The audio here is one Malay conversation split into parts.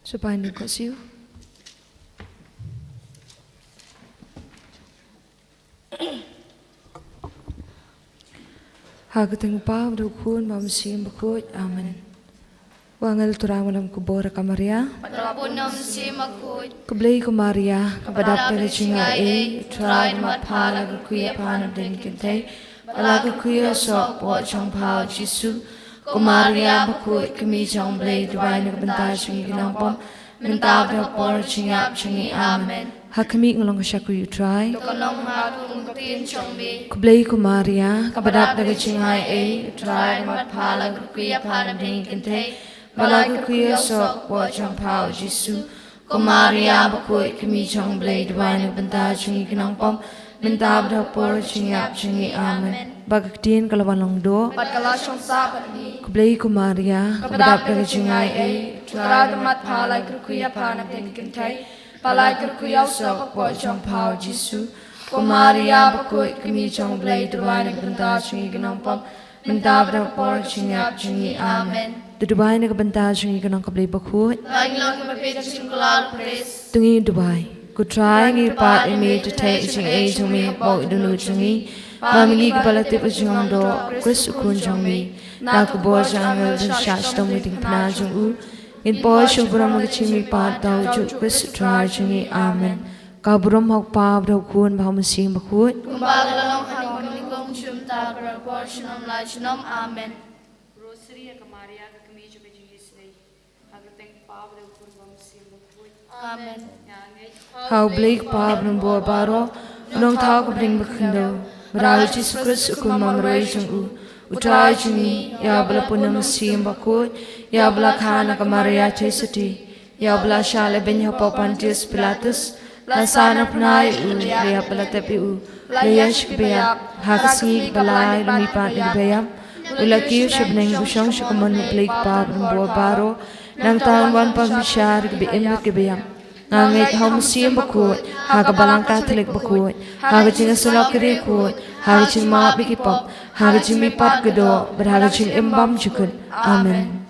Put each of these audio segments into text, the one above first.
Supaya nukut siu. Hagateng pa berukun mamsim berkut. Amin. Wangal turang dalam kubur kamaria. Patrapun namsim akut. Keblei kumaria. Kepadap dari cingai. Try mat pala kuya panam den kintai. Pala kuya sok pot chong pau jisu. Kumaria berkut kemi chong blei duai nak bentar cingi kenampom. Mentab dah por cingap cingi. Amin. Hakami ngolong kesyaku you try. Tukalong hakung kutin chongbi. Keblei kumaria. Kepadap dari cingai. Try mat pala kuya panam den kintai. Pala kuya sok pot chong pau jisu. Kumaria berkut kemi chong blei duai nak bentar cingi kenampom. Mentab dah por cingap cingi. Amin. Bagaktin kalawan long do. Pat kalasong sabat ni. Keblei kumaria. Kepadap dari cingai. Try mat pala kuya panam den kintai. Pala kuya sok pot chong pau jisu. Kumaria berkut kemi chong blei duai nak bentar cingi kenampom. Mentab dah por cingap cingi. Amin. Dubai nak bentar cingi kenang keblei berkut. Lagi lang kemapit singkular pres. Tungi Dubai. Ku try ngi pat imi to take cingi cingi bok dulu cingi. Mamigi kepala tipu cingang do. Chris ukun cingi. Nak bo jangal dan syach dong meeting pernah cingu. In boy syuburam ngi cingi pat tau juk Chris try cingi. Amin. Kaburam hok pa bro kun baham sing berkut. Kumbal lalong hakon nikong cumta berapor sinam lai sinam. Amin. Rosary kamaria kami juga jenis ni. Agar teng pau dan kurban simbol pun. Amin. Hau blake pa bro baro. Nong tau kubring berkendo. Berawi Jesus Christ ukun mamroi jungu. Utrai jungi. Ya bela punam sim berkut. Ya bela khana kamaria chesati. Ya bela shale benya popantis pilatus. Lasana pnai u. Leya bela tepi u. Leyash kebaya. Hakasi balai lumipat kebaya. Ulaki shabneng bushong shukuman blake pa bro baro. Nang taon wan pagmishar kebe imut kebaya. Nangit hau musim berkut, haga balang Katolik berkut, haga jinga sulak kiri kut, haga jing maap bikipop, haga jing mipat gedo, berhaga jing imbam jukut. Amin.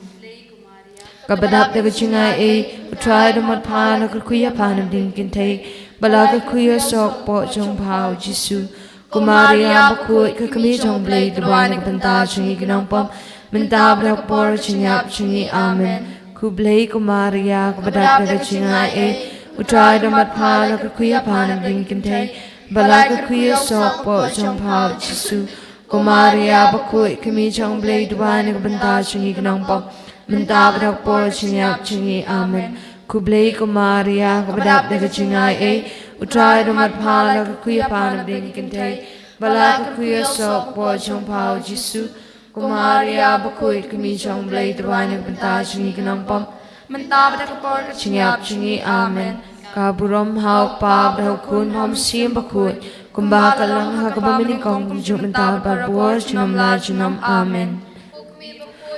Kabadap daga jingai utrai damat pana kuya panam din kintai, balaga kuya sok po jong pau jisu. Kumaria berkut kekemi jong blei dewan bentar jingi genampam, mentab dak por jingap jingi. Amin. Kublei kumaria kepadap dari cingai utrai damat pala kuya panam din kintai bala kuya sok po jong pau jisu. Kumaria berkut kemi jong blei duai nak bentar cingi kenampam mentab dak por cingap cingi. Amin. Kublei kumaria kepadap dari cingai utrai damat pala kuya panam din kintai bala kuya sok po jong pau jisu. Kumaria berkut kemi jong blei duai nak bentar cingi kenampam Mentab dak por cingap cingi. Amin. Kaburam hau pab dah kun ham sim berkut. Kumbah kalang ha kabamini kong juk mentab barbuar jinam la jinam. Amin.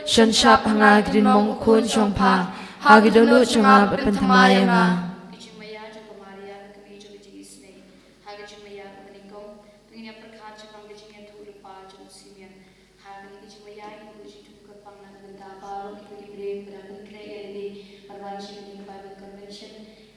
Shan shap hanga gidin mong kun chong pa. Hagi dulu chonga berpentamaya nga. Kicimaya juga kamaria kami juga jenis ni. Haga kicimaya kami nikong. Tunggu perkara cakap kicimaya tu lupa jom simian. Haga kicimaya itu jitu kepang nak benda baru itu diberi berapa kaya ini perwanci ini Bible Convention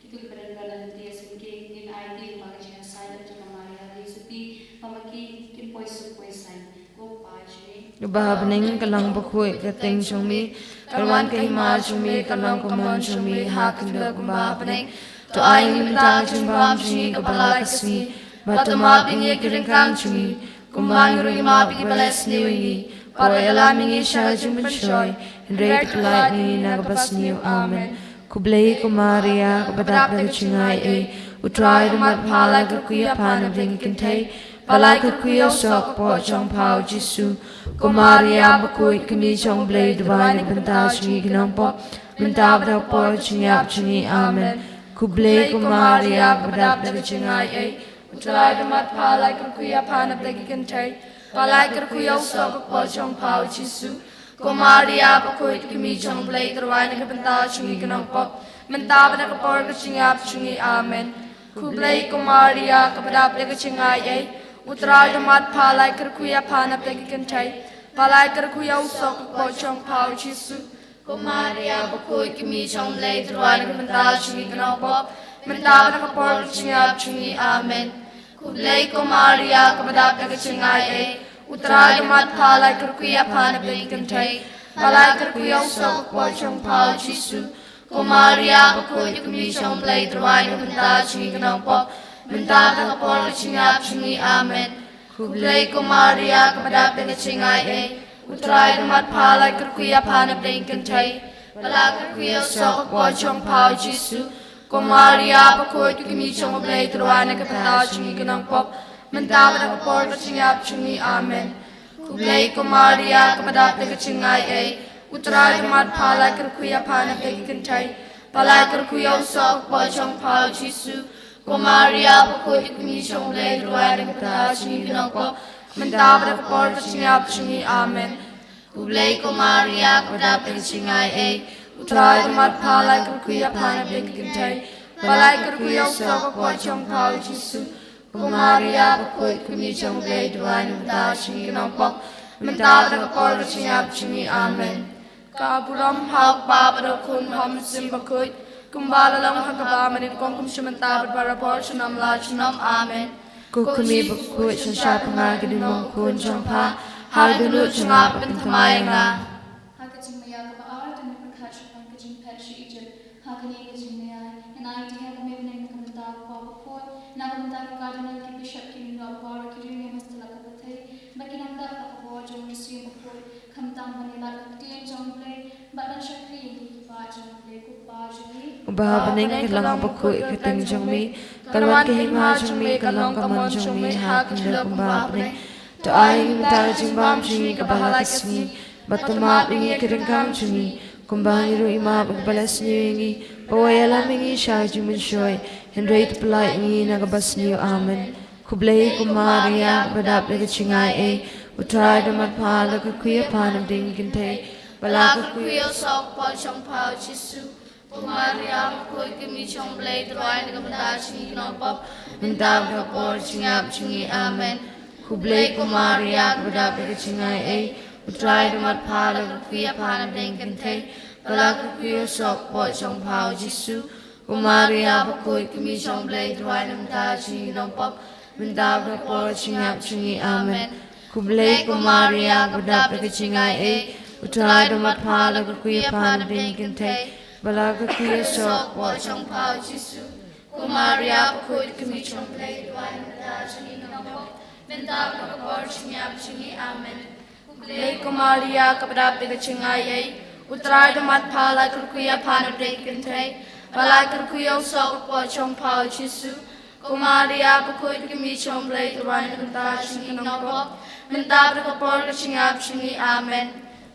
itu berada di SNG in ID makanya saya juga kamaria Yesupi pamaki kimpoi supoi saya. Go paji. Lubah bening kalang berkut keteng chongmi. Kalwan kahima chongmi kalang kumon chongmi hakinda kumbah bening. To aing bintang chimbam chongi kepala kasmi. Batu maap ingi keringkang chongi. Kumbang ngurungi maap igi balas niwingi. Pare alam ingi syah jumbin shoy. Hendrei pekelai ingi nagabas niu. Amin. Kublei kumaria kepadap dari cingai utrai damat pala kuya panam din kintai. Balai kerkuya sok po chong pao Jisu. Kumaria bakui kami chong blay divine benta chingi ginong pop. Benta bada po chingap chingi amen. Kublay kumaria kabadap daga chingai ay. Utrai damat palai kerkuya panap dagi kentay. Balai kerkuya sok po chong pao Jisu. Kumaria bakui kami chong blay divine benta chingi ginong pop. Benta bada po chingap chingi amen. Kublay kumaria kabadap daga chingai ay. Utrai damat palai kerkuya panap dagi kentay. Balai kerkuya sok po chong pao Jisu. Kumaria bakui kami chong blay divine benta chingi ginong pop. Benta bada po chingap chingi amen. Kublay kumaria kabadap daga chingai ay. Utrai damat palai kerkuya panap dagi kentay. Balai kerkuya sok po chong pao Jisu. Kumaria bakui kami chong blay divine benta chingi ginong pop. Benta bada po chingap chingi amen. Kublay kumaria kabadap daga chingai ay. Utrai damat palai kerkuya panap dagi kentay. Balai kerkuya sok po chong pao Jisu. Kumaria bakui kami chong blay divine benta chingi ginong pop. Benta bada po chingap chingi amen. Kublay kumaria kabadap daga chingai ay. Utrai damat palai kerkuya panap dagi kentay. Balai kerkuya sok po chong pao Jisu. Kumaria bakui kami chong blay divine benta chingi ginong pop. Benta bada po chingap chingi amen. Kublay kumaria kabadap daga chingai ay. Utrai damat palai kerkuya panap dagi kentay. Balai kerkuya sok po chong pao Jisu. Kumaria bakui kami chong blay divine benta chingi ginong pop. Benta bada po chingap chingi amen. Kaburam hak babado kun ham simbakui. Kumbala lang hakaba manit kong kumshimanta barapor sunam la sunam amen. Kukumi bakui sa siya pangagin mong kun chong pa. Haldunut changap bentamay nga. Hakajing maya kabaar dan berkaca kajing persi ijib. Hakani kajing maya. Enai dia kami benar kamenta papa na kamenta kardinal ki bishop ki no bar ki ring mastala kabathe. Baki namda kapwa jong musim papa. Kamta manila tin jong play. Badan shakri ki pa jong play ku pa jong. Ubahabaning kalang bakui kating jong mi. Kalwan kahima jong mi kalong kamon jong mi hakindal kumbahabaning. To ay himtara jimbam chingi kabahala kasni. Batumap ingi kiringkam chingi. Kumbangiru imap agbalas niyo ingi. Pawayalam ingi siya juminshoy. Hendrate palay ingi nagabas niyo amen. Kublay kumaria badap daga chingay ay. Utray damat pahala kakuya panam ding kintay. Bala kakuya sok po chong pao Jisu. Kumaria bakui kami chong blay divine benta chingi ginong pop. Benta bada po chingap chingi amen. Kublay kumaria kabadap daga chingai ay. Utray damat palai kerkuya panap dagi kentay. Balai kerkuya sok po chong pao Jisu. Kumaria bakui kami chong blay divine benta chingi ginong pop. Benta bada po chingap chingi amen. Kublay kumaria kabadap daga chingai ay. Utray damat palai kerkuya panap dagi kentay. Balai kerkuya sok po chong pao Jisu. Kumaria bakui kami chong blay divine benta chingi ginong pop. Benta bada po chingap chingi amen. Kublay kumaria kabadap daga chingai ay. Utray damat palai kerkuya panap dagi kentay. Balai kerkuya sok po chong pao Jisu. Kumaria bakui kami chong blay divine benta chingi ginong pop. Benta bada po chingap chingi amen.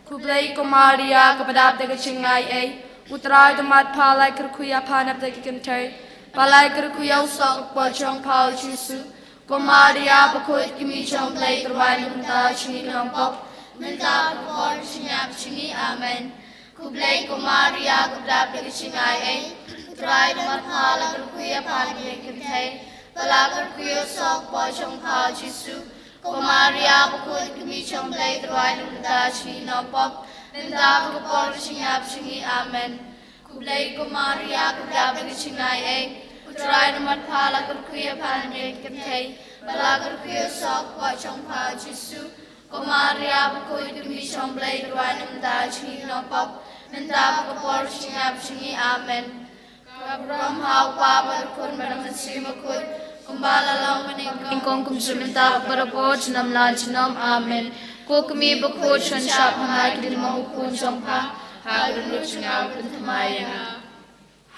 Kublay kumaria kabadap daga chingai ay. Utray damat palai kerkuya panap dagi kentay. Balai kerkuya sok po chong pao Jisu. Kumaria bakui kami chong blay divine benta chingi ginong pop. Benta bada po chingap chingi amen. Kublay kumaria kabadap daga chingai ay. Utray damat palai kerkuya panap dagi kentay. Balai kerkuya sok po chong pao Jisu. Kumaria bakui kami chong blay divine benta chingi ginong pop. Benta bada po chingap chingi amen. Kublay kumaria kabadap daga chingai ay. Utray damat palai kerkuya panap dagi kentay. Balai kerkuya sok po chong pao Jisu. Kumaria bakui kami chong blay divine benta chingi ginong pop. Benta bada po chingap chingi amen. Kaburam hak babado kun badam simakui. Kumbala lang maning kong kumsuminta barapor chinam lan chinam amen. Kukumi bakut chun shap hamay kidil mahukun chongpa. Hagan luchingap bentamaya.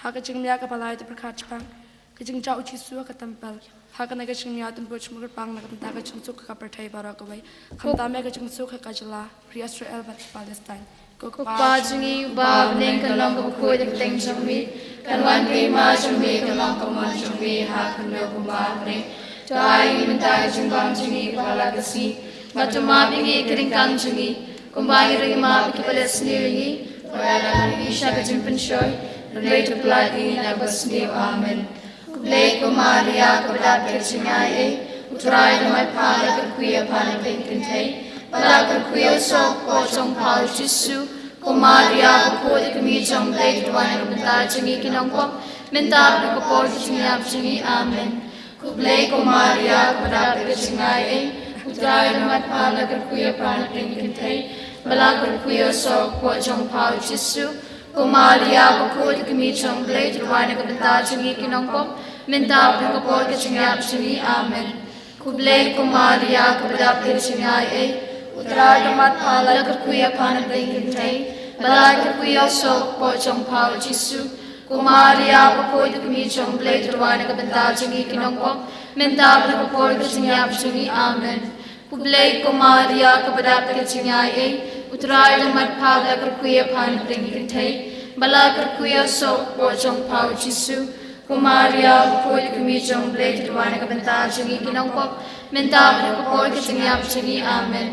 Hakajing miya kapalay to prakachpang. Kajing chao Jisu ka tempel. hakan naga chung niya tun buch mugat pang naga taga chung suk ka perthai barak away khamta me ga chung suk ka jala Free Israel bat Palestine Kukpa jungi bab neng kalong ko koi dak teng jumi kalwan ke ma jumi kalong ko ma jumi hakan lo ko ma neng Chai minta jumbang jungi kala kasi matuma bingi kering kang jungi kumbangi ringi ma ki Palestine ringi wala ringi sha ka jumpen shoy relate to blood in abasni amen Kublai ko Maria kabadab ke chingai utrai na mai pala ka kuya pana pinkin thai pala ka kuya sok po chong pao jisu ko Maria ko de kami chong blai tuan ka benta chingi kinong ko menta ka por chingi chingi amen Kublai ko Maria kabadab ke chingai utrai na mai pala ka kuya pana pinkin thai pala ka kuya sok po chong pao jisu ko Maria ko de kami chong blai tuan ka benta chingi kinong ko menta ka por chingi amen Kublai ko Maria kabadab ke chingai utrai na mai pala ka kuya pana pinkin thai Balai ka kuya sok po chong pao jisu ko Maria ko de kami chong blai tuan ka benta chingi kinong ko menta ka por chingi amen Kublai ko Maria kabadab ke chingai utrai na mai pala ka kuya pana pinkin thai Balai ka kuya sok po chong pao jisu ko Maria ko de kami chong blai tuan ka benta chingi kinong ko menta ka por chingi amen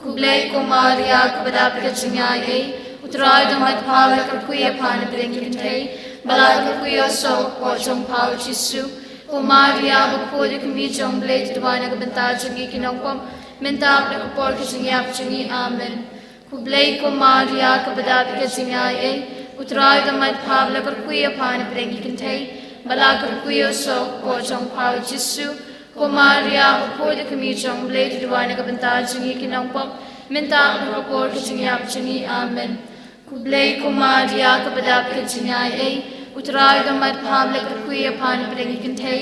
Kublai ko Maria kabadab ke chingai utrai na mai pala ka kuya pana pinkin thai Balai ka kuya sok po chong pao jisu ko Maria ko de kami chong blai tuan ka benta chingi kinong ko menta ka por chingi amen Kublai ko Maria kabadab ke chingai utrai na mai pala ka kuya pana pinkin thai Balai ka kuya sok po chong pao jisu ko Maria ko de kami chong blai tuan ka benta chingi kinong ko menta ka por chingi amen Kublai ko Maria kabadab ke chingai utrai na mai pala ka kuya pana pinkin thai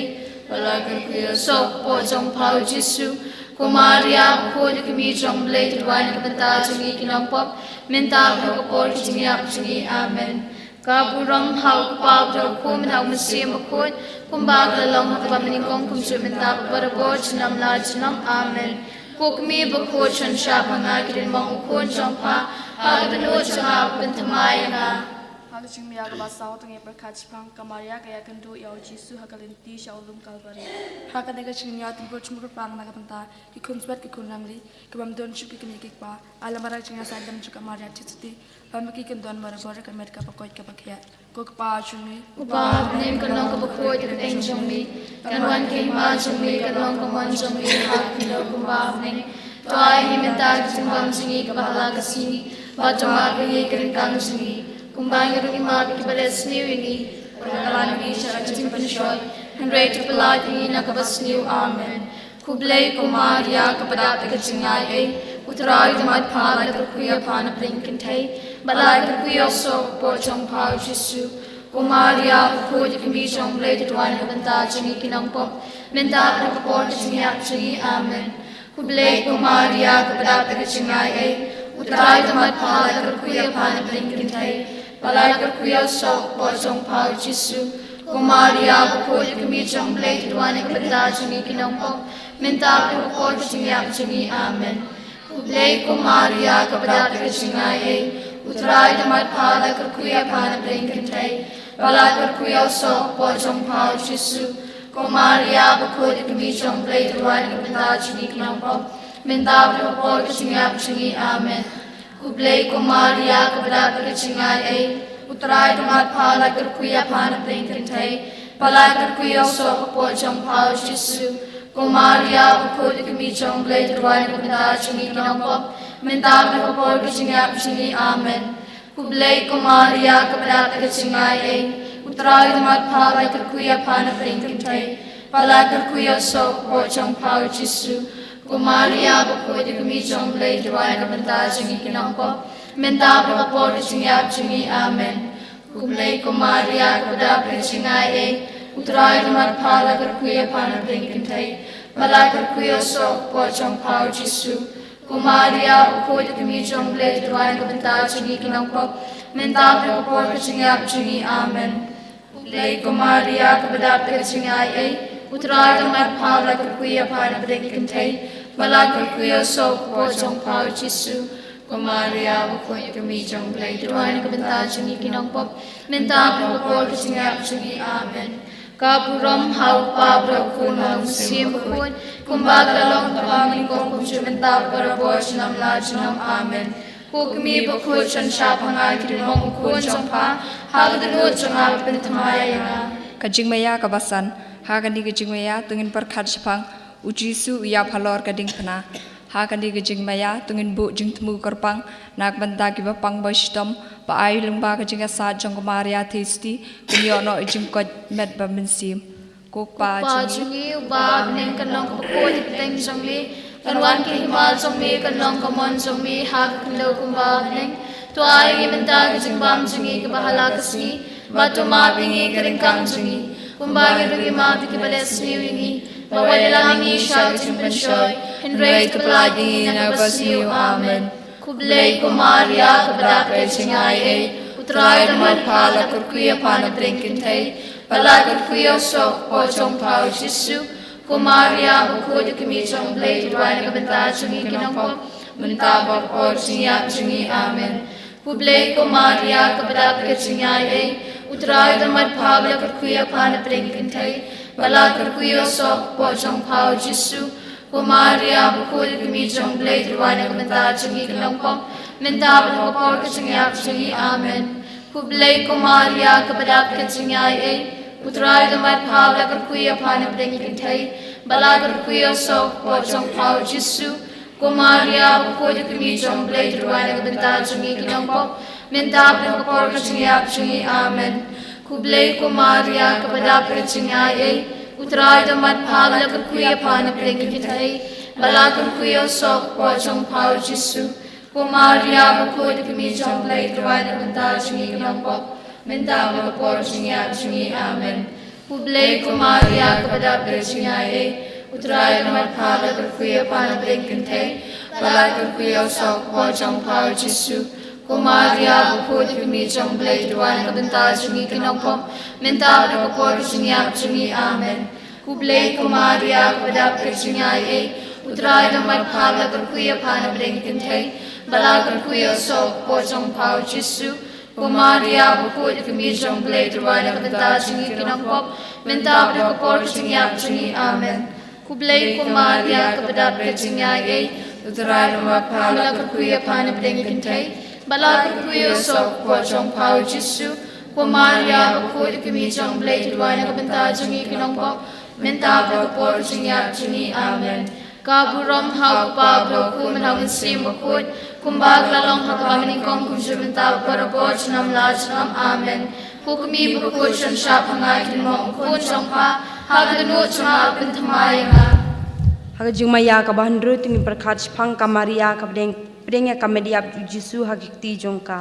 Balai ka kuya sok po chong pao jisu ko Maria ko de kami chong blai tuan ka benta chingi kinong ko menta ka por chingi amen Kaburang hau pa bro ko min hau musim ko kumbag lalong ka pamaning kong kumsu menta para ko chinam la chinam amen Kukmi bako chan sha panga kirin mong ukon chong pa Hagdano chang bentamay na Hagaching miya ka basaw tungi perkach pang Kamaria kaya kandu yaw jisu hagalinti siya ulum kalbari Hakanagaching niya tumpo chumur pang nakapanta Kikunswat kikunamri Kabamdon chuki kinikik pa Alamarag ching asadam chuka Maria chitsuti Pamaki kandon marabora kamet kapakoy kapakya Kukpa chungi Upa nim kanong kapakoy kapeng chungmi Kanwan kay ma chungmi kanong kaman chungmi Hagkino kumpa ning Tuay himintag simbang singi kabahala kasini Bacama kaya kirinkang singi Kumbang yung imabi kibales niyo ini Pagkakalan ng isya at jimpan siyoy Henry to palad yung inakabas niyo amen Kublai ko Maria kapadapi ka chingay Utray damad pala kuya pana plinkin tay Balay kuya so po chong pao jisu Ko Maria ko di kami chong blay tutuan ka banta chingi kinang pop Menta ka kapor ka chingi amen Kublai ko Maria kapadapi ka chingay Utray damad pala kuya pana plinkin tay Balay kuya so po chong pao jisu Ko Maria ko di kami chong blay tutuan ka banta chingi kinang pop Menta ka kapor ka chingi amen Kublai ko Maria kapadapi ka chingay utray damad pala kuya pana plinkin tay Balay kuya so po chong pao jisu Ko Maria ko di kami chong blay tutuan ka banta chingi kinang pop Menta ka kapor ka chingi amen Kublai ko Maria kapadapi ka chingay utray damad pala kuya pana plinkin tay Balay kuya so po chong pao jisu Ko Maria ko di kami chong blay tutuan ka banta chingi kinang pop Menta ka kapor ka chingi amen Kublai ko Maria kapadapi ka chingay utray damad pala kuya pana plinkin tay Balay kuya so po chong pao jisu Ko Maria ko di kami chong blay tutuan ka banta chingi kinang pop Menta ka kapor ka chingi amen Kublai ko Maria kapadapi ka chingay utray damad pala kuya pana plinkin tay Balay kuya so po chong pao jisu Ko Maria ko di kami chong blay tutuan ka banta chingi kinang pop Menta ka kapor ka chingi amen Kublai ko Maria kapadapi ka chingay utrai the mat pau la kuya pana bring kan thai bala kuya so po jong pau jisu ko Maria bu ko kami jong play tuan ko benta chungi kinong pop menta ko ko chinga chungi amen ka puram hau pa bro ko nong sim ko kumbag la long paming ko kum chu menta para bo chinam la chinam amen ko kami bu ko chan sha pangai kinong ko jong pa ha ga no chang a pen thamaya ya kajing maya kabasan hagani kajing maya tungin perkhat sepang ujisu ya phalor kading phana hagani kajing maya tungin bu jing tmu korpang nak banta ki bapang boistom pa ai lungba kajing sa jong maria thisti kunyo no jing ko met ba minsim kok pa jingi ba nen kan long ko ko teng jong li kan wan ki himal jong mi kan long ko mon jong mi hag lo kum ba nen to ai gi banta kajing bam jingi ki bahala kasni ba to ma bingi kering kang jingi kumbaga rugi ma ki bales niwingi bawala langi shag chimpan shoy henrei kapalagi na basniu amen kublei ko Maria kabada pe singai e utrai damat phala kurkuya pana drinkin thai bala kurkuya so po chong pau jisu ko Maria ko de kimi chong blei dwai na kabanta chungi kinong po menta ba or singi amen kublei ko Maria kabada pe singai e utrai damat phala kurkuya pana drinkin thai bala kurkuya so po chong pau jisu ko Maria ko de kimi chong blei dwai na kabanta chungi kinong po menta ba por singi amen kublei ko Maria kabada pe singai e utrai damat phala kurkuya pana drinkin thai bala kurkuya so po chong pau jisu ko Maria ko de kimi chong blei dwai na kabanta chungi kinong po menta ba por singi amen kublei ko Maria kabada pe singai e utrai damat phala kurkuya pana drinkin thai bala kurkuya so po chong pau jisu ko Maria ko de kimi chong blei dwai na kabanta chungi kinong po menta ba por singi amen kublei ko Maria kabada pe singai e utrai damat phala kurkuya pana drinkin thai bala kurkuya so po chong pau jisu ko Maria ko de kimi chong blei dwai na kabanta chungi kinong po menta ba por singi amen kublei ko Maria kabada pe singai e utrai damat phala kurkuya pana drinkin thai bala kurkuya so po chong pau jisu ko Maria ko de kimi chong blei dwai na kabanta chungi kinong po menta ba por singi amen kublei ko Maria kabada pe singai e utrai damat phala kurkuya pana drinkin thai bala kurkuya so po chong pau jisu ko Maria ko de kimi chong blei dwai na kabanta chungi kinong po menta ba por singi amen kaburam hau pa bro ku manhau sim ko kumbag lalong hakamaning kong kumjumenta para po chnam la chnam amen hukmi bu ko chan sha phangai kin mo ko chong pa hagnu chma bin thamai nga hagajung maya ka bahandru tingi perkhat phang ka Maria ka breng ka media jisu hagikti jongka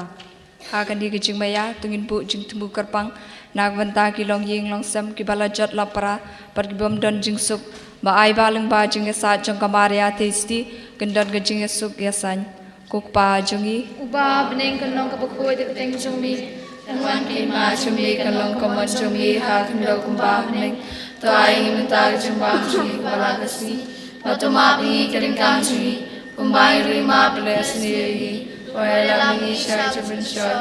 hagani kajing maya tungin bu jing tmu korpang nagbanta ki long ying long sam ki bala jat lapara par ki bom don jing suk ba ai ba leng ba jing sa jong ka Maria thisti gendon ga jing suk yasan kok pa jungi uba bneng kan long ka bakoi de teng jongmi wan ki ma chumi kan long ka mon chumi ha kan lo kum ba bneng to ai min ta jing ba chumi bala ka si ba to ma bi kering kam chumi kum ba ri ma bless ni wala mi sha chubin shoy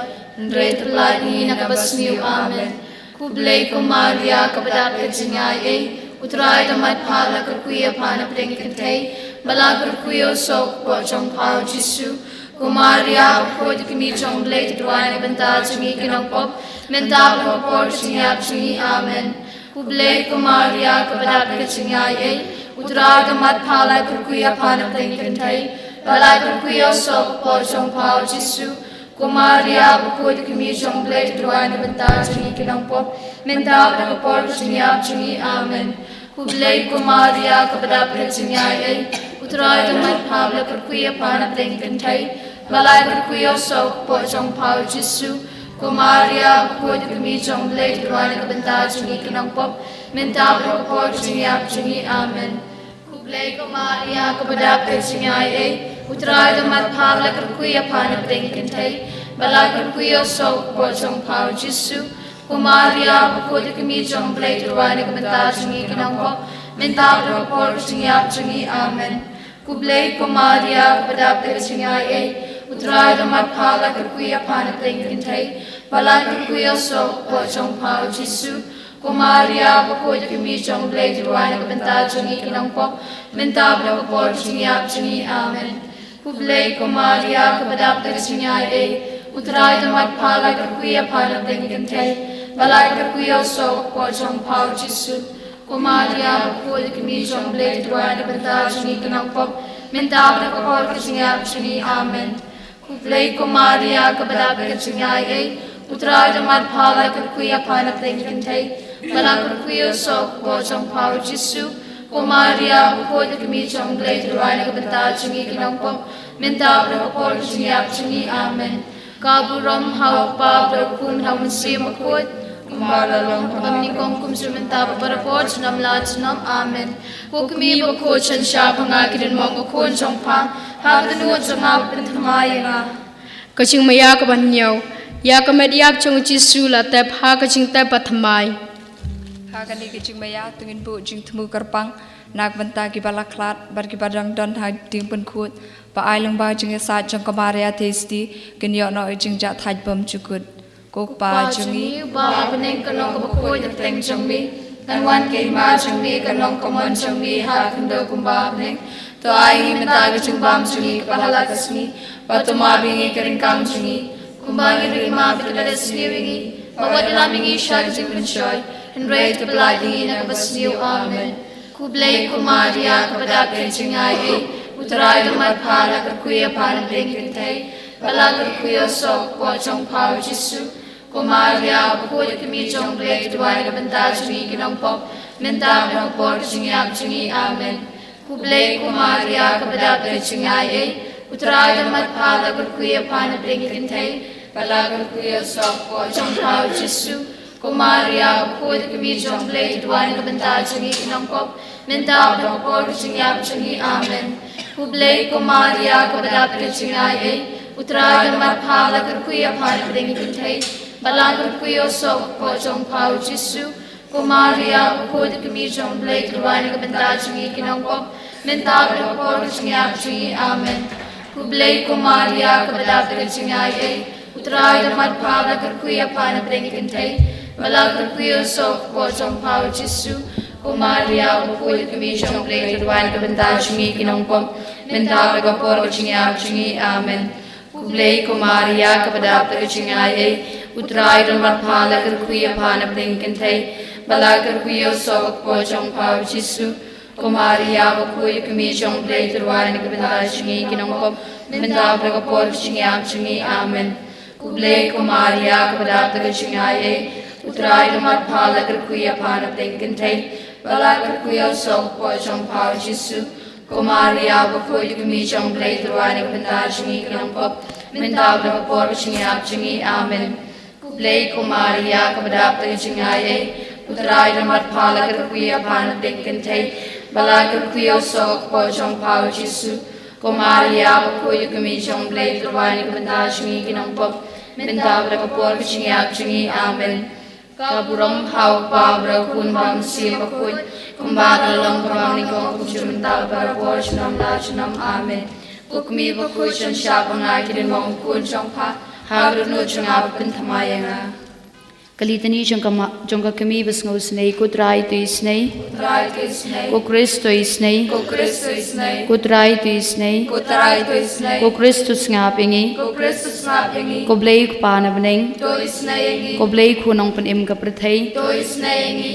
ndre to la ni na ka basniu amen kublei ko Maria kabada pe singai e utrai damat phala kurkuya pana drinkin thai bala kurkuya so po chong pau jisu ko Maria ko de kimi chong blei dwai na banta chungi kinong pop menta ba por singi amen kublei ko Maria kabada pe singai e utrai damat phala kurkuya pana drinkin thai bala kurkuya so po chong pau jisu ko Maria ko de kimi chong blei dwai na banta chungi kinong pop menta ba por singi amen kublei ko Maria kabada pe singai e utrai damat phala kurkuya pana drinkin thai bala kurkuya so po chong pau jisu ko Maria ko de kimi chong blei dwai na banta chungi kinong pop menta ba por singi amen kublei ko Maria kabada pe singai e utrai damat phala kurkuya pana drinkin thai bala kurkuya so po chong pau jisu Kumaria bakoi kami jong blai tuai na kabenta jungi kinang pop minta berapor jungi ap jungi amen. Kublai kumaria kepada jungi ai utrai damat pala kerkuya pana tengkin thai pala kerkuya so po jong pau Jisu. Kumaria bakoi kami jong blai tuai na kabenta jungi kinang pop minta berapor jungi ap jungi amen. Kublai kumaria kepada jungi ai utrai damat pala kerkuya pana tengkin thai balai kerkuya so po jong pau Jisu. Kumaria bakoi kami jong blai tuai na kabenta jungi kinang pop minta berapor jungi ap jungi amen. Kublai kumaria kepada jungi ai utrai damat pala kerkuya pana tengkin thai balai kerkuya so po jong pau Jisu. Kumaria bakoi kami jong blai tuai na kabenta jungi kinang pop minta berapor jungi ap jungi amen. Kaburam hau pa berkun hau mesti makut kumbalalong kami kong kumsumenta berapor junam la junam amen. Kukmi bakoi chansha pangakirin mong akun jong pang hagdanu jongap pentamaya. Kaching maya kabanyaw ya kamediap chong Jisu la tep ha kaching tep pathamai. Hakani kicing maya tungin bu jing temu kerpang nak benta ki balaklat bar ki badang don ha ting pen khut pa ai long ba jing sa jong kamaria testi ken yo no jing ja thaj bom chukut kok pa jungi ba beneng kanong bakoi na teng jongmi kanwan ke ma jongmi kanong komon jongmi ha kendo kumba beneng to ai menta ki jing bam jungi pahala kasmi patuma bingi kering kam jungi kumba ngi ma bitala sniwingi bawadala mingi shag jing benchoy and raise the blood in a basniu amen. Kublai kumaria kepada kencing ai utrai damat pala kerkuya pana bengkin thai bala kerkuya sok po jong pau Jisu. Kumaria bakoi kami jong blai tuai na benta jungi kinong pop minta berapor jungi ap jungi amen. Kublai kumaria kepada kencing ai utrai damat pala kerkuya pana bengkin thai bala kerkuya sok po jong pau Jisu. Kumaria bakoi kami jong blai tuai na benta jungi kinong pop minta berapor jungi ap jungi amen. Kublai kumaria kepada jungi ai utrai damat pala kerkuya pana bengkin thai bala kerkuya sok po jong pau Jisu. Kumaria bakoi kami jong blai tuai na benta jungi kinong pop minta berapor jungi ap jungi amen. Kublai kumaria kepada jungi ai utrai damat pala kerkuya pana bengkin thai bala kerkuya sok po jong pau Jisu. Kumaria bakoi kami jong blai tuai na benta jungi kinong pop minta berapor jungi ap jungi amen. Kublai kumaria kepada jungi ai utrai damat pala kerkuya pana bengkin thai bala kerkuya sok po jong pau Jisu. Kumaria bakoi kami jong blai tuai na benta jungi kinong pop minta berapor jungi ap jungi amen. Kublai kumaria kepada jungi ai utrai damat pala kerkuya pana bengkin thai bala kerkuya sok po jong pau Jisu. Kumaria bakoi kami jong blai tuai na benta jungi kinong pop minta berapor jungi ap jungi amen. Kublai kumaria kepada jungi ai utrai damat pala kerkuya pana bengkin thai bala kerkuya sok po jong pau Jisu. Kumaria bakoi kami jong blai tuai na benta jungi kinong pop minta berapor jungi ap jungi amen. Kaburam hau pa berkun bam si bakoi kumbaga long kabam ni kong kumjumenta berapor junam la junam amen. Kukmi bakoi chansha pangakirin mong kun jong pa hagdanu jongap pentamaya. Kalitani jongka kami basngau snei kutrai tu snei ko Kristo snei ko trai tu snei ko Kristo ngapingi ko blai pana beneng ko blai khunong pen im ka prathai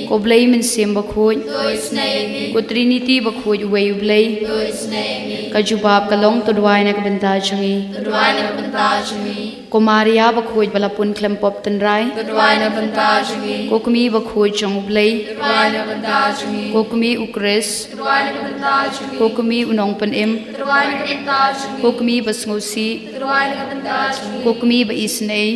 ko blai min sem bakhoi ko Trinity bakhoi wei blai ka jubab ka long to dwai na ka benta changi ko Maria bakhoi bala pun klem pop tan rai ko kami bakhoi chong blai ko kami ukres ko kami unong pen im ko kami basngau si ko kami ba isnei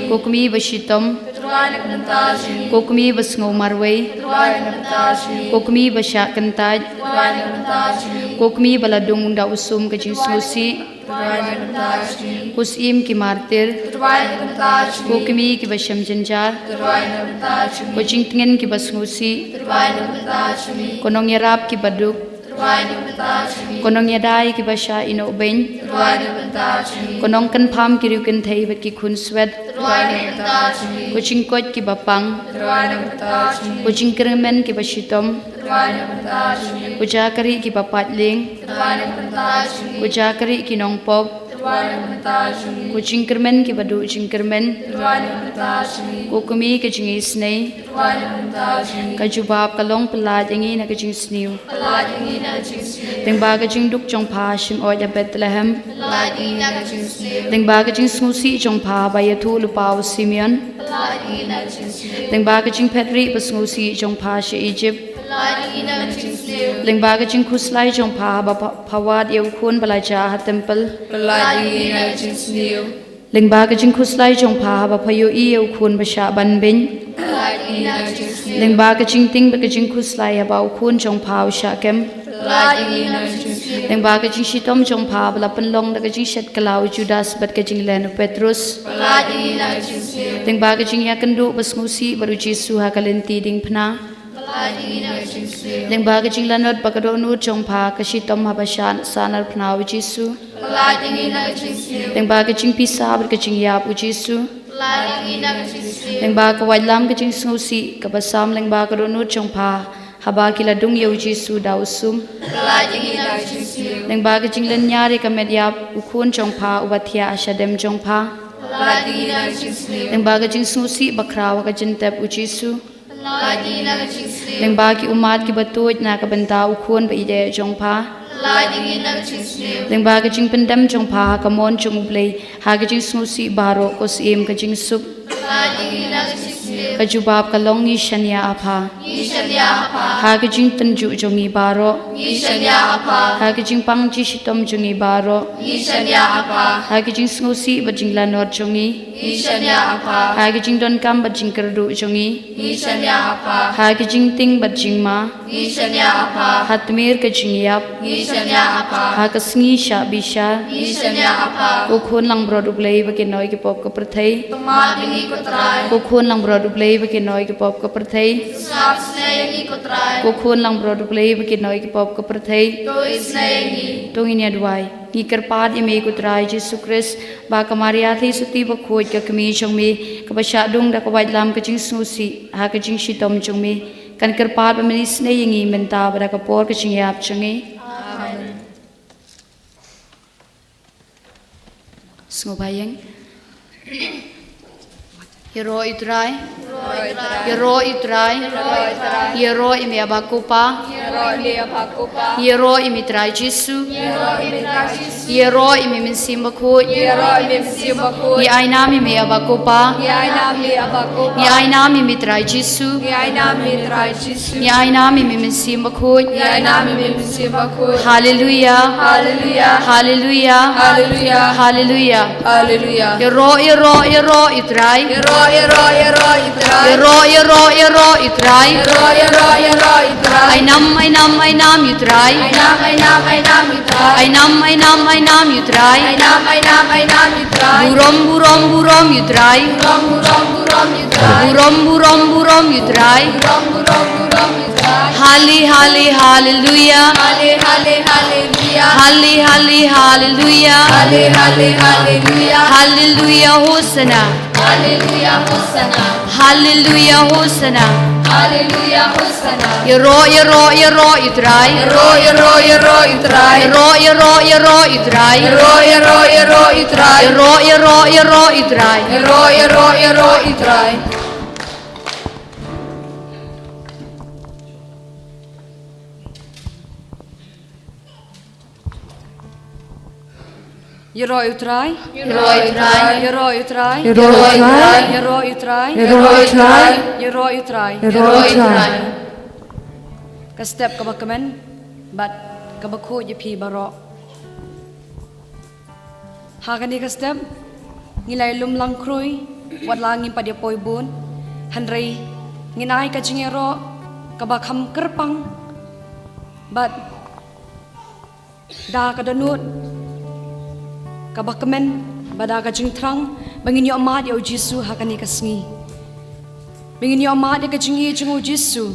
ko kami ba shitam Terwine Kantaji, Kokmi Basngo Marway, Terwine Kantaji, Kokmi Basha Kantaj, Terwine Kantaji, Kokmi Baladung da Usum Kajing Snusi, Terwine Kantaji, Kusim Ki Martir, Terwine Kantaji, Kokmi Ki Basham Janjar, Terwine Kantaji, Koching Tingen Ki Basnusi, Terwine Kantaji, Konong Yarab Ki Baduk, Terwine Kantaji, Konong Yadai Ki Basha Ino Ben, Terwine Kantaji, Konong Kan Pam Ki Rukin Thai Bet Ki Kun Swet, Terwine Kantaji, Koching Kot Ki Bapang, Terwine Kantaji, Koching Kermen Ki Bashitom, Terwine Kantaji, Kujakari Ki Bapatling, Terwine Kantaji, Kujakari Ki Nong Pop, Terwine Kantaji, Kuching Kermen Ki Badu Ching Kermen, Terwine Kantaji, Kokumi Kajing Isnay, Terwine Kantaji, Kajubab Kalong Pelad Yangi Na Kajing Snew, Palagi na Jinsni, Tengba Kajing Duk Chong Pa Shing Oya Bethlehem, Palagi na Jinsni, Tengba Kajing Snusi Chong Pa Bayatu Lupao Simeon, Palagi na Jinsni, Tengba Kajing Petri Basnusi Chong Pa She Egypt, Palagi na Jinsni, Tengba Kajing Kuslai Chong Pa Pawad Yewkun Balaja Ha Temple, Palagi na Jinsni, Lengba Kajing Kuslai Chong Pa Bapayo Yewkun Basha Ban Bin, Palagi na Jinsni, Lengba Kajing Ting Bakajing Kuslai Abao Kun Chong Pa Shakem, Palagi na Jinsni, Lengba Kajing Shitom Chong Pa Balapan Long Da Kajing Shet Kalau Judas Bat Kajing Len Petrus, Palagi na Jinsni, Lengba Kajing Yakandu Basngusi Baru Jisu Hakalenti Ding Pna, Palagi na Jinsni, Lengba Kajing Lanot Bakadonu Chong Pa Kashitom Habashan Sanar Pna Jisu, Palagi na Jinsni, Lengba Kajing Pisa Bat Kajing Yap Jisu, Palagi na Jinsni, Lengba Kawailam Kajing Snusi Kabasam Lengba Kadonu Chong Pa Haba Kiladung Yau Jisu Dausum, Palagi na Jinsni, Lengba Kajing Lenyari Kamedyap Ukun Chong Pa Ubatia Ashadem Chong Pa, Palagi na Jinsni, Lengba Kajing Snusi Bakrawa Kajing Tep Ujisu, Palagi na Jinsni, Lengba Ki Umat Ki Batuit Na Kabanta Ukun Ba Ide Chong Pa, Palagi na Jinsni, Lengba Kajing Pendam Chong Pa Kamon Chong Ublay Ha Kajing Snusi Baro Kosim Kajing Sup, Palagi na Jinsni, Kajubab Kalong Ni Shanya Apa, Ishanya Apa, Ha Kajing Tanju Jongi Baro, Ishanya Apa, Ha Kajing Pangji Shitom Jongi Baro, Ishanya Apa, Ha Kajing Snusi Bajing Lanor Jongi, Ishanya Apa, Ha Kajing Don Kam Bajing Kerdu Jongi, Ishanya Apa, Ha Kajing Ting Bajing Ma, Ishanya Apa, Hatmir Kajing Yap, Ishanya Apa, Ha Kasngi Sha Bisha, Ishanya Apa, Kokun Lang Broad Ublay Bakinoi Ki Pop Ka Prathai, Tumating ikutray, Kokun Lang Broad Ublay Bakinoi Ki Pop Ka Prathai, Sab snayang ikutray, Kokun Lang Broad Ublay Bakinoi Ki Pop Ka Prathai, To isnayangi, Tungin Yadwai, Ni Karpad Ime Kutrai Jesu Christ, Ba Kamariathi Suti Bakhoj Ka Kami Chong Me, Kabasha Dung Da Kawait Lam Kajing Snusi, Ha Kajing Shitom Chong Me, Kan Karpad Pamili Snayangi Menta Bada Kapor Kajing Yap Chongi. Amen. Sngobayang. Hero Itrai, Hero Itrai, Hero Imi Abakupa, Hero Imi Trai Jesu, Hero Imi Minsimba Kut, Ni Ainam Imi Abakupa, Ni Ainam Imi Trai Jesu, Ni Ainam Imi Minsimba Kut, Hallelujah, Hallelujah, Hallelujah, Hallelujah, Hallelujah. Hallelujah. Hero Itrai, Itray, Hero Itrai, Itray, Ainam Itrai, Ainam Itrai, Burom Itrai, Burom Itrai, Hallelujah, Hallelujah, Hallelujah, Hosanna, Hallelujah, Hosanna, Hero Itrai, Itrai. Hero Utrai, Hero Itrai, Hero Utrai, Hero Itrai, Hero Utrai, Hero Itrai, Hero Utrai. Hero Itrai. Ka step ka bakamen, but ka bakho yipi baro. Hakani ka step, ngilay lumlang krui, wat langin pa dia poi bun, Handrai nginai ka jingero kabakam kerpang bat da ka danut kabakamen bada ka jing trang bangin yo amat yo Jisu hakani ka Sngi bangin yo amat ka jingi jingu Jisu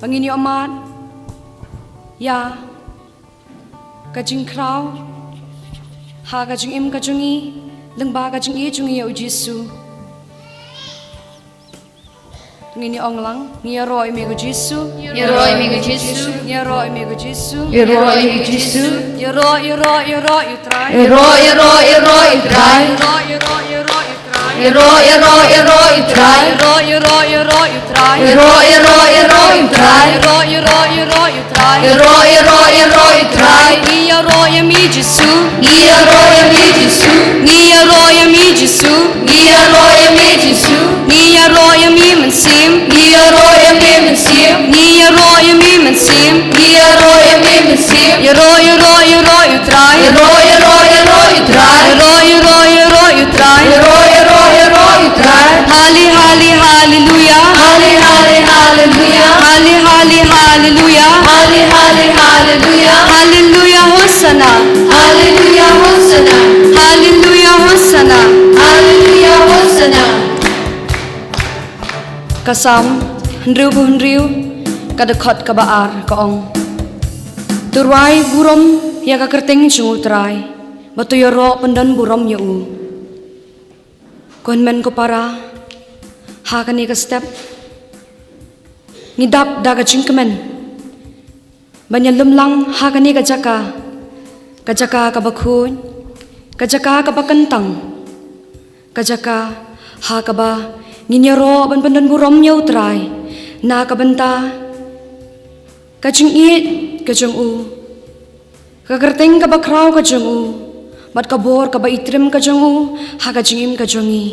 bangin yo amat ya ka jing krau ha ka jing im ka jungi lengba ka jing jungi yo Jisu ngini ong lang ngia roi me go Jisu Ya roi mi go Jisu. ngia roi me go Jisu Ya roi mi go Jisu. you ro you try Ya roi ya roi ya roi try. you ro you try Ya roi ya roi ya roi try. you ro you try Ya roi ya roi ya roi try. you try Ya roi ya roi ya roi try. ngia roi mi Jisu Ya roi ya mi Jisu. ngia roi mi Jisu Ya roi ya mi Jisu. ngia roi mi mensim Ya roi ya mi mensim. ngia roi mi mensim Ya roi ya mi mensim. you ro you try Ya roi ya roi ya roi try. you try Ya roi ya roi ya roi try. hallelujah Hallelujah. hallelujah Hallelujah. hallelujah Hosanna Hallelujah. Hosanna. hallelujah Hosanna Hallelujah. Hosanna. kasam hendriu kadekot kabaar kaong turwai burom ya ka kerteng chungutrai batu yoro pendan burom ya u konmen ko para ha kani ka step ngidap daga chingkemen banyan lumlang ha kani ka jaka ka bakhuj ka jaka ka bakantang ka jaka ha ka ba nginyaro ban pendan burom ya utrai na ka banta ka chingit ka chung u ka kerteng ka bakrau ka chung u bat ka bor ka ba itrim ka chung u ha ka chingim ka chungi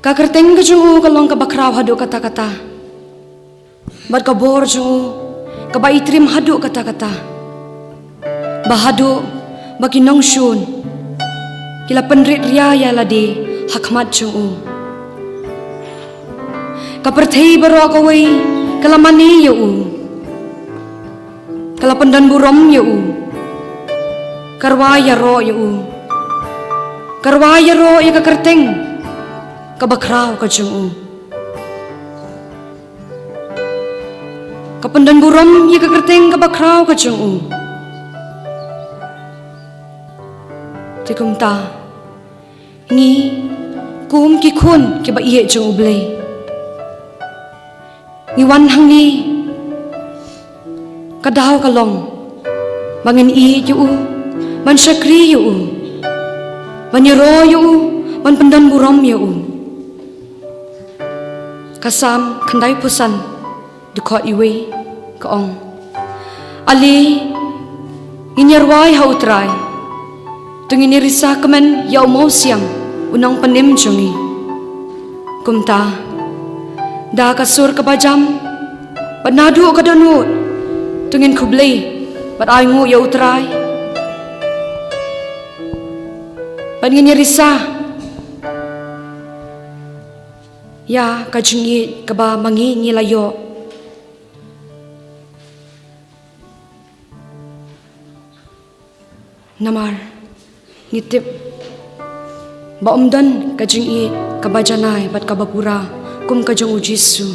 ka kerteng ka chung u ka long ka bakrau hadu kata-kata bat ka bor chung u ka ba itrim hadu kata-kata bahadu bakinong shun kila penrit ria ya ladi hakmat chung u kaperthei baro ka wei kala mani ya u kala pendan burom ya u karwa ya ro ya u karwa ya ro ya ka kerteng ka bakrau ka chung u ka pendan burom ya ka kerteng ka bakrau ka chung u tikum ta ngi kum ki khun ki ba ye chung u blei ngi wan hang ni kadaw kalong bangin i yu ban shakri yu ban yoro yu ban pendan burom yu kasam khandai pusan dukot iwe kaong ali inyarwai hautrai tungini risa kemen ya mau siang unang panim chungi kumta da kasur kabajam panadu kadanut tungin kublei bat aingu ya utrai pangin risa ya kajingi kaba mangi ngilayo namar nitip ba omdan kajingi kabajanai bat kabapura kum kajung u Jisu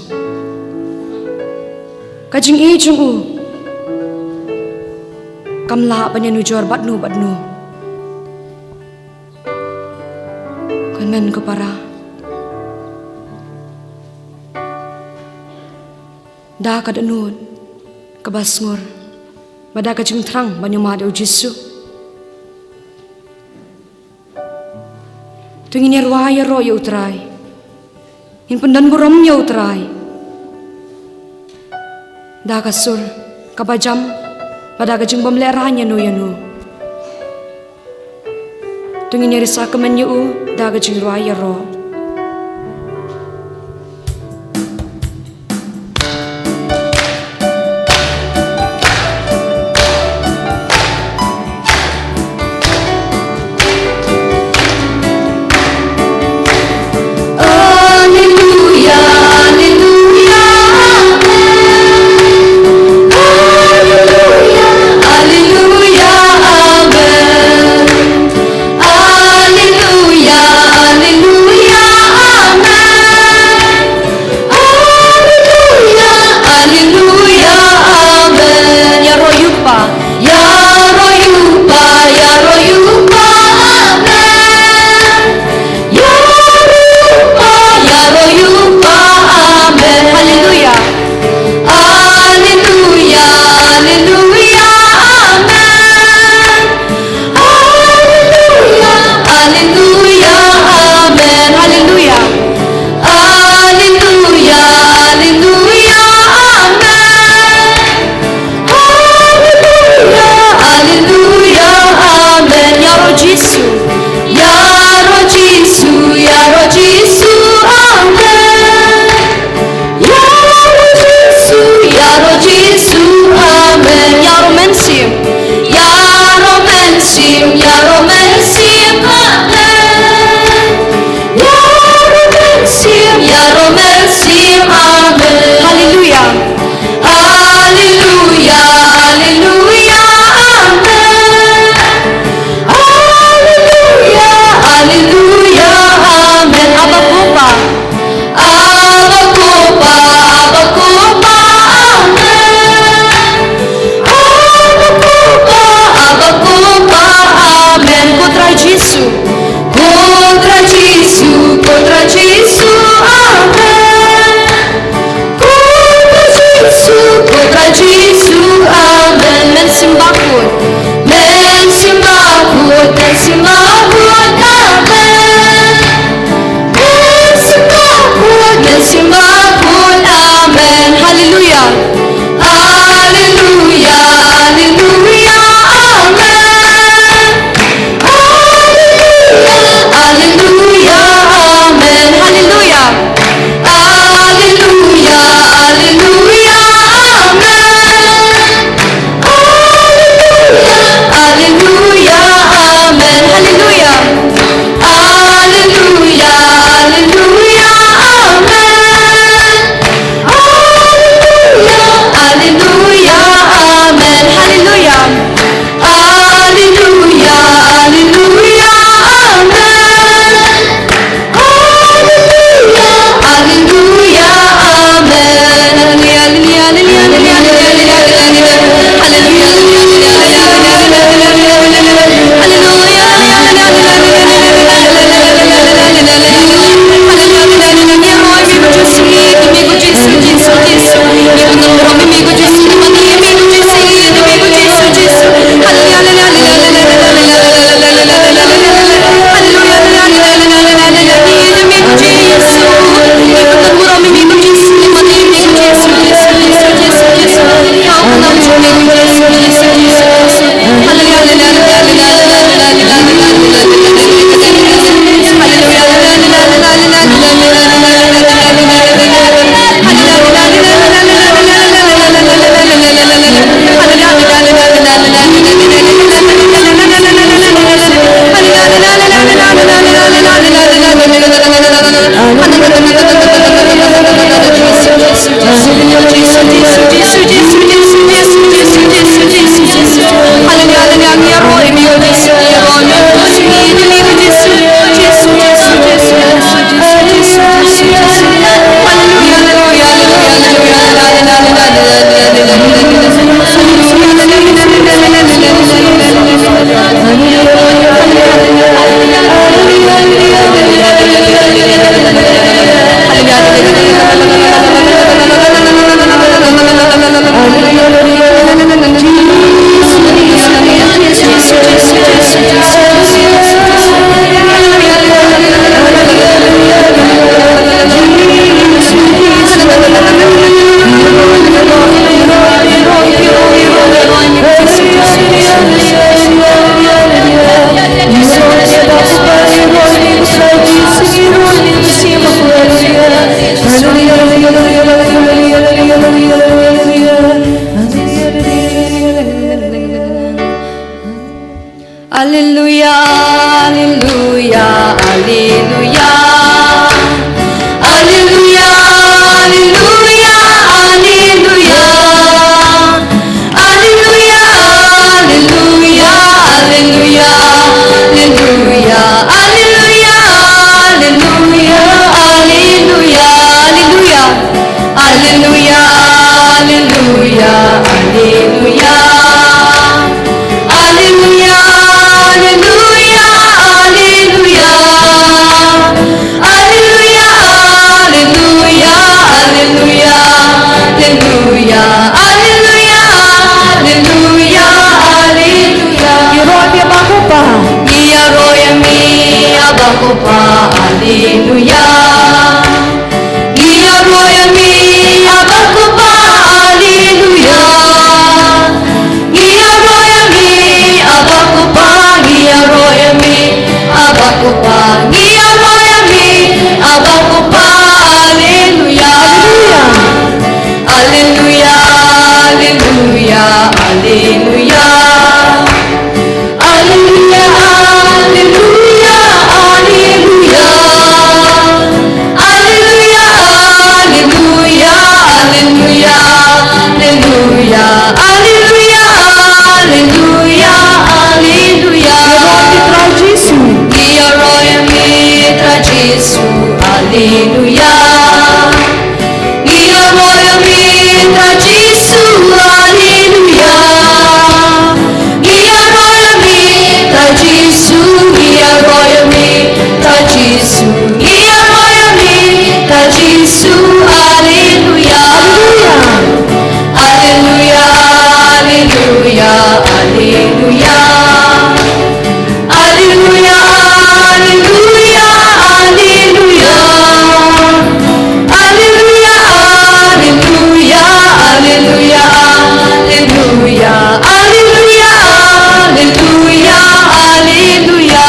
kajing i jung u kamla banyan ujor batnu konmen ko para da kadanut kabasngur bada kajing trang banyu ma u Jisu tungin yarwaya ro ya utrai in pendan burom ya utrai da kasur kabajam pada kajing bom leranya no yanu tungin yarisa kemen yu da kajing rwaya ro Alleluia, alleluia, Alleluia. Mia roya mita Gesù, Alleluia. Mia roya mita Gesù, mia roya mita Gesù, mia roya mita Gesù, Alleluia. Alleluia, Alleluia, Alleluia. Alleluia, Alleluia, Alleluia. Alleluia, Alleluia, Alleluia, Alleluia. Alleluia, Alleluia, Alleluia.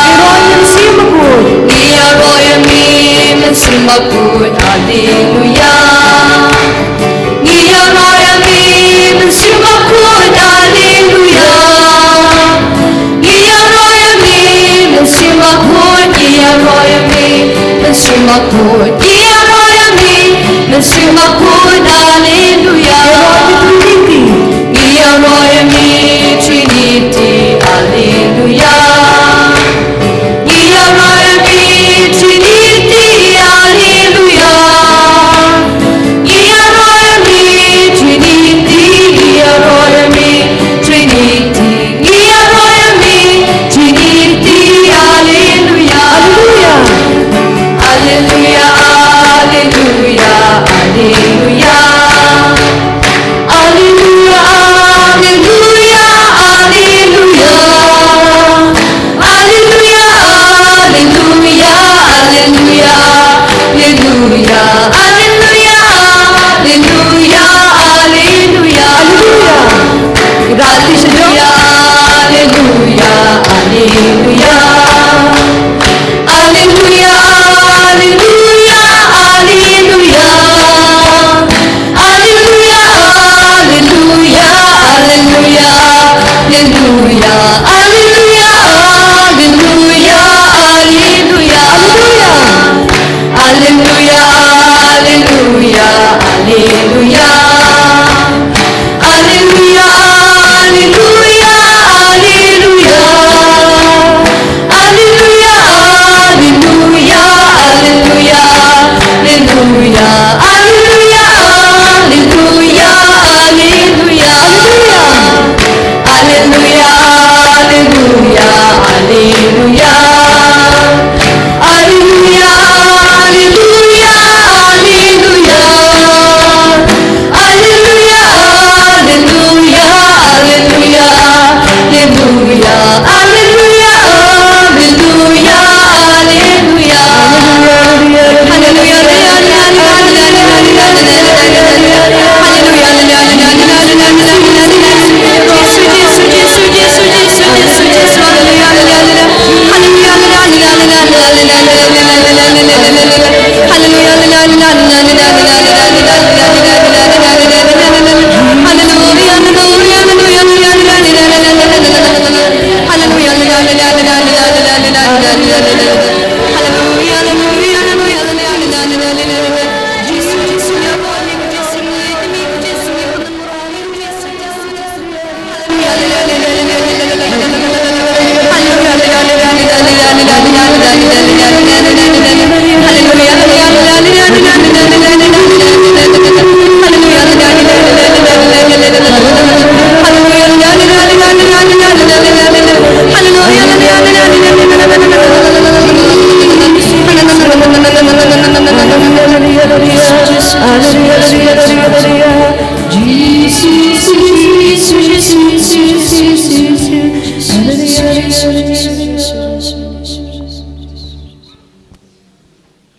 Mia roya min simakut, Alleluia. Mia roya min simakut, Alleluia. Mia roya min simakut, Mia roya min simakut, Mia roya min simakut, Alleluia. Mia roya min Trinity, Alleluia. Mia roya min Trinity, Alleluia. Mia roya min Trinity, Mia roya min Trinity, Mia roya min Trinity, Alleluia. Alleluia, Alleluia, Alleluia. Alleluia, Alleluia, Alleluia. Alleluia, Alleluia, Alleluia, Alleluia. Alleluia, Alleluia, Alleluia. Grazie Signore. Alleluia, Alleluia. Alleluia, Alleluia, Alleluia. Alleluia, Alleluia, Alleluia, Alleluia. Alleluia, Alleluia, Alleluia. Alleluia, Alleluia, Alleluia. Alleluia, Alleluia, Alleluia. Alleluia, Alleluia, Alleluia, Alleluia. Alleluia, Alleluia, Alleluia. Alleluia, Alleluia, Alleluia. Alleluia, Alleluia, Alleluia. Alleluia, Alleluia, Alleluia, Alleluia. Alleluia, Alleluia, Alleluia.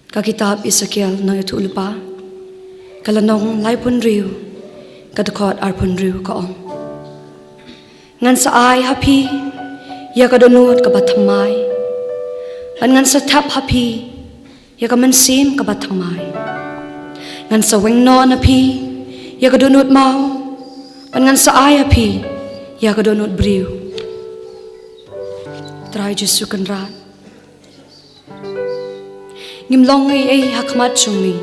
Ka kitab Ezekiel na ito ulpa, kalanong lai pun riu, kadukot ar pun riu kaong. Ngan sa ay hapi, ya kadunut kabatamay, an ngan sa tap hapi, ya kamansim kabatamay. Ngan sa wengno napi, ya kadunut mau, an ngan sa ay hapi, ya kadunut briu. Try Jesu kanrat. Ngimlong ay hakmat sumi.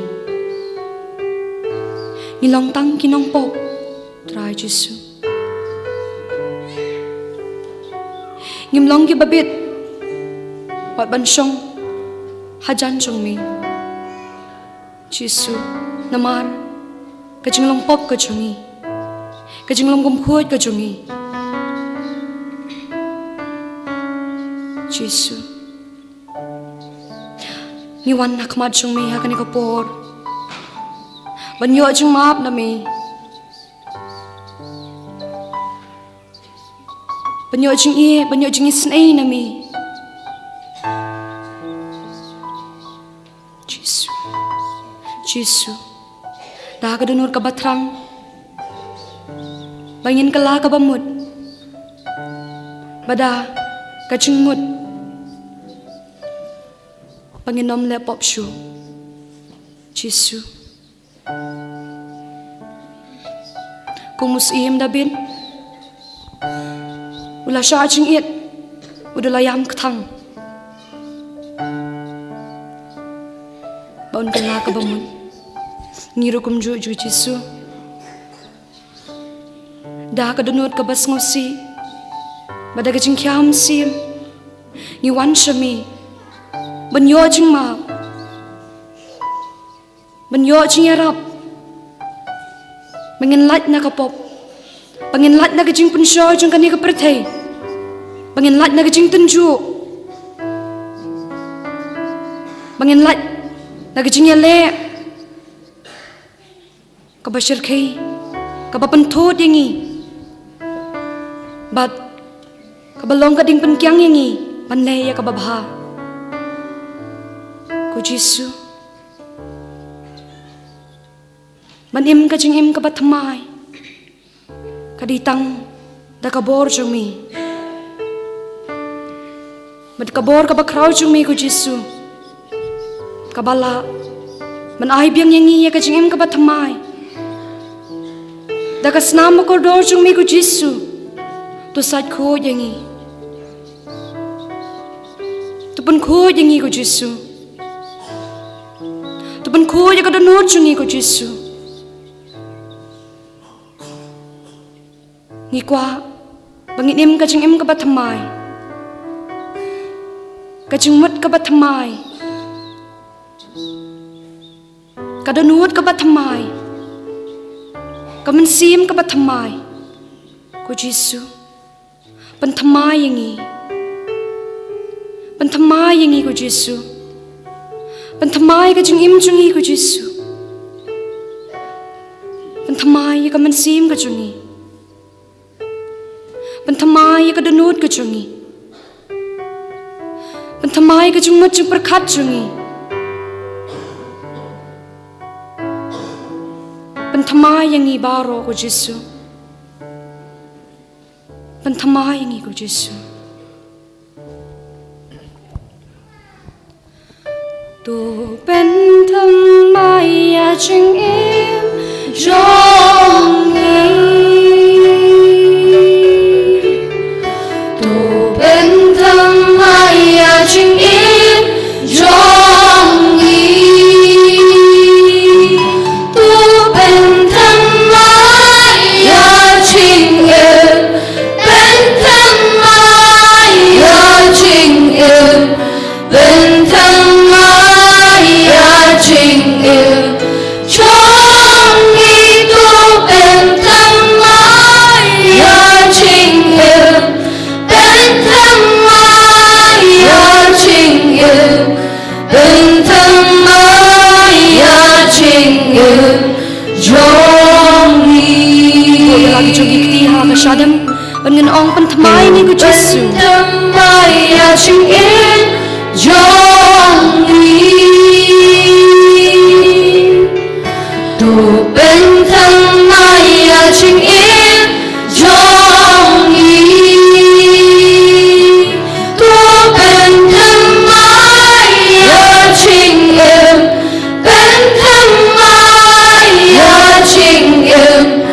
Ngilong tang kinong po. Try Jesu. Ngimlong gibabit. Wat bansyong hajan sumi. Jesu namar kajing long pop kajungi kajing long gumkhoi kajungi Jesu ni wan nakmat chung mi hakani kapor banyo chung map na mi banyo chung Sngi na mi Jesu dah kadunur ka batrang bangin kala ka bamut bada kaching mut bangin nom le pop shu Jesu kumus im dabin ula sha ching it udala yam kthang baun kala ka bamut ngiru kumju ju Jesu dah kadunut ka bas ngosi bada ka jing khyam sim ni wan shami banyo jing ma banyo jing yarap bangin lat na ka pop bangin lat na ka jing punsho jing kani ka perthai bangin lat na ka jing tunju bangin lat na ka jing yale kabashir khai kabapan thot yangi bat kabalong kading pankyang yangi panle ya kababha ko Jesu manim ka jing im kabathamai kaditang da kabor jumi mat kabor kabakraw jumi ko Jesu kabala man ai biang yangi ya ka jing im kabathamai dakas nama koridor chung mi ko Jesu to sat kho yangi to pun kho yangi ko Jesu to pun kho ya ka donor chung ko Jesu ngi kwa bangin im ka jing im ka bathamai ka jing mut ka bathamai ka donor ka bathamai kaman sim ka bathamai ko Jesu panthamai yangi ko Jesu panthamai ka jing im chungi ko Jesu panthamai ka man sim ka chungi panthamai ka donut ka chungi panthamai ka jing mat chung prakhat chungi panthamai yangi baro ko Jesu panthamai yangi ko Jesu tu panthamai ya ching im jongi tu panthamai ya ching im jongi lagi jogi ktiha ka shadam bangen ong panthamai ni ko Jesu panthamai ya ching in jongi tu panthamai ya ching in jongi tu panthamai ya ching in panthamai ya ching in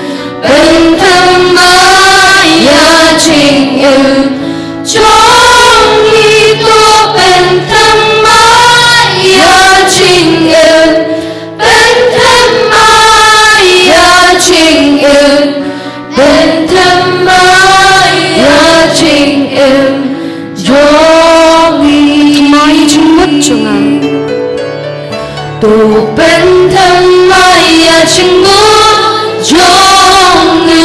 panthamai ya ching in jongi tu panthamai ya ching in panthamai ya ching in panthamai ya ching in jongi mai chung mat chunga tu chinh ngôn trong ngài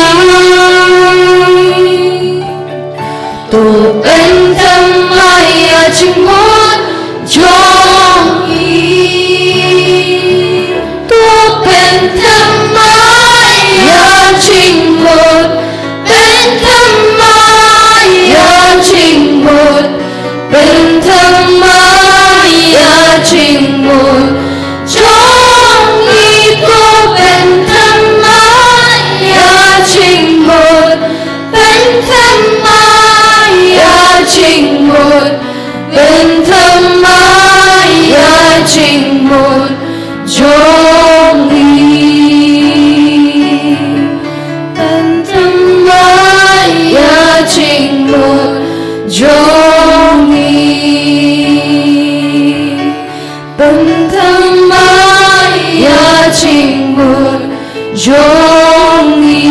tổ bên thăm ai chinh ngôn trong ý tổ bên thăm ai chinh ngôn bên thăm ai chinh ngôn bên thăm ai chinh ngôn trong ý tổ bên thăm ai chinh ngôn bên thăm ai chinh ngôn bên thăm ai chinh ngôn trong ý bên thăm ai chinh ngôn trong ý bên thăm ai chinh ngôn trong ý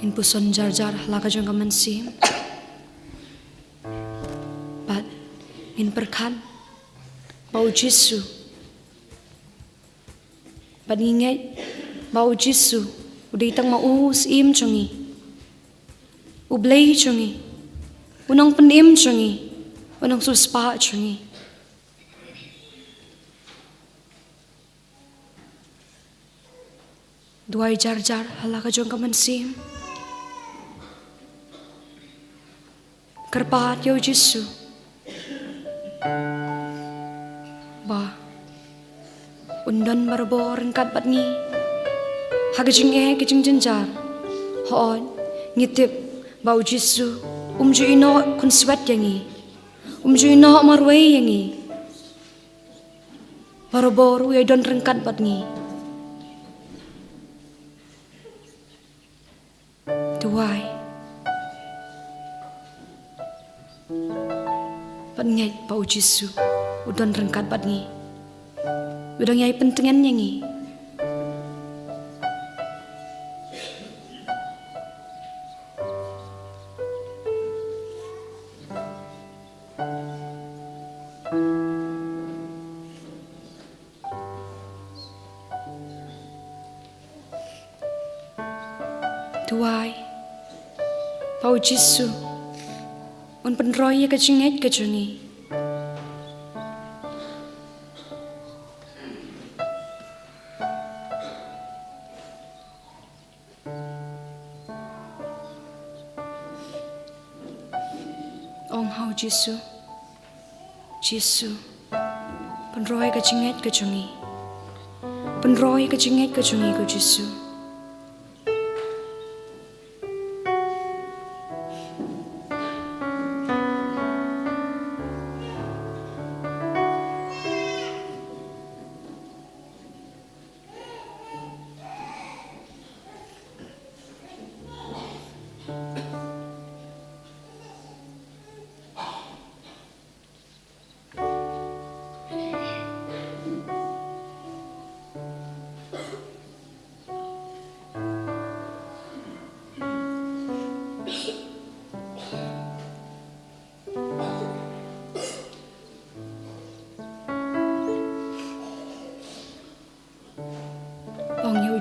in puson jar jar halaka jong kaman sim but in perkan bau jisu but inget bau jisu udah itang maus im chungi ublay chungi unang penim chungi unang suspa chungi duai jar jar halaka jong kaman sim kerpat yo Jisu ba undan barbor kat batni hagajing kejing jenjar hoon ngitip bau Jisu umju ino kun swat yangi umju ino marway yangi barbor we don rengkat batni duai Pat ngay bau Jisu udan rengkat bat ngi udang yai pentingan ngi Tuai bau Jisu un penroy ka chinget ka chuni ong hau Jisu Jisu penroy ka chinget ka chuni penroy ka chinget ka chuni ko Jisu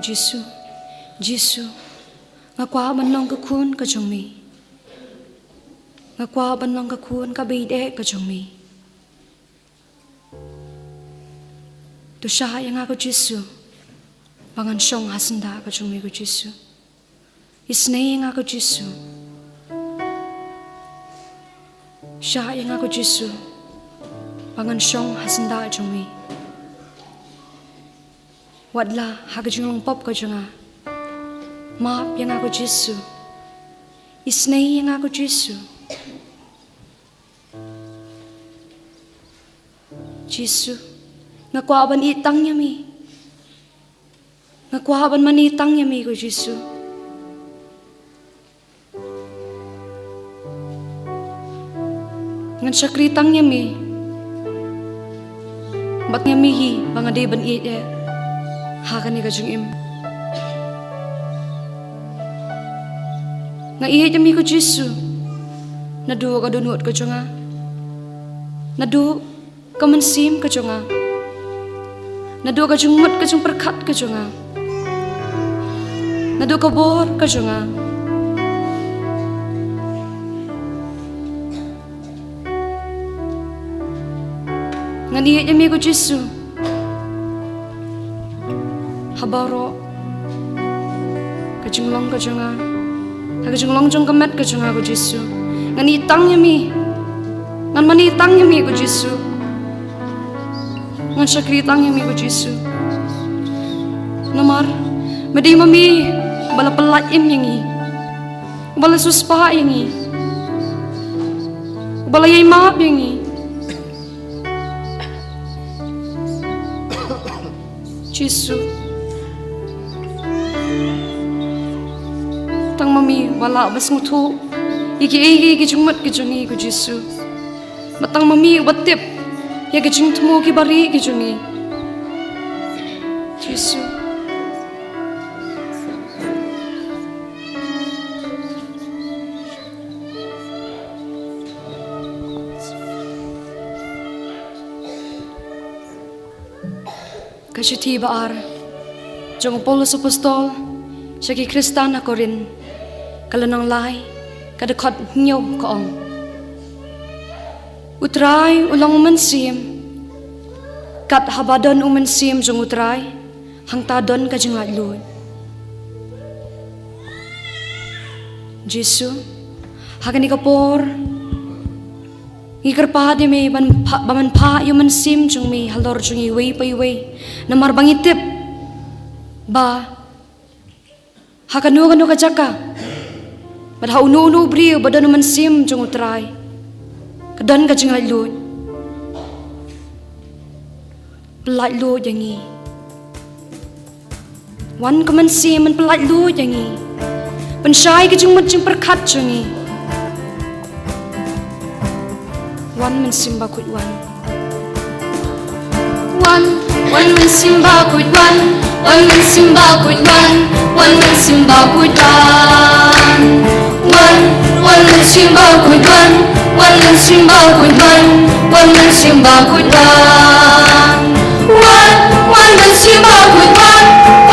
Giêsu, Giêsu, nga kwa ban long ka khun ka chong mi, nga kwa ban long ka khun ka bei de ka chong mi. Tu sha yang aku Giêsu, bangan song hasanda ka chong mi ko Giêsu. Isnei yang aku Giêsu, sha yang aku Giêsu, bangan song hasanda ka chong mi. Wadla hagajung pop ka chonga. Map yang aku Giêsu, isnei yang aku Giêsu. Giêsu, ngakwaban itang niya mi, ngakwaban manitang niya mi ko Giêsu. Ngan syakritang niya mi, bat niya mi hi bangadeban ite, hakan ni kajung im. Nga iya jami ko Giêsu, nadu ka dunut ko chunga, nadu ka mansim ka chunga, nadu ka jungmat ka jung perkat ka chunga, nadu ka bor ka chunga. Nga iya jami ko Giêsu, habaro ka junglong ka chunga. Aga jung long jung kamet ka jung ako Giêsu. Ngan itang niya mi. Ngan manitang niya mi ko Giêsu. Ngan syakritang niya mi ko Giêsu. Namar, madi mami bala pelat im yang i. Bala suspa yang i. Bala yay maap yang i. Giêsu. Tang mami wala bas ngutu iki jungmat ki jungi ko Giêsu. Matang mami batip ya ki jung tumo ki bari ki jungi Giêsu. Kasyuti baar jong Paulus apostol syaki Kristan ako rin kalanang lai kadakot nyo kaong utray ulang umansim kat habadon umansim jong utray hangtadon ka jeng latlod. Giêsu hagan ikapor ikarpahad may bamanpa yumansim jong may halor jong iway pa iway na marbangitip ba hakanu ka jaka padha unu brio badan man sim jong utray kadan ka jing latlod latlod yangi wan ka man sim man latlod yangi panshay ka jing mat jing perkat jangi wan man sim ba kut wan man sim ba kut wan man sim ba kut wan man sim ba kut wan one man simba kut wan one man simba kut wan one man simba kut wan one man simba kut wan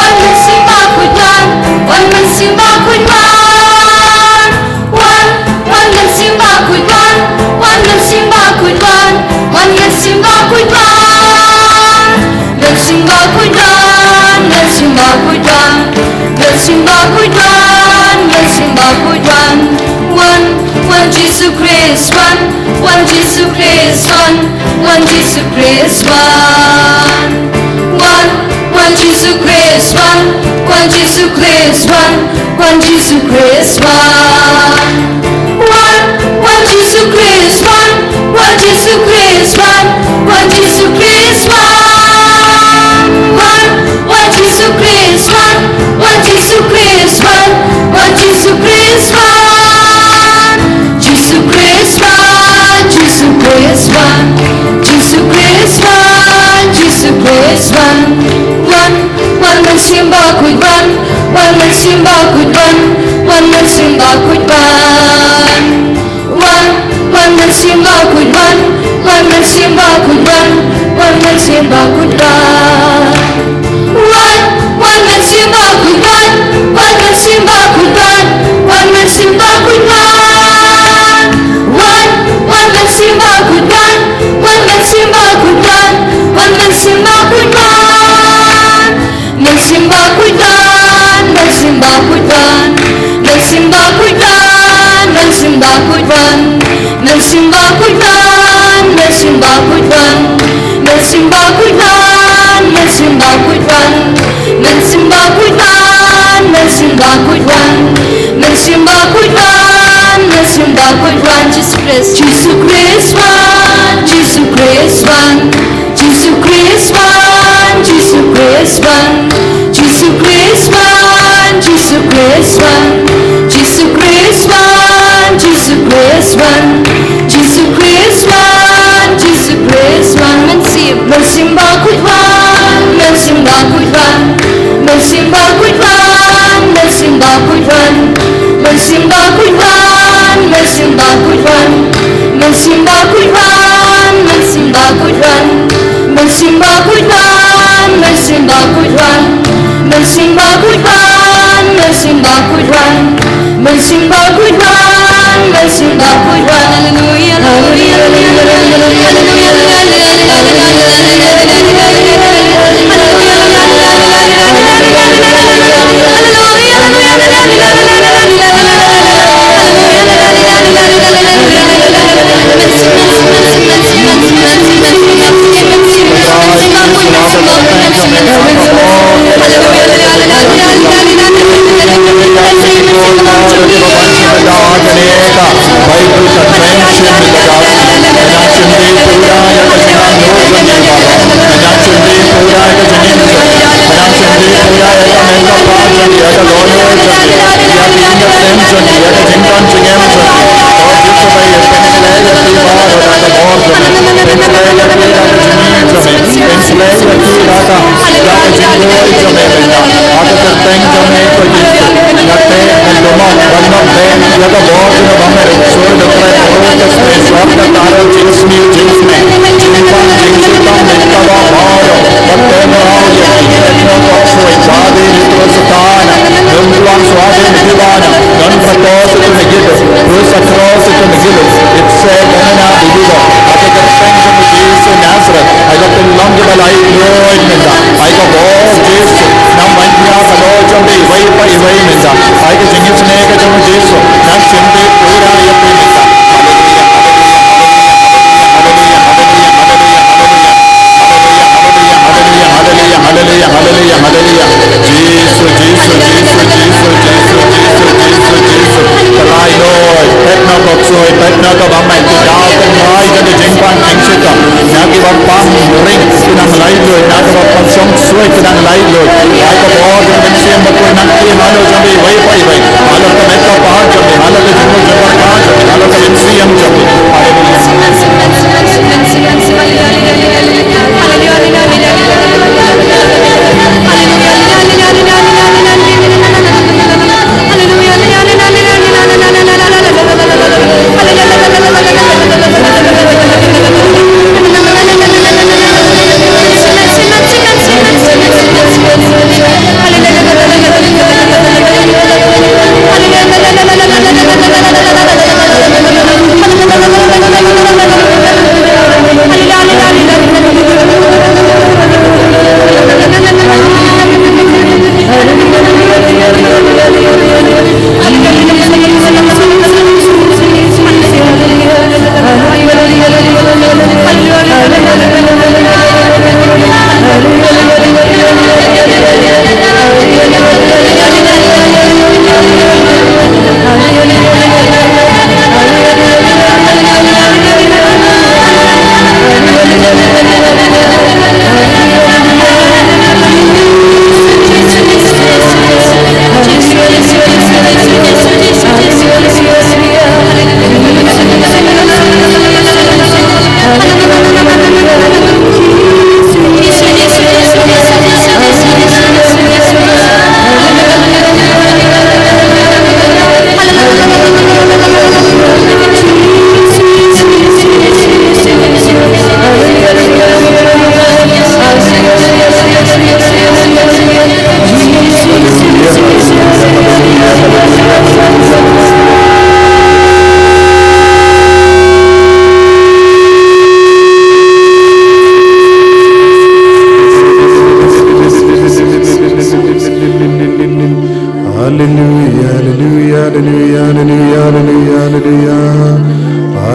one man simba kut wan one man simba kut wan one man simba kut wan one man simba kut wan one man simba kut wan man simba kut wan man simba kut wan man simba kut wan man simba kut wan one Jesus Christ one Jesus Christ one Jesus Christ one Jesus Christ one Jesus Christ one Jesus Christ one Jesus Christ one Jesus Christ one Jesus Christ one Jesus Christ one Jesus Christ one Jesus Christ Jesus Christ Jesus Christ Jesus Christ Jesus Christ one man simba kut one man simba kut one man simba kut one man simba kut one man simba kut one man simba kut one man simba kudan, men simba kudan, men simba kudan, men simba kudan, men simba kudan, men simba kudan, men simba kudan, men simba kudan, men simba kudan, men simba kudan, men simba kudan, men simba kudan, men simba kudan, men simba kudan, Jesus Christ, Jesus Christ one, Jesus Christ one, Jesus Christ one, Jesus Christ one, Jesus Christ one, Jesus Christ one, Jesus Christ one, Jesus Christ one, Jesus Christ one, Jesus Christ one, men simba kudan, men simba kudan, men simba kudan, men simba kudan, men simba kudan, men simba kudan, men simba kudan, men simba kudan, men simba kudan, men simba kudan, men simba kudan, men simba kudan, men simba kudan, men simba kudan, hallelujah, hallelujah,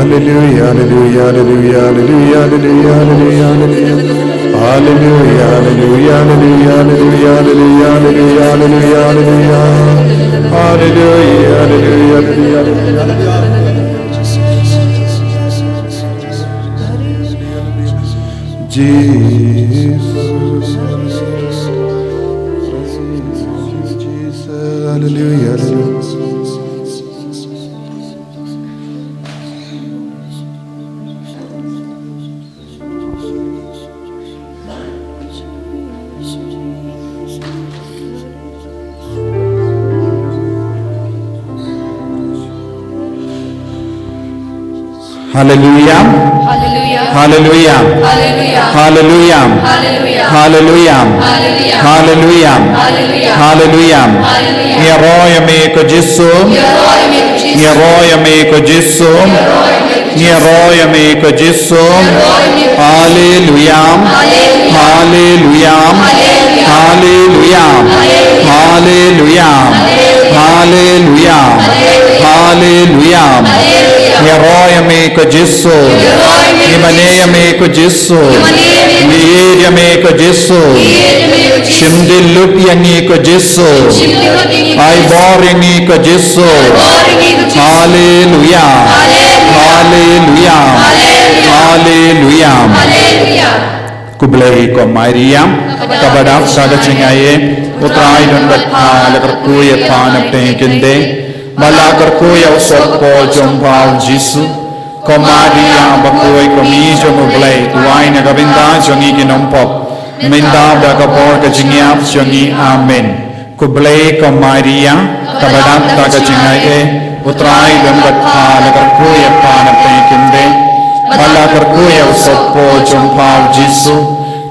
hallelujah, hallelujah, hallelujah, hallelujah, hallelujah, hallelujah, hallelujah, hallelujah, hallelujah, hallelujah, hallelujah, hallelujah, hallelujah, hallelujah, hallelujah, hallelujah, Jesus, hallelujah, hallelujah. Hallelujah. Hallelujah. Hallelujah. Hallelujah. Hallelujah. Hallelujah. Hallelujah. Hallelujah. Hallelujah. Hallelujah. Nyeroya me ko Jesu. Nyeroya me ko Jesu. Nyeroya me ko Jesu. Hallelujah. Hallelujah. Hallelujah. Hallelujah. Hallelujah. Hallelujah. Nyeroya me ko Jesu. Nimaneya me ko Jesu. Niyeya me ko Jesu. Shimdilup yangi ko Jesu. Ay bor yangi ko Jesu. Hallelujah. Hallelujah. Hallelujah. Kublai ko Maria. Kabadaf sagachingaye. Utray don batha lagar kuya panap tengkinde. Malakar kuya usok po jompao Jesu. Ko Maria bakuy ko mijo mo blay. Tuway na kabinda jongi kinompop. Minda bagapor ka jingyap jongi amen. Kublay ko Maria. Kabadaf sagachingaye. Utray don batha lagar kuya panap tengkinde. Malakar kuya usok po jompao Jesu.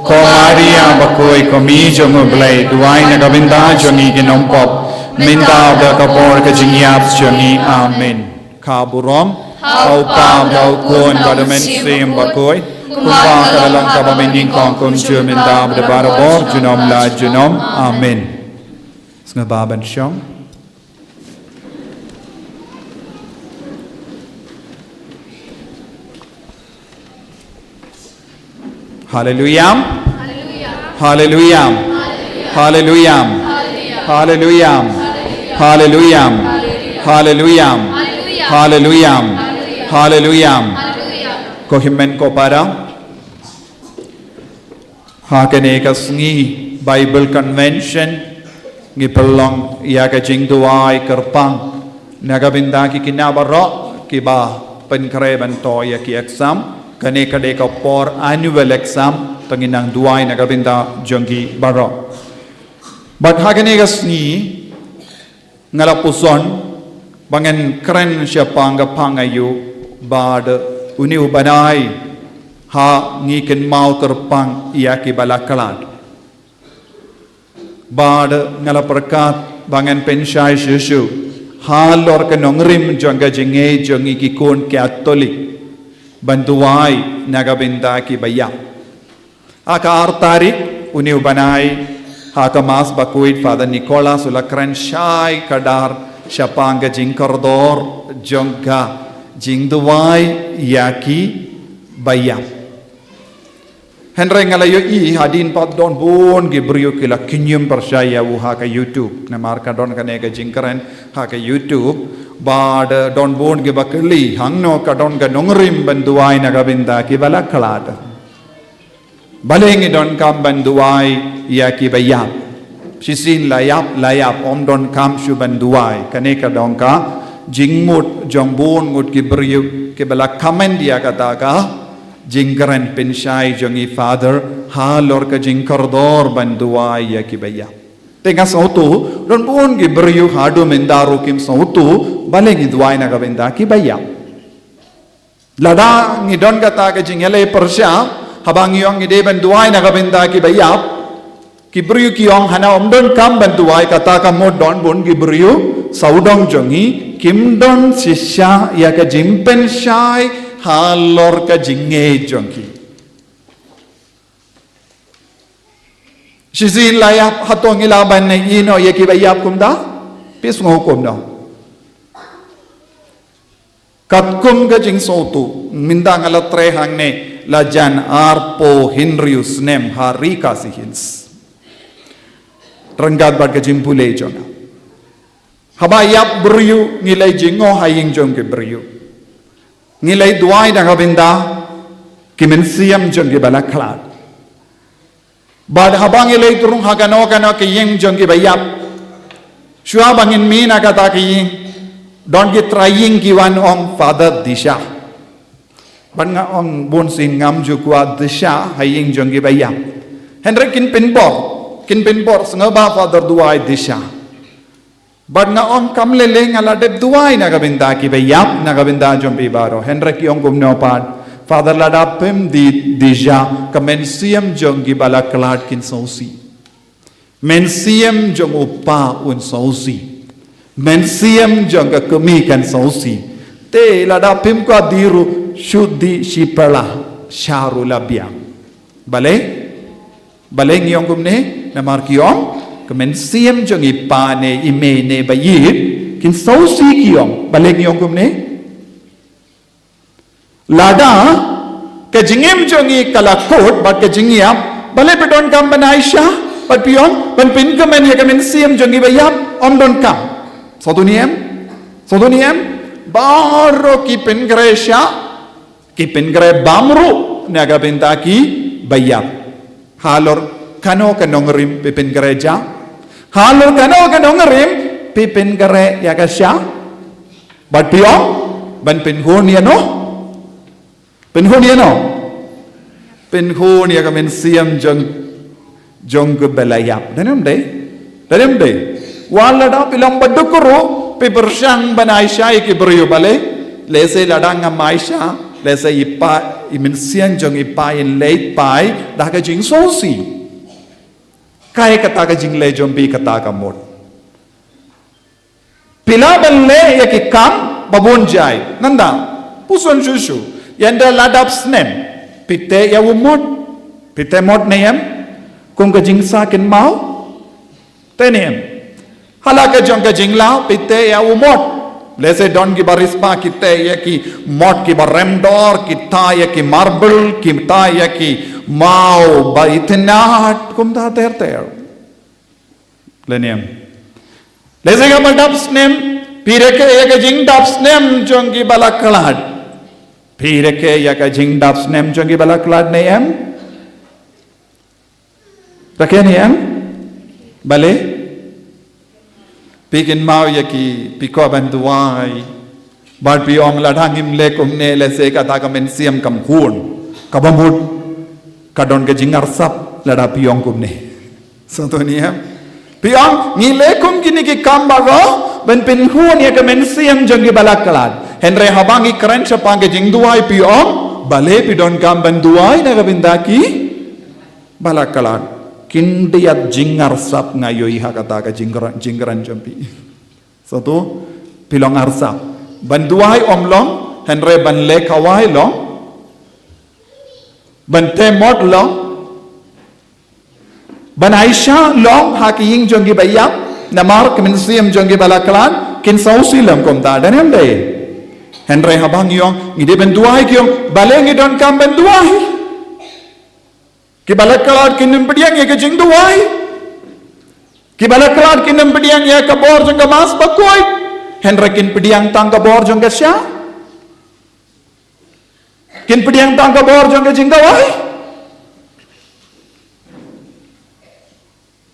Ko Maria bakoy ko mijo mo blay. Tuway na kabinda jongi kinompop. Minda bakapor ka jingyap jongi amen. Kaburom. Kaupam daukun badamen sim bakoy. Kumpang kalalang kabaminding kong kunjur minda badabarabor junom la junom amen. Sengababan syong. Hallelujah. Hallelujah. Hallelujah. Hallelujah. Hallelujah. Hallelujah. Hallelujah. Hallelujah. Kohimen ko para hakane ka Sngi Bible Convention ngipelong iya ka jingduay kerpang nagabinda ki kinabaro ki ba penkreban to ya ki exam kane kade ka por annual exam tanginang duay nagabinda jongi baro but hakane ka Sngi ngalapuson bangen kren siya pangga pangayu bad uni ubanay ha ngiken mau kerpang iya ki balakalat bad ngalaperkat bangen pensyai susu halor kenongrim jongga jenge jongi ki kon katolik bantuai nagabinda ki bayam aka artarik uni ubanay ha kamas bakuit Father Nicolas ulakren syai kadar Syapangga jingkordor jongga jingduwai yaki bayam. Henry ngalayo I hadin pat don bon gibriyo kila kinyum percaya wuha ka YouTube na marka don kanega jingkeren ha ka YouTube bad don bon gibakeli hangno ka don ga nongrim banduai nagabinda ki balaklat. Balengi don kam banduai yaki bayam. Sisin layap om don kam shuban duai kaneka donka jingmut jongbun ngut kibriu ke bala kamen dia kata ka jingkaren pensyai jongi Father halor ka jingkordor banduai ya kibaya tenga sautu don bun kibriu hadu mendaru kim sautu balengi duai na kabenda kibaya lada ngidon kata ka jingele persya habang yong ide banduai na kabenda kibaya Kibriu kiong hana omdon kam bantuai kata kamu don bun kibriu saudong jongi kimdon sisya ya ka jimpen syai halor ka jinge jongi Shizin layap hatong ilaban na ino ya kibayap kumda pis ngukum no kat kum ga jing so tu mindang ala tre hang ne la jan arpo hinrius nem harika si hins ranggat bat ga jing pule jona haba yap briu ngilai jingo haying jong ke briu ngilai duai da gabinda kimen siam jong ke bala khlad bad habang ngilai turung hagano ke yeng jong ke bayap shua bangin mina kata ke yeng don't get trying kiwan ong father disha ban nga ong bon sin ngam ju kwa disha haying jong ge bayam henry kin pinbor snga ba father duai disha ban nga ong kam le ngala de duai na gabinda ki bayam na gabinda jom bi baro henry ki ong gum no pan father lada pem di disha kamen siam jong ge bala klad kin sosi men siam jong upa un sosi men siam jong ka kami kan sosi te lada pim ko diru shuddi shipala sharu labia bale ngiyong gumne na markiong kamen siam jong ipane imene bayit kin sosi kiyong bale ngiyong gumne lada ka jingem jong i kalakot bat ka jingiam bale pedon kam banaisha bat piong ban pin kamen ya kamen siam jong i bayap om don kam Sodoniam baru kipin gre bamru naga bintaki bayap halor kano kanongrim pipin gereja halor kano kanongrim pipin gere yakasya bat piong ban pinhun ya kamen siam jong ke belayap danem de wala da pilang badukuru pe bersang banai syai ki beriu bale lese ladang maisha lese ipa imin sian jong ipa in late pai dah ka jing sosi kai kata ka jing le jom bi kata ka mod pila balle ya ki kam babon jai nanda puson shushu yanda ladap snem pite ya umot pite mod neyam kung ka jing sakin mau teniem halaka jong ka jingla pite ya umot lese don ki barispa kite ya ki mot ki baremdor kita ya ki marble kita ya ki mau ba itnat kum ta ter leniam lese ka baldaps nem pire ke ya ka jing daps nem jong ki balaklad pire ke ya ka jing daps nem jong ki balaklad nem rakeniam bale pikin mau ya ki piko banduai bar piong ladang imle kumne le se kata kamen siam kam khun kabamut kadon ke jingar sap lada piong kumne sotonia piong ngile kum kini ki kambaro ben pin khun ya kamen siam jongi balaklat henre habangi kren chapange jingduai piong bale pidon kam banduai na kabindaki balaklat kindiat jingar sap ngayo iha kata ka jingran jampi satu pilong arsap banduai omlong henre ban le kawai long ban temot long ban aisha long hakiying jongi bayap namar kemensiam jongi balaklan kin sausi lam kom ta danem de henre habang yong ngide banduai kyong baleng idon kam banduai ki balaklat kinum pediang ya ke jingduai ki balaklat kinum pediang ya ke bor jong mas bakoi henre kin pediang tang ke bor jong ke sya kin pediang tang ke bor jong ke jingduai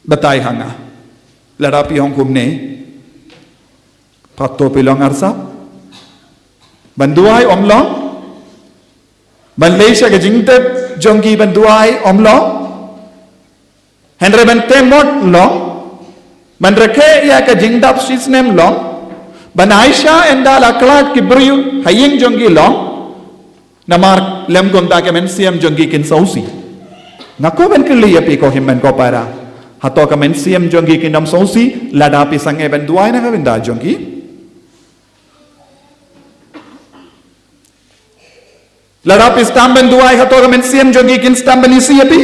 batai hanga ladapi hong kumne pato pilong arsap banduai omlong Malaysia ke jingtep jongki banduai omlong henre ban temot long ban reke ya ke jingdap sisnem long ban Aisha enda laklat ki briu haying jongki long namar lem gom ta ke men siam jongki kin sausi ngako ben kili ya pi ko himmen ko para hato ka men siam jongki kin nam sausi lada pi sange banduai na ka benda jongki ladapi stamben duai hato men siam jongi kin stamben isi api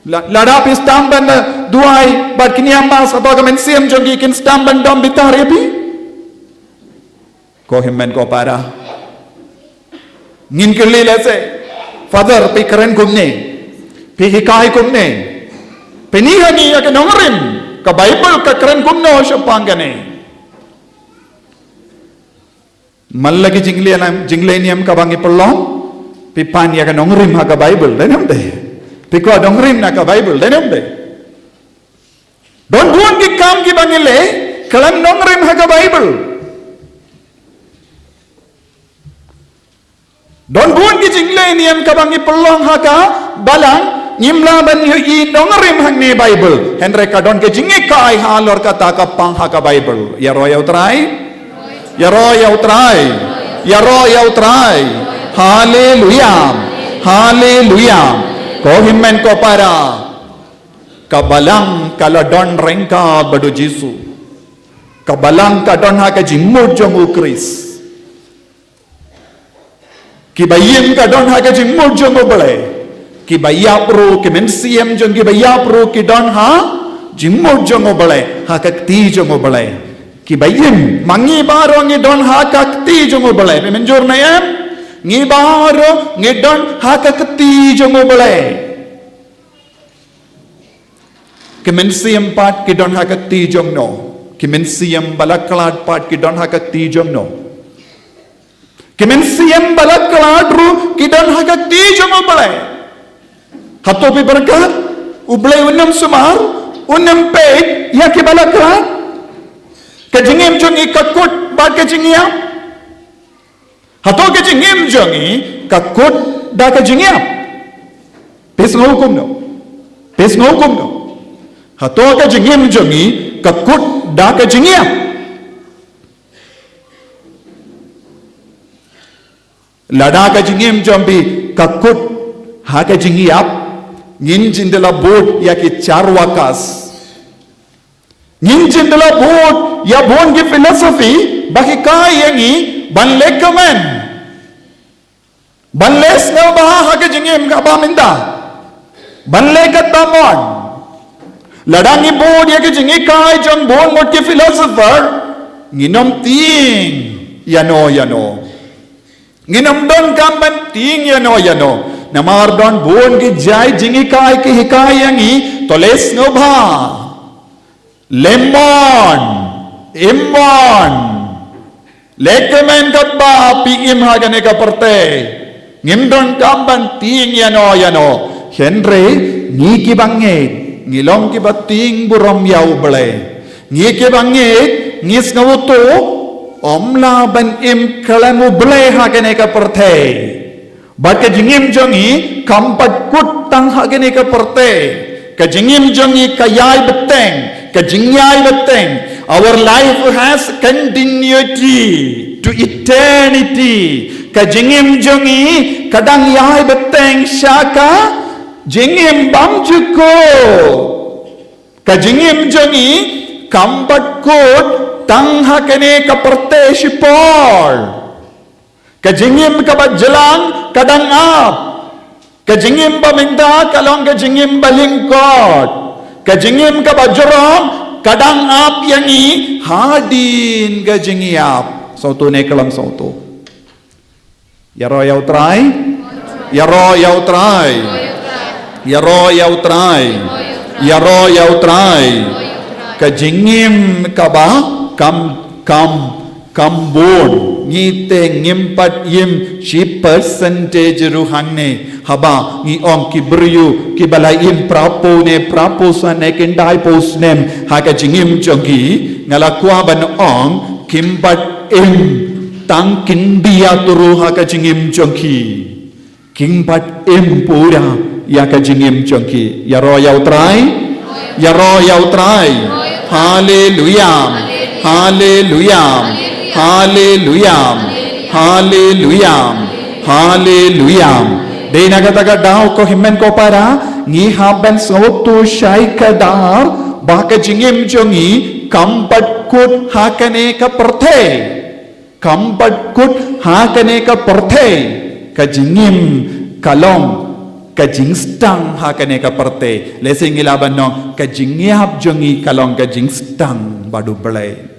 ladapi stamben duai bat kini amas hato men siam jongi kin stamben dom bitari api ko himmen ko para ngin kili lese father pi keren kumne pi hikai kumne penihani ya ke nongrim ka bible ka keren kumno sya panggane mallagi jingleniam ka bangi pelong pi pan ya ke nongrim ha ka bible denam de pi ko nongrim na ka bible denam de don buon ki kam ki bangile kalam nongrim ha ka bible don buon ki jingleniam ka bangi pelong ha ka balang nyimla ban yi nongrim hang ni bible henre ka don ke jingi kai ha lor kata ka pang ha ka bible ya royal try ya royal try ya royal try hallelujah hallelujah ko himmen ko para kabalang kaladon rengka badu jisu kabalang kadon ha ka jingmur jomu kris ki bayim kadon ha ka jingmur jomu bale ki baya pro ki mensiam jong ki baya pro ki don ha jingmur jomu bale ha ka ti jomu bale ki bayim mangi baro ngi don ha ka ti jomu bale pe menjur na em ngi baro ngi don ha ka ti jomu bale ki mensiam pat ki don ha ka ti jong no ki mensiam balaklat pat ki don ha ka ti jong no Kemensiam balaklat ru kidan hakat ti jomo balai. Hato pi berkat ublai unam sumar unam peg ya ke balaklat kejingim jongi kakut bat kejingiam. Hato kejingim jongi kakut da kejingiam. Pes ngokum no. Pes ngokum no. Hato kejingim jongi kakut da kejingiam. Lada ka jingim jombi kakut ha ka jingiap ngin jindela boat ya ki charwakas ngin jindela boat ya bon ki philosophy baki kai yangi banle kamen banles na ba ha ka jingim ka ba minda banle ka tamon ladangi boat ya ki jingi kai jong bon mot ki philosopher nginom ting yano nginam don kamban ting yano namar don bon ki jai jingi kai ki hikai yangi toles no bha lemon immon lekemen kabba pi im hagane ka parte ngim don kamban ting yano henre ni ki bange ngilong ki bating burom yau bale ni ki bange ngis ngawuto omla ban im kalamu ble hagane ka perthe Baka jingim jongi kampat kut tang hagani ka porte. Ka jingim jongi kayai beteng, ka jingyai beteng. Our life has continuity to eternity. Ka jingim jongi kadang yai beteng syaka jingim bam juko. Ka jingim jongi kampat kut tang hagani ka porte sipol. Kajingim kabat jelang kadang ap. Kajingim baminda kalong kajingim balingkot. Kajingim kabat jorong kadang ap yangi hadin kajingi ap. Sautu ne kalang sautu. Yaro yau try. Yaro yau try. Yaro yau try. Yaro yau try. Kajingim kaba kambon. Ngite ngimpat yim shi percentage ruhanne haba ngi om ki bryu ki balai im prapo ne prapo sane kendai posnem haka jingim jongi ngalakwa ban om kimpat im tang kindia turu haka jingim jongi kimpat im pura yaka jingim jongi yaro yau try hallelujah hallelujah Hallelujah, Hallelujah, Hallelujah. Day nagataga daw ko himen ko para ngi haben sautu syai kadar baka jingim jongi kampat kut hakane ka perthe kampat kut hakane ka perthe ka jingim kalong ka jingstang hakane ka perthe lesing ilaban no ka jingiap jongi kalong ka jingstang badu belai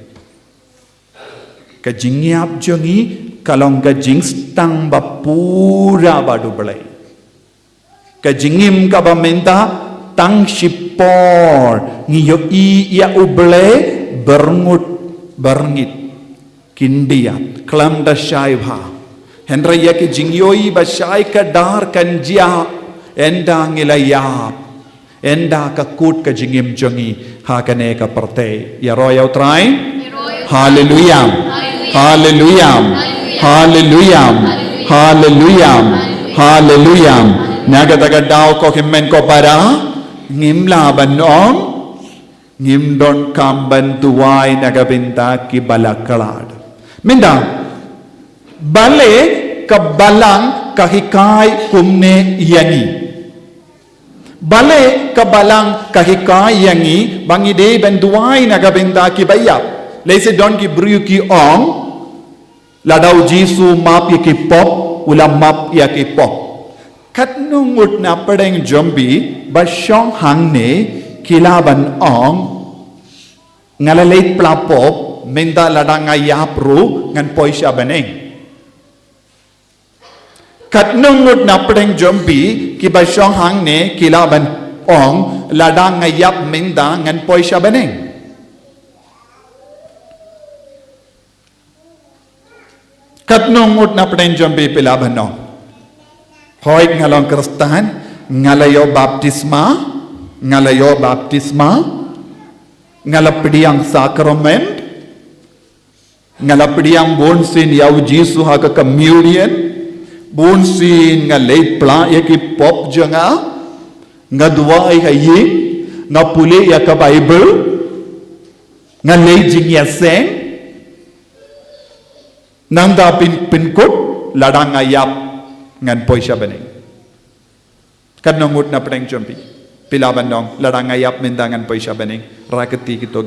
Ka jingiap jongi kalong ka jingstang bapura badu belai. Ka jingim ka bamenta tang sipor ngiyo iya uble berngut berngit kindiat klam da shaibha henra ya ke jingyoi ba shai ka dar kanjia enda ngilayap enda ka kut ka jingim jongi ha kane ka parte ya royal try hallelujah hallelujah hallelujah hallelujah hallelujah naga daga daw ko himmen ko para ngim laban ong ngim don kamban tuwai nagabinta ki balakalad minda bale kabalang kahikay kumne yangi bale kabalang kahikay yangi bangide ben tuwai nagabinta ki bayap lese don ki bru ki ong ladaw jisu map ki pop ulam map ya ki pop katnungut na padeng jombi basyong hangne kilaban ong ngalalait plapop minda ladang ayapru ngan poisya baneng katnungut na padeng jombi ki basyong hangne kilaban ong ladang ayap minda ngan poisya baneng katnungut na padeng jombi pilaban ong hoy ngalong kristan ngalayo baptisma ngalapdiang sacrament ngalapdiang bonsin yaw jisu ha ka communion bonsin ngalay pla ya ki pop janga ngadwa ay hayi ngapuli ya ka bible ngalay jing ya seng nanda pinkut ladang ayap ngan poisya baneng kanongut na padeng jompi pilaban nong ladang ayap mindangan poisya baneng raketi kito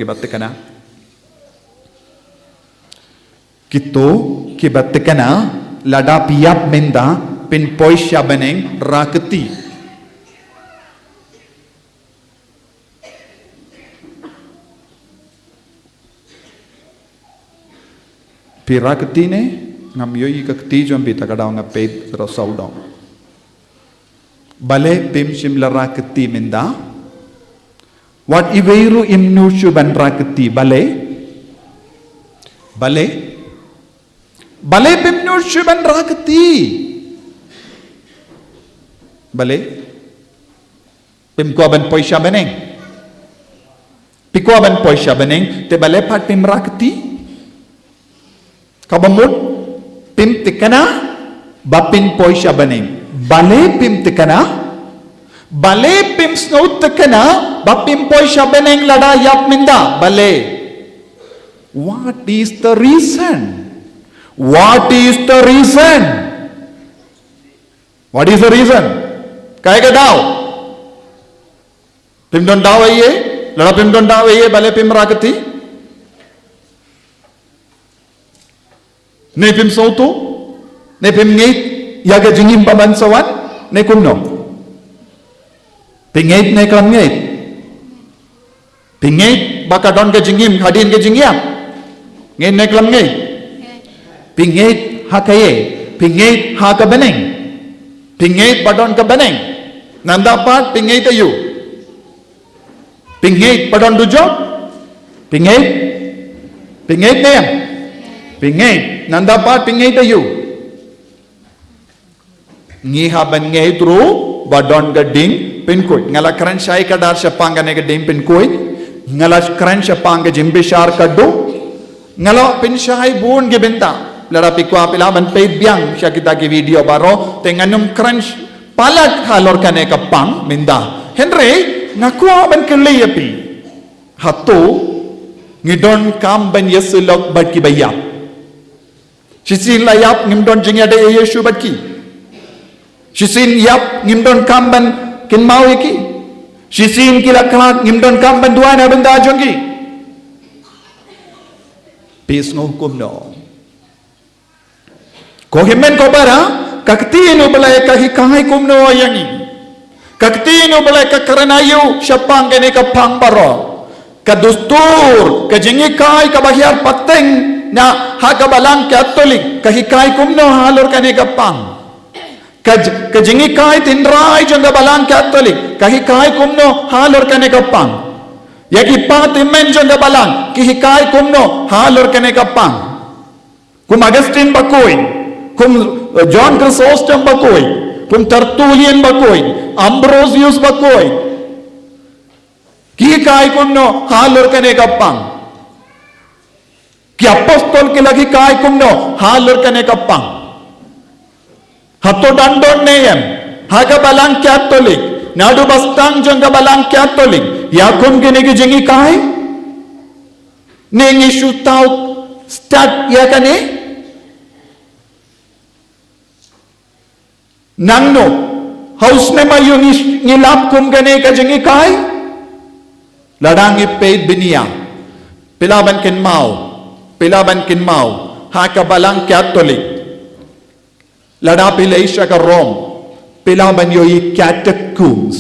kibatekana lada piap minda pin poisya baneng raketi piraketi ne ngam yoi ka kti jombi takadaw nga pet rosaudong bale pim shimla raketi minda what iveru imnushu ban raketi bale pimnushu ban raketi bale pim ko ban poisya baneng pikwa ban poisya baneng te bale pat pim raketi kabamut pim tikana bapin poisya baneng bale pim tikana bale pim snout tikana bapin poisya baneng lada yap minda bale what is the reason kaya ka daw pim don daw ay lada pim don daw ay bale pim rakati ne pim sauto ne pim ngait yaga jingim pabansawan ne kumno pingait ne klam ngait pingait baka don ga jingim hadin ga jingyam ngait ne klam ngait pingait hakaye pingait ha ka baneng pingait badon ka baneng nanda pat pingait ayu pingait badon dujo pingait ne pingait nanda pat pingait ayu ngi haban ngai tru badon gading pinkoi ngala kran shai kadar shapanga ne gading pinkoi ngala kran shapanga jimbishar kaddu ngala pin shai bun gebenta lara pikwa pila ban pe biang sya kita ki video baro tenganum kran palat halor kane kapang minda henry ngakwa ban keleyapi hatu ngidon kam ban yesulok bat ki bayap shisin layap ngimdon jingade yesu bat ki shisin yap ngimdon kamban kin mau iki shisin kila klat ngimdon kamban duana benda jongi pis ngukum no ko himen ko bara kaktino balay kahikahay kumno yangi kaktino balay kakaranayo syapang kene kapang baro kadustur kajingi kai kabahyar pateng na hakabalang Catholic kahikai kumno halor kane kapang kajingikai tinrai janga balang Catholic kahikai kumno halor kane kapang yaki patimen janga balang kihikai kumno halor kane kapang kum Augustine bakoy kum John Chrysostom bakoy kum Tertullian bakoy Ambrosius bakoy kihikai kumno halor kane kapang ki apostol kilagi kai kumno halor kane kapang hato dandon neyem haga balang Catholic nadu bastang janga balang Catholic yakum gene ki jingi kai nengi shutau start ya kane nangno house ne mayu ngilap kum gene ka jingi kai ladangi paid binia pilaban ken mau haka balang Catholic lada pilaisha ka Rome pilaban yoi catacombs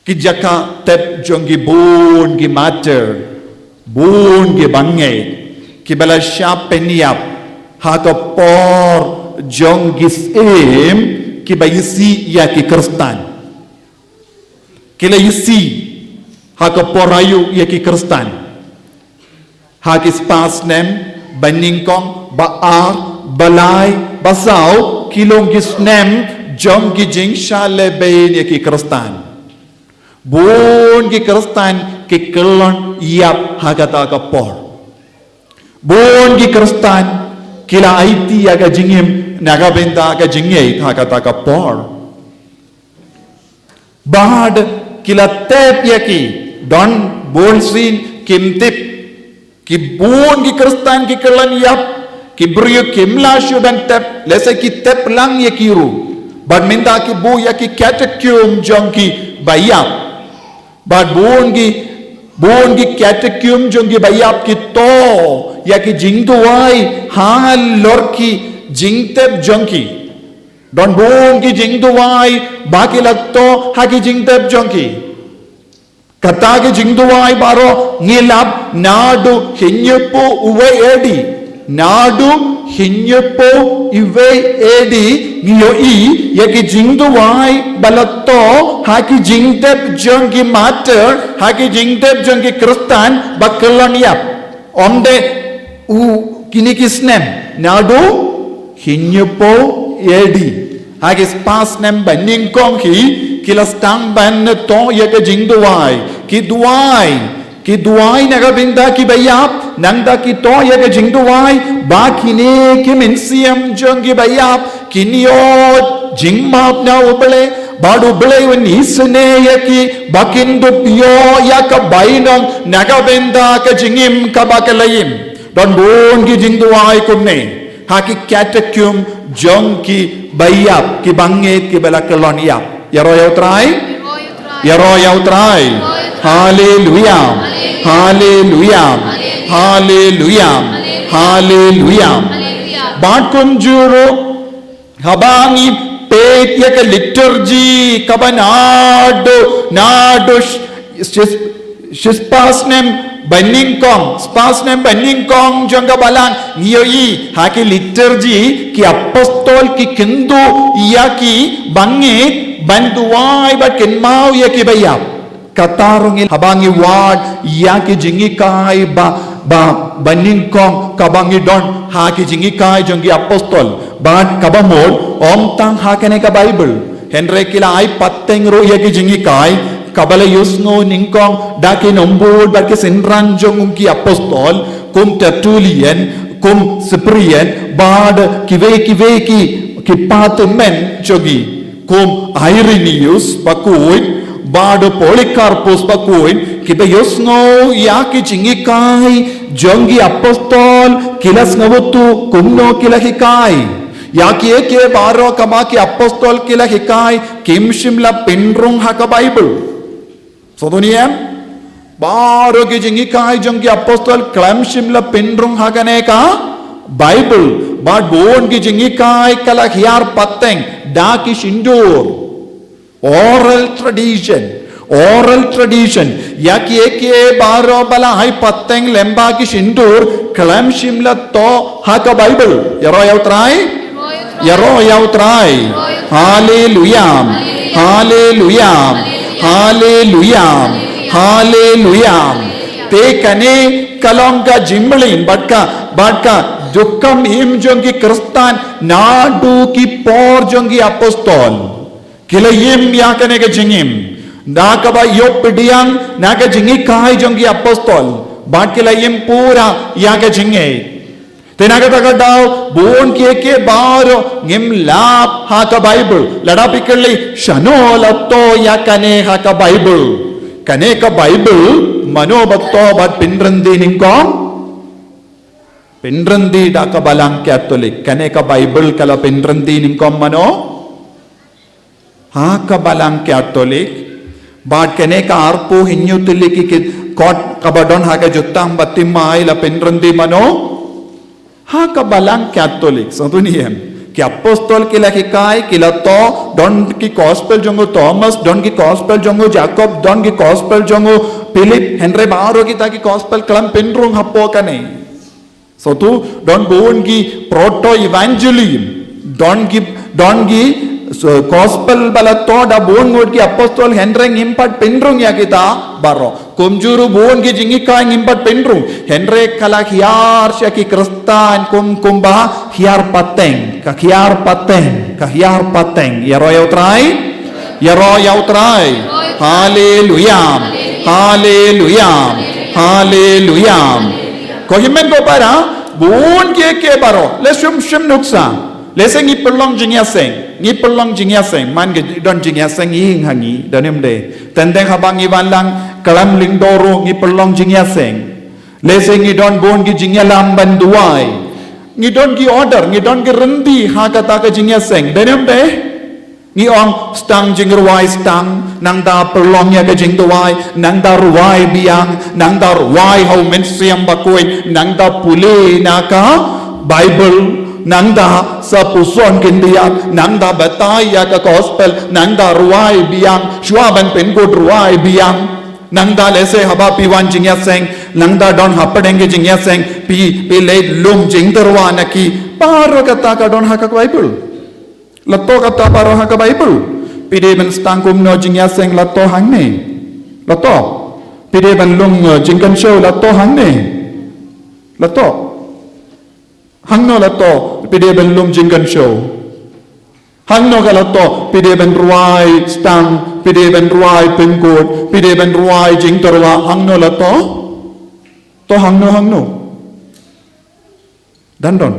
kijaka tep jongi bon gi matter bon gi bangai kibala sha peniap haka por jongi em kibayisi ya ki Kristen kila isi haka porayu yaki Kristen haki spas nem baningkong baar balai basau kilong gis nem jong gi jing shale bein yaki Kristen bon gi Kristen ki kelon yap haka ta ka por bon gi Kristen kila aiti yaga jingim naga benda ga jingei haka ta ka por bad kila tep yaki don bolsin kimtip ki bon ki Kristen ki kelan yap ki brio kimla shudan tep lesa ki tep lang ye kiru bad minda ki bu ya ki catechism jong ki bayap bad bon ki catechism jong ki bayap ki to ya ki jingduai hal lor ki jingtep jong ki don bon ki jingduai baki lagto ha ki jingtep jong ki Katagi jingduai baro ngilap nadu hinyepo uwe edi nadu hinyepo uwe edi ngiyoi yaki jingduai balatto haki jingtep jongi matter haki jingtep jongi Kristen bakalan yap onde u kini kisnem nadu hinyepo edi haki spas nem baning kong hi kila stang ban to yaka jingduai ki duai naga binda ki bayap nangda ki to yaka jingduai ba kine ki minsiam jong ki bayap kinyo jingmap na ubale badu bele wen isne yaki bakindu pyo yaka bainong naga binda ka jingim ka bakalayim don bon ki jingduai kumne haki catechism jong ki bayap ki banget ki balakalon yap Yaro yau try. Hallelujah. Hallelujah. Hallelujah. Hallelujah. Batkum juro habangi pet yaka liturgy kabanado nado spasnem baningkong jangga balang ngiyoi haki liturgy ki apostol ki kendo yaki bangit banduai bat kenmau yaki bayap katarungil habangi ward yaki jingikai ba baningkong kabangi don haki jingikai janggi apostol ban kabamol om tang hakane ka Bible henry kila ai pattengro yaki jingikai kabala yusno ningkong daki nombor baki sinran jong ki apostol kum Tertullian kum Cyprian bad kive ki patimen jogi kum Irenaeus bakuin bad Polycarpus bakuin kibe yusno yaki jingikai jongi apostol kilas ngavutu kumno kilahikai yaki eke baro kama ki apostol kilahikai kim shimla pinrung haka Bible Sodoniam baro ki jingikai jongi apostol klam shimla pinrung hagane ka Bible bad bon ki jingikai kala hiar pateng da ki shindur oral tradition oral tradition yak eke baro bala hai pateng lemba ki shindur kalam shimla to haka Bible yaro yaw try hallelujah hallelujah hallelujah hallelujah te kane kalong ka jimbalin batka dukam im jongi kristan nadu ki por jongi apostol kila yim yakane ke jingim nakaba yo pidiang naga jingi kai jongi apostol bat kila yim pura yaga jinge tenaga tagadao bon ke baro ngim lap haka Bible lada pikalli shanola to yakane haka Bible kane ka Bible mano batto bat pinrandi ningkong pinrandi da ka balang Catholic kane ka Bible kala pinrandi ningkong mano haka balang Catholic bat kane ka arpo hinyu tiliki ki kot kabadon haka jutang batimai la pinrandi mano haka balang Catholic so tuniem ki apostol kila hikai kila to don ki gospel jongo Thomas don ki gospel jongo Jacob don ki gospel jongo Philip Henry baro kita ki gospel kalam penrung hapo kane so tu don bon ki proto evangelium don ki so gospel bala to da bon ngod ki apostol Henry ngimpat penrung ya kita baro kumjuru bon ki jingi kai ngimpat penrung Henry kala hiar sya ki kristan kumba hiar pateng yaro yaw try hallelujah hallelujah hallelujah ko himen ko para bon ke baro le shum nuksa lese ngi pelong jingya seng man ge don jingya seng ing hangi danem de tendeng habang iwan lang kalam lingdoro ngi pelong jingya seng lese ngi don bon gi jingya lam banduai ngi don gi order ngi don gi rendi ha kata ka jingya seng danem de ngi ong stang jingruai stang nang da pelong ya ka jingduai nang da ruai biang nang da ruai hau men siam bakoi nang da pule naka Bible nangda sa puson kindiyak nangda batay ya ka gospel nangda ruai biang shwaban penkod ruai biang nangda lese haba piwan jingya seng nangda don hapadenge jingya seng pi late lum jingterwa naki paro kata ka don haka Bible lato kata paro haka Bible pide ben stangkum no jingya seng lato hangne lato pide ben lum jingkan show lato hangne lato hangno lato pide ben lum jingkan show hangno kalato pide ben ruai stang pide ben ruai penkot pide ben ruai jingterwa hangno lato to hangno dandon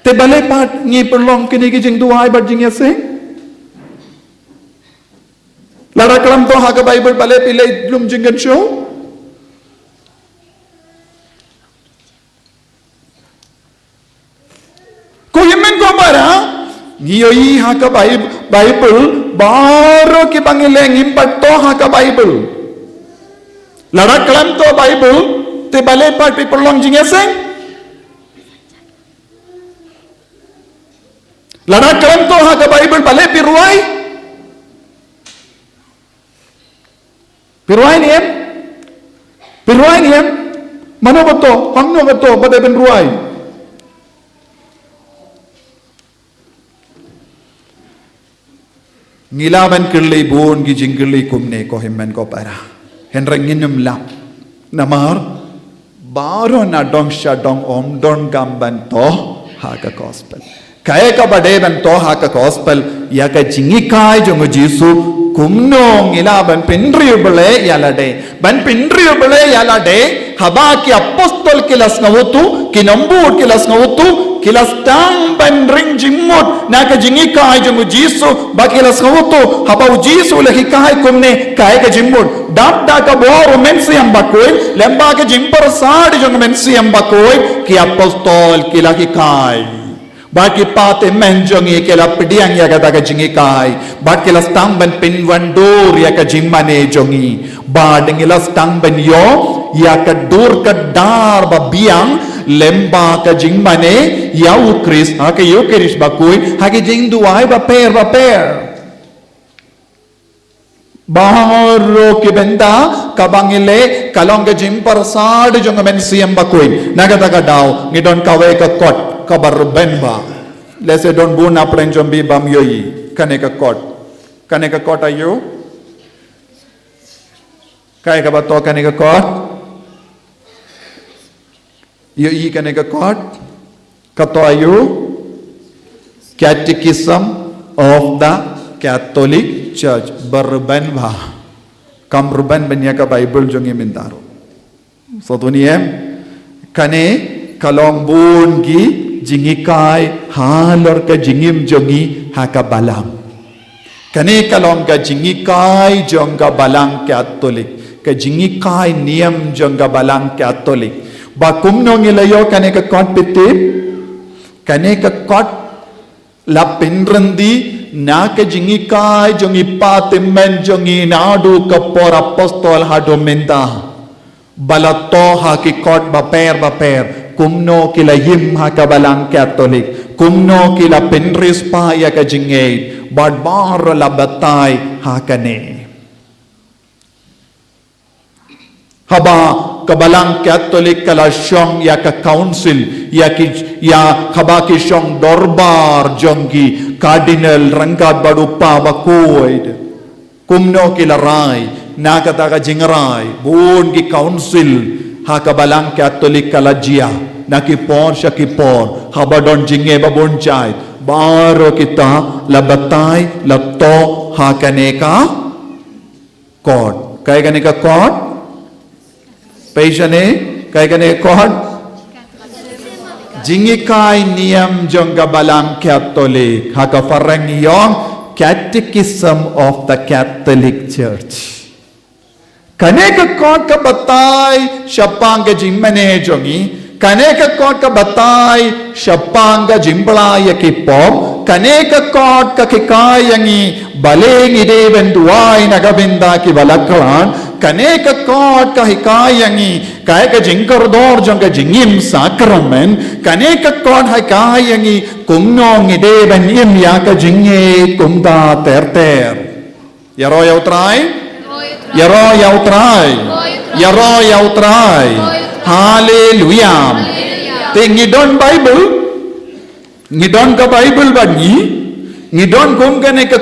te bale pat ngi perlong kini ki jing duai bat jing yaseng lara kalam to haka Bible bale pile lum jingkan show ko yemen ko bara ngiyoi haka Bible baro ki bangileng impat to haka Bible lara kalam to Bible te bale pat pi perlong jing yaseng lara kalam to haka Bible bale pi ruai niem mano bato hangno bato bade ben ruai ngilaban kirlay bon gi jingkirlay kumne ko himmen ko para henrang nginum lap namar baro na dong sha dong om don gamban to haka gospel kaya ka bade ban to haka gospel ya ka jingi kai jong jisu kumno ngilaban pinribule yalade ban pinribule yalade haba ki apostol kilas ngawutu kinambur kilas ngawutu kilas tang ban ring jimut naka jingi kai jong jisu ba kilas ngawutu haba jisu lahi kai kumne kai ka jimut dap da ka bor mensi ambakoi lemba ka jimpar sadi jong mensi ambakoi ki apostol kilahi kai baki pate menjongi kela pidiang ya kata ka jingi kai bat kela stang ban pinwandur ya ka jimmane jongi bad ngila stang ban yo ya ka dur ka dar ba biang lemba ka jimmane ya ukris ha ka yukiris bakui ha ki jing duai ba per Baru kibenta kabangile kalong ke jimpar sad jong men siam bakuin nagata daw ngidon kawe ka kot kabar benba lese don buna pren jombi bam yoyi kane ka kot ayo kai ka bato kane ka kot yoyi kane ka kot kato ayo Catechism of the Catholic Church berben bah kam berben benya ka Bible jongi mintaro so tuniem kane kalong bun gi jingikai halor ka jingim jongi ha ka balang kane kalong ka jingikai jong ka balang Catholic ka jingikai niam jong ka balang Catholic ba kumno ngilayo kane ka kot pitip kane ka kot la pinrandi na ke jingikai jongi patimen jongi nadu kapor apostol hado menta balato ha ki kot baper kumno kila yim ha ka balang Catholic kumno kila pinris pa ya ka jingay barbar la batay ha kane haba kabalang Catholic kala syong ya ka council ya haba ki syong dorbar jonggi cardinal rangkat badupa bakoid kumno kila rai nakata ka jingrai bun ki council ha kabalang Catholic kala jia nakipor syakipor haba don jinge babon chai baro kita labatai lato ha kaneka kod kay kaneka kod Paisane, kaya kane kohad? Jingikai niam jongga balang Catholic, haka farang yong Catechism of the Catholic Church. Kane ka kohad ka batay, syapang ka jimmane jongi, kane ka kohad ka batay, syapang ka jimbala yakipom, kane ka kohad ka kikayangi, baling ideven duay nagabinda ki balaklan, kane ka kot ka hikayangi kaya ka jingkar dor jong ka jingim sakramen kane ka kot hikayangi kumno ngide ban im ya ka jinge kumta ter yaro yaw try hallelujah ngidon Bible bangi ngidon kum kane ka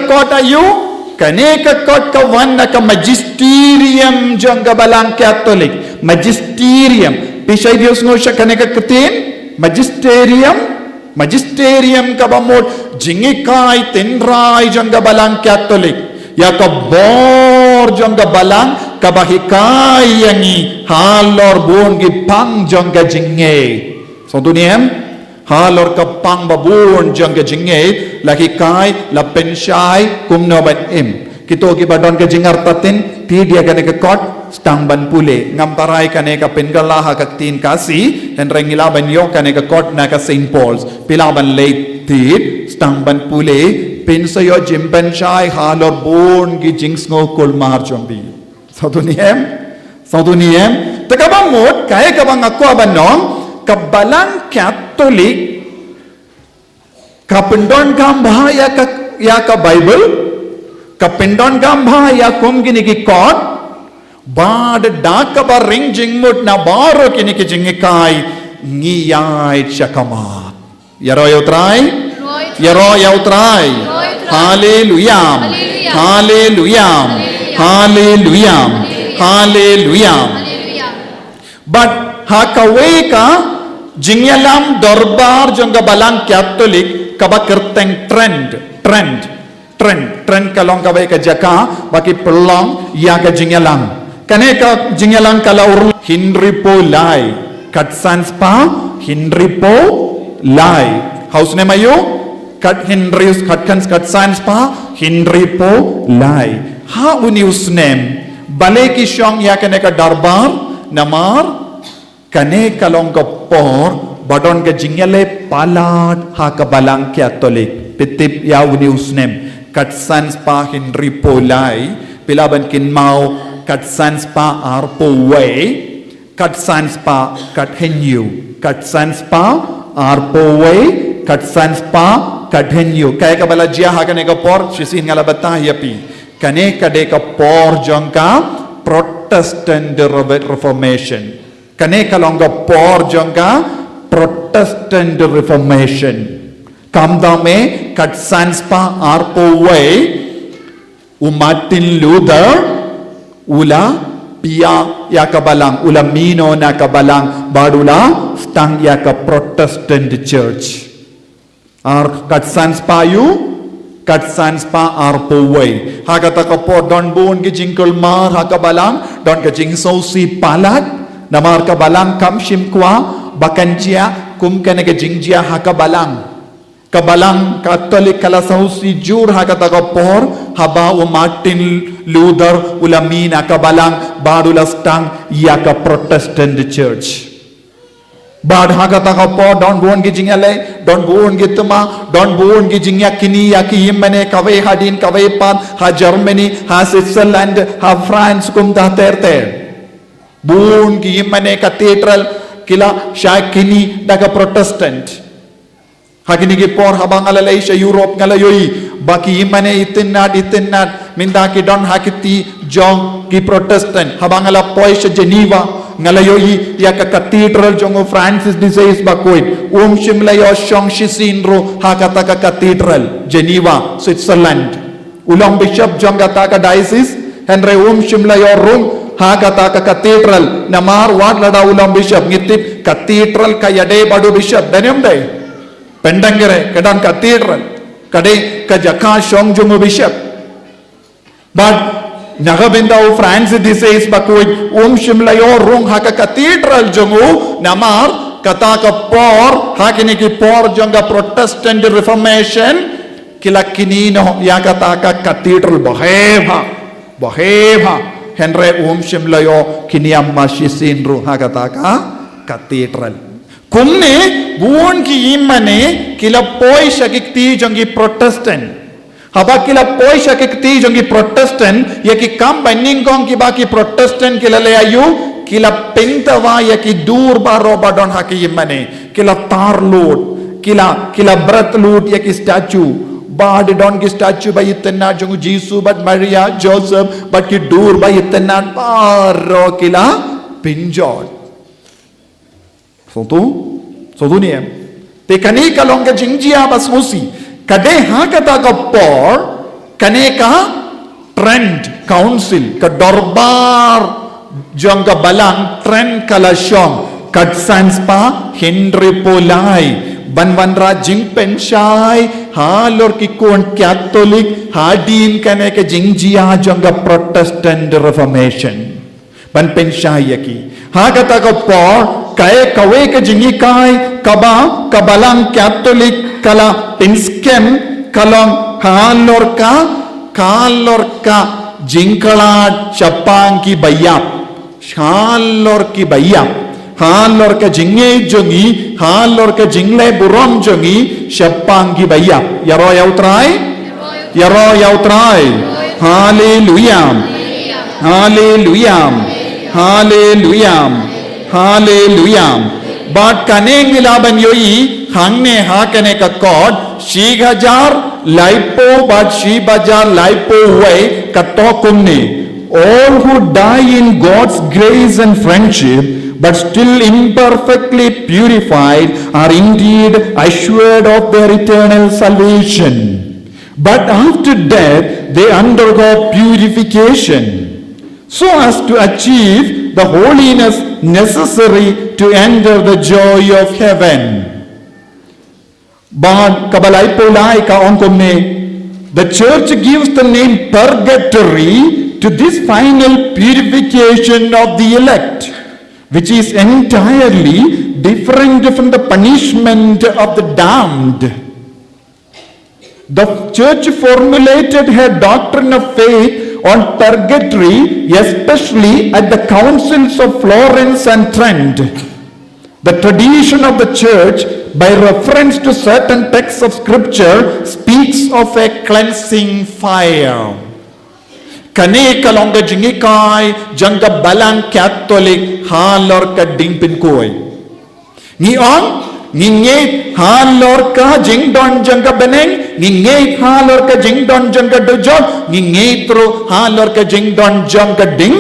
kot ayu kane ka kot ka wan ka magisterium jong ka balang Catholic magisterium pisay Dios ngo siya kane ka katin magisterium ka bamot jingikai tinray jong ka balang Catholic ya ka bor jong ka balang kabahikai yangi halor buong gipang jong ka jingay so duniem halor ka pang babun jang ka jingay laki kai la pensyai kumno ban im kito ki badon ka jingar tatin ti dia kane ka kot stang ban pule ngamparai kane ka pengala ha ka tin kasi hen rengila ban yo kane ka kot na ka St. Paul's pila ban Lait-ïa stang ban pule pensayo jimban shai halor bon gi jings ngo kol mar jombi sautuniem takabamot kaya ka bang ako abanong kabalang Catholic kapendon gambha ya ka Bible kapendon gambha ya kum gini ki kot bad dak ba ring jingmut na baro kini ki jingikai ngiyai chakamat yaro yautrai hallelujah but hakawe ka Jingyalam dorbar jongga balang Catholic kaba kerteng trend kalong kabay ka jaka baki pelong ya ka jingyalang kane ka jingyalang kala ur hinripo lai katsans pa hinripo lai house name ayo kat hinrius katsans pa hinripo lai ha unius name bale ki shong ya kane ka darbar namar kane kalong ka por badon ka jingyale palat ha ka balang Catholic pitip ya unius name katsans pa Henry Polai pilaban kin mau katsans pa arpo way katsans pa kat henyu katsans pa arpo way katsans pa continue. Kaya ka bala jia hakane ka por shisin ngala batah yapi. Kane kade ka por jongka Protestant Reformation. Kane ka longa por jongka Protestant Reformation. Kamdame kat sanspa arpo way Martin Luther ula pia ya kabalang ula mino na kabalang badula stang ya ka Protestant church ar kat sanspa arpo way hakata ka po don buon ki jingkol mar hakabalang don ka jing so si palat namar kabalang kam shim kwa bakanjia kum kane ka jingjia hakabalang kabalang Katolik kalasau si jur hakata ka por haba Martin Luther ulamina kabalang badula stang ya ka Protestant church bad hakata ka por don buon gi jingale don buon gi tuma don buon gi jingya kini ya ki yimane kawai hadin kawai pat ha Germany ha Switzerland ha France kum ta ter buon gi yimane cathedral kila shakini daga Protestant hakini ki por habang alalay sa Europe ngalayoy baki imane itinad minda ki don hakiti jong ki Protestant habang alapoy sa Geneva ngalayoy ya ka cathedral jong Francis disease bakoy shimlayo shong shisinro hakata ka cathedral Geneva Switzerland ulong bishop jong gata ka diocese Henry shimlayo rum hakata ka cathedral namar wad lada ulong bishop ngitip cathedral kayade badu bishop danyam day Pendangere kadang cathedral kade kajaka shong jungu bishop but nagabindao France disease bakoy shimlayo rung haka cathedral jungu namar kata ka por hakini ki por jonga Protestant Reformation kilakinino ya kata ka cathedral baheva Henry shimlayo kiniam mashisinru hakata ka cathedral kumne buon ki imane kila poi shakikti jongi Protestant haba kila poi shakikti jongi Protestant yaki kam banning kong ki baki Protestant kila le ayu kila pintawa yaki dur baro badon haki imane kila tar load kila brat load yaki statue bad don ki statue by itanna jongu Jesus but Maria Joseph but ki dur by itanna baro kila pinjot Sotu niem. Te kane ka long ka jingjia bas musi. Kade hakata ka por kane ka trend council ka dorbar jong ka balang trend kalashong kad sanspa Henry Polai banwanra jing penshai halor ki kon Catholic hadin kane ka jingjia jong ka Protestant Reformation ban penshai yaki hakata ka por kaya kawe ka jingikai kaba kabalang Catholic kala pinskem kalong halor ka jingkala chapang ki bayap halor ka jinge jongi halor ka jingle burom jongi chapang ki bayap yaro yautrai Hallelujah. But kaneng ilaban yoi hangne hakane ka kod shigajar laipo but shibajar laipo way katokumne. All who die in God's grace and friendship but still imperfectly purified are indeed assured of their eternal salvation. But after death they undergo purification so as to achieve the holiness necessary to enter the joy of heaven. But kabalai polai ka onkomne, the church gives the name purgatory to this final purification of the elect, which is entirely different from the punishment of the damned. The church formulated her doctrine of faith on purgatory, especially at the councils of Florence and Trent. The tradition of the church, by reference to certain texts of scripture, speaks of a cleansing fire. Kane kalonga jingikai janga balang Catholic halor ka dingpin koi. Ni on ngingit halor ka jing don jangka beneng ngingit halor ka jing don jangka dojot ngingit ro halor ka jing don jangka ding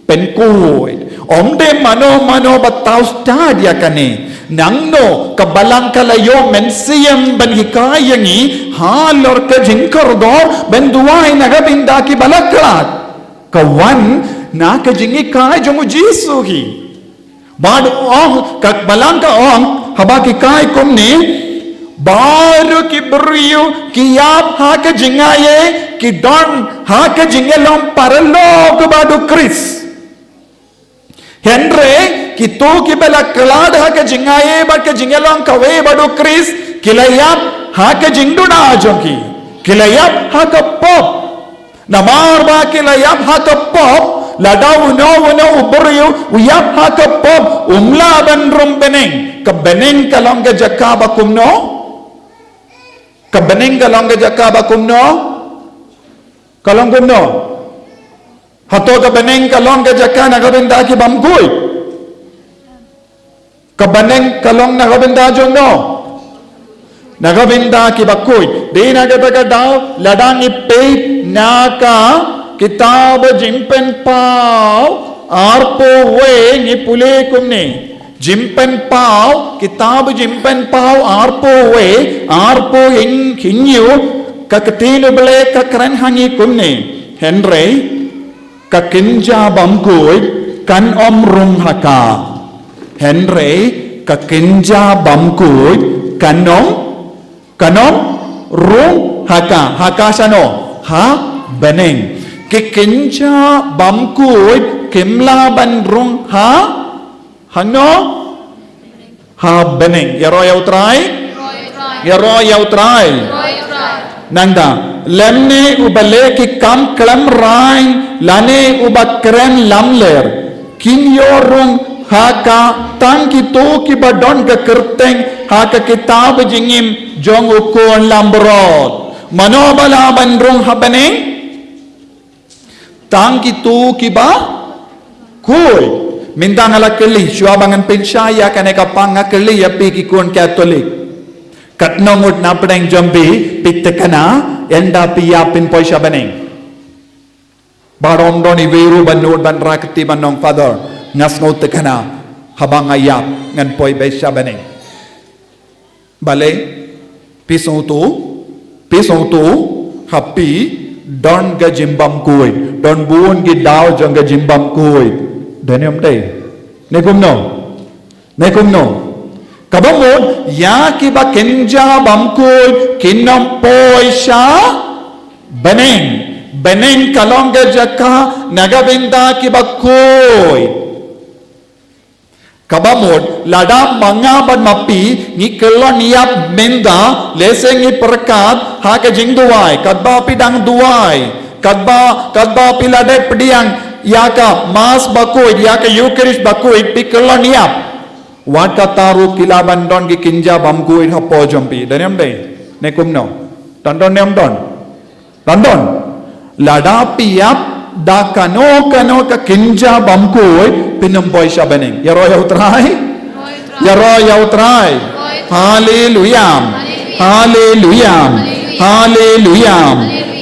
penkuit omde mano batau stadia kane nangno kabalang kalayo mensiam ban hikayangi halor ka jing kordor benduai nagabinda ki balaklat kawan na ka jingi kai jongu jisuhi bad ong kak balang ka ong habaki kai kumni baru ki beriu ki yap ha ke jingaye ki don ha ke jingelom paralo ke badu kris henre ki to ki bela kelad ha ke jingaye bad ke jingelom kawe badu kris kilayap ha ke jingduna jonki kilayap ha ke pop namar ba kilayap ha ke pop ladau no beriu uyap ha ke pop umla ban rum beneng kebening kalong ke jaka bakumno kebening kalong ke jaka bakumno kalong kumno hato kebening kalong ke jaka nagabinda ki bamkui kebening kalong nagabinda jongno nagabinda ki bakui di nagataga daw ladang ipit naka kitab jimpen pau arpo we ni pule kumni jimpen pau kitab jimpen pau arpo we arpo in hinyu kakatilu bele kakran hangi kumne henry kakinja bamkui kan rum haka henry kakinja bamkui kanom rum haka sano ha beneng kikinja bamkui kimla ban rung ha Hano ha beneng yaro yautrai nangda lemne ubale ki kam klam rain lane ubakren lamler kin yorung ha ka tang ki to ki badon ka kerteng ha ka kitab jingim jong ukon lambrot manobala ban rung ha beneng tang ki to ki ba koi mindang ala keli syuabangan pensyaya kaneka panga keli api ki kun katolik katnongut na pedeng jambi pitekana enda piyapin poisya beneng barom doni wiru banut ban rakti banong father ngasnot tekana habang ayap ngan poi besya beneng bale pisong tu happy don ga jimbam kuy don buon gi daw jong ga jimbam kuy Daniam day. Nekumno. Kabamod, yaki ba kinja bamkul kinam poisha beneng kalonga jaka nagabinda ki bakoy. Kabamod, lada mga ban mapi ni kelon yap menda leseng ni perkat ha ka jing duai kadba pidang duai kadba pilade pediang yaka mas bakoy yaka eucharist bakoy pikelon yap wat kataru kilaban don ki kinja bamkoy hapo jompi daniam day nekumno tandon lada piap da kano ka kinja bamkoy pinamboy siya beneng yaro yautray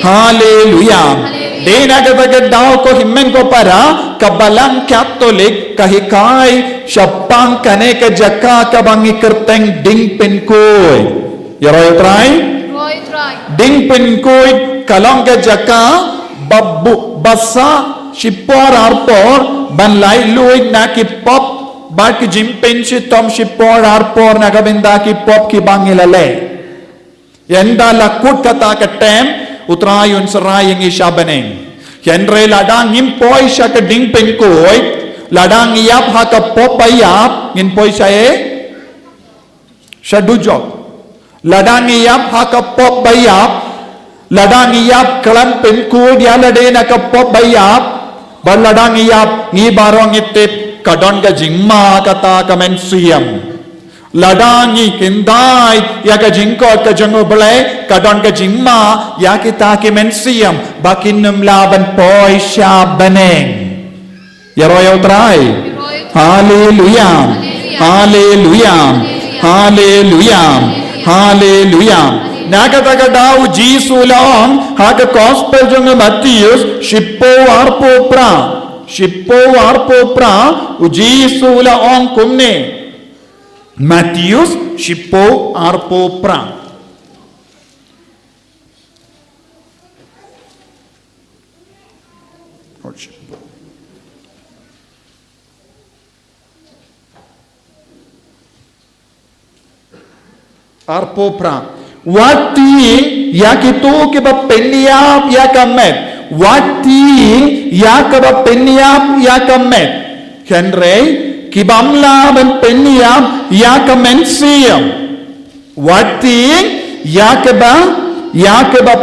hallelujah Dena kataga daw ko himmen ko para kabalang Katolik kahikai syapang kane ka jaka kabangi kerteng dingpen koy. Yaro try? Ding pen koy kalong ka jaka babu basa shipor arpor ban lai luig na ki pop bar ki jimpen si tom shipor arpor nagabinda ki pop ki bangilale. Yenda lakut kata ka tem utrayon serayang isya beneng henry ladang ngimpoy siya ka dingpen koy ladang iyap ha ka popayap ngimpoy siya siya dujok ladang iyap ha ka popayap ladang iyap kalampen koy dia lade na ka popayap bal ladang iyap ngi barong itip kadon ka jingma kata ka mensiyam ladangi kendai ya ka jingkot ka jango belai kadon ka jingma ya kita ki mensiam bakin laban poi sya beneng ya royal try hallelujah Hallelujah. Hallelujah. Nakatagadaw Jesus lang haga gospel jong Matthew shippo arpo pra u Jesus lang kumne Matthew shippo arpo pra. Arpo pra. Wati yakitu ke ba penyap yakamet. Wati yakaba penyap yakamet. Henry kibamla ben penyap yakamen siam. Wati yakaba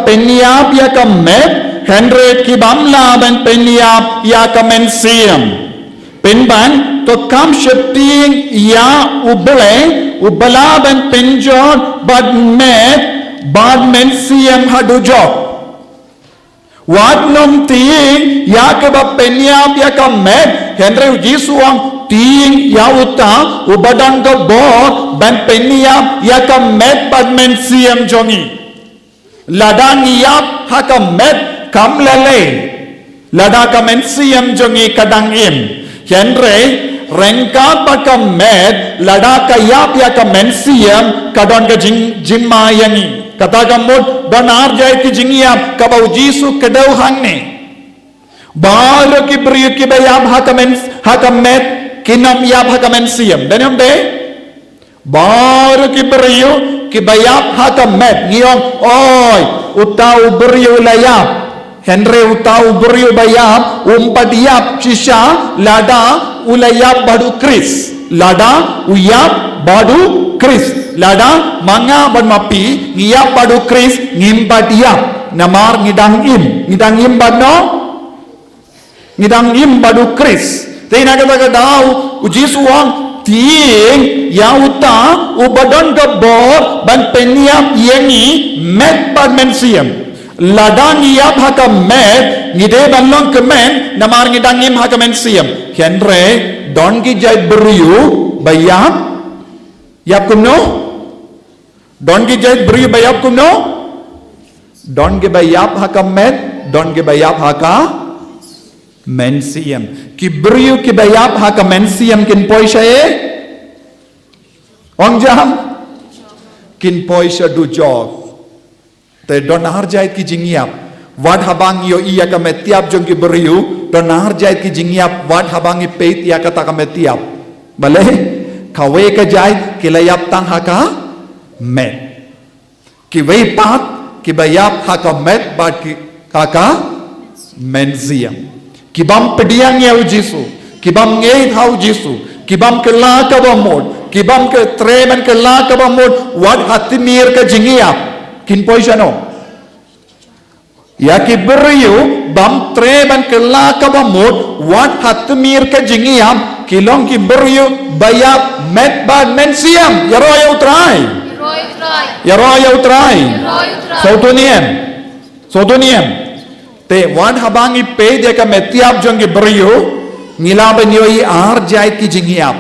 penyap yakamet. Henry kibamla ben penyap yakamen siam. Penban to kam shepting ya ubala ben penjon bad men siam hadujok. Wat nom ting yakaba penyap yakamet Henry Jisuang ting yauta ubadan ka bo ben penyap yakamet bad men siam jongi. Ladang yap hakamet kam lele. Lada kamen siam jongi kadang im. Henry rengkat pakamet lada kayap ya kamen siam kadon ka jimma yangi. Kata kamut donar jai ki jingiap kabau Jisu kedau hangne. Baru ki beriu ki bayap hakamet kinam yap hakamen siam. Dan yang be baru ki beriu ki bayap hakamet ngiong oi utau beriu layap. Henry utau beriu bayap umpadiap shisha lada ulayap badu kris lada uyap badu kris lada manga banmapi ngiyap badu kris ngimpadiap namar ngidang im badno ngidang im badu kris tina kata daw ujisuang ting yauta ubadon gabor ban peniap yengi met bad mensiam ladang yap hakamet ngide banlong kemen namar ngidangim hakamen siam Henry don ki jai beriu bayap yap kumno don ki jai beriu bayap kumno don ki bayap hakamet don ki bayap haka men siam ki beriu ki bayap hakamen siam kin poisha ong jam kin poisha du jog te donar jait ki jingiap wad habang yo iya ka metiap jong ki beriu donar jait ki jingiap wad habang i peit ya kata ka metiap bale kawe ka jait ki layap tang haka met ki wei pat ki bayap haka met bad ki haka menziam ki bam pediang yau Jisu ki bam ngei hau Jisu ki bam ke la ka bamod ki bam ke treman ke la ka bamod wad hatimir ka jingiap kin poisano ya ki beriu bam treban ke la ka bamut wat hatmir ka jingiam kilong ki beriu bayap met bad men siam ya roya utrai sotoniam te wan habangi pe de ka metiap jong ki beriu ngilaban yo i ar jait ki jingiam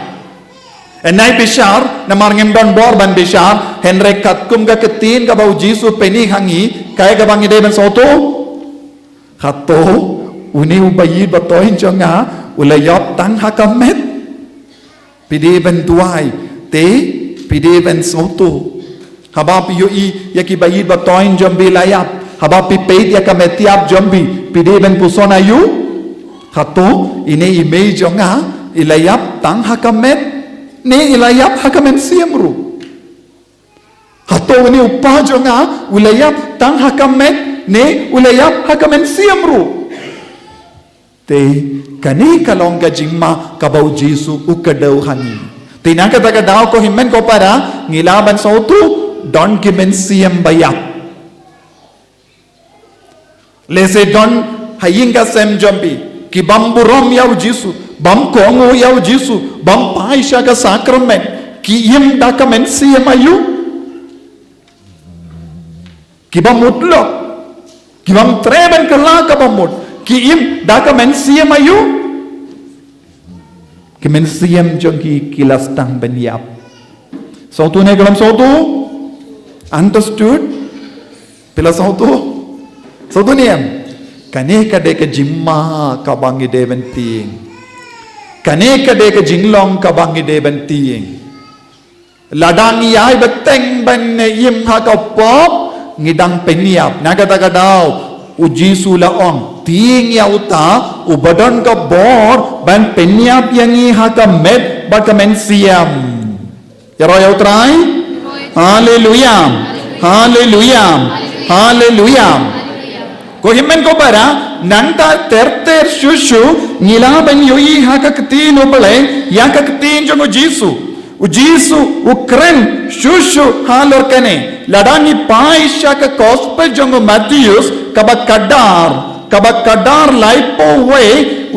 enai bishar namar ngem don bor ban bishar Henry katkum ka ketin ka bau Jisu peni hangi kaya ka bangi de ban soto khato uni ubayi batoin jonga ulayop tang hakamet pide ban tuai te pide ban soto habab yo i yaki bayi batoin jombi layap habab pi peit yakametiap jombi pide ban pusona yu khato ini imei jonga ilayap tang hakamet ne ilayap hakamen siamru hato ni upa jonga ulayap tang hakamet ne ulayap hakamen siamru te kani kalong ka jingma kabau Jisu ukadau hani te na kata ka daw ko himmen ko para ngilaban sa utu don kimen siam bayap lese don haying ka sem jombi ki bamburom yau Jisu bam kongo yau Jisu bam paisha ka sakramen ki im dakamen siam ayu ki bam mutlok ki bam treben ka la ka bamut ki im dakamen siam ayu ki men siam jong ki kilas tang ben yap Sautu ne kalam sautu? Understood? Pila sautu? Sautu ni em? Kane kade ke jimma kabangi devan tiing. Kane kade ke jinglong kabangi devan tiing. Ladang yai beteng ban ne yim ha ka pop ngidang peniap. Nagata kadau uji sula ong tiing ya uta ubadon ka bor ban peniap yang i ha ka med ba ka men siam. Ya roya utrai? Hallelujah. Hallelujah. Hallelujah. Ko himmen ko bara nanta ter shushu ngilaban yoi hakaktin ubale yakaktin jongo Jisu ukren shushu halor kane ladani paisha ka gospel jongo Matthews kabakadar laipo we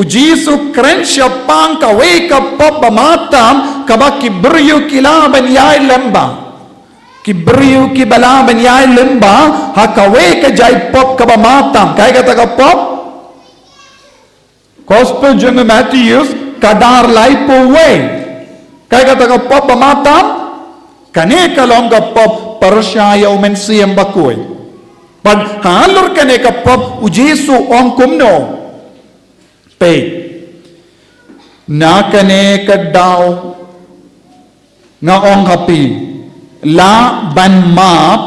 Jisu kren shapang ka we ka pabamatam kabakibryu kilaban yai lemba Kibriu kibala benyai lemba hakawe ke jai pop kaba matam kai kata ka pop gospel jongo Matthews kadar laipo we kai kata ka pop matam kane kalong ka pop persyaya umen siam bakoi pad halur kane ka pop ujesu ong kumno pe na kane kadau nga ong hapi La ban map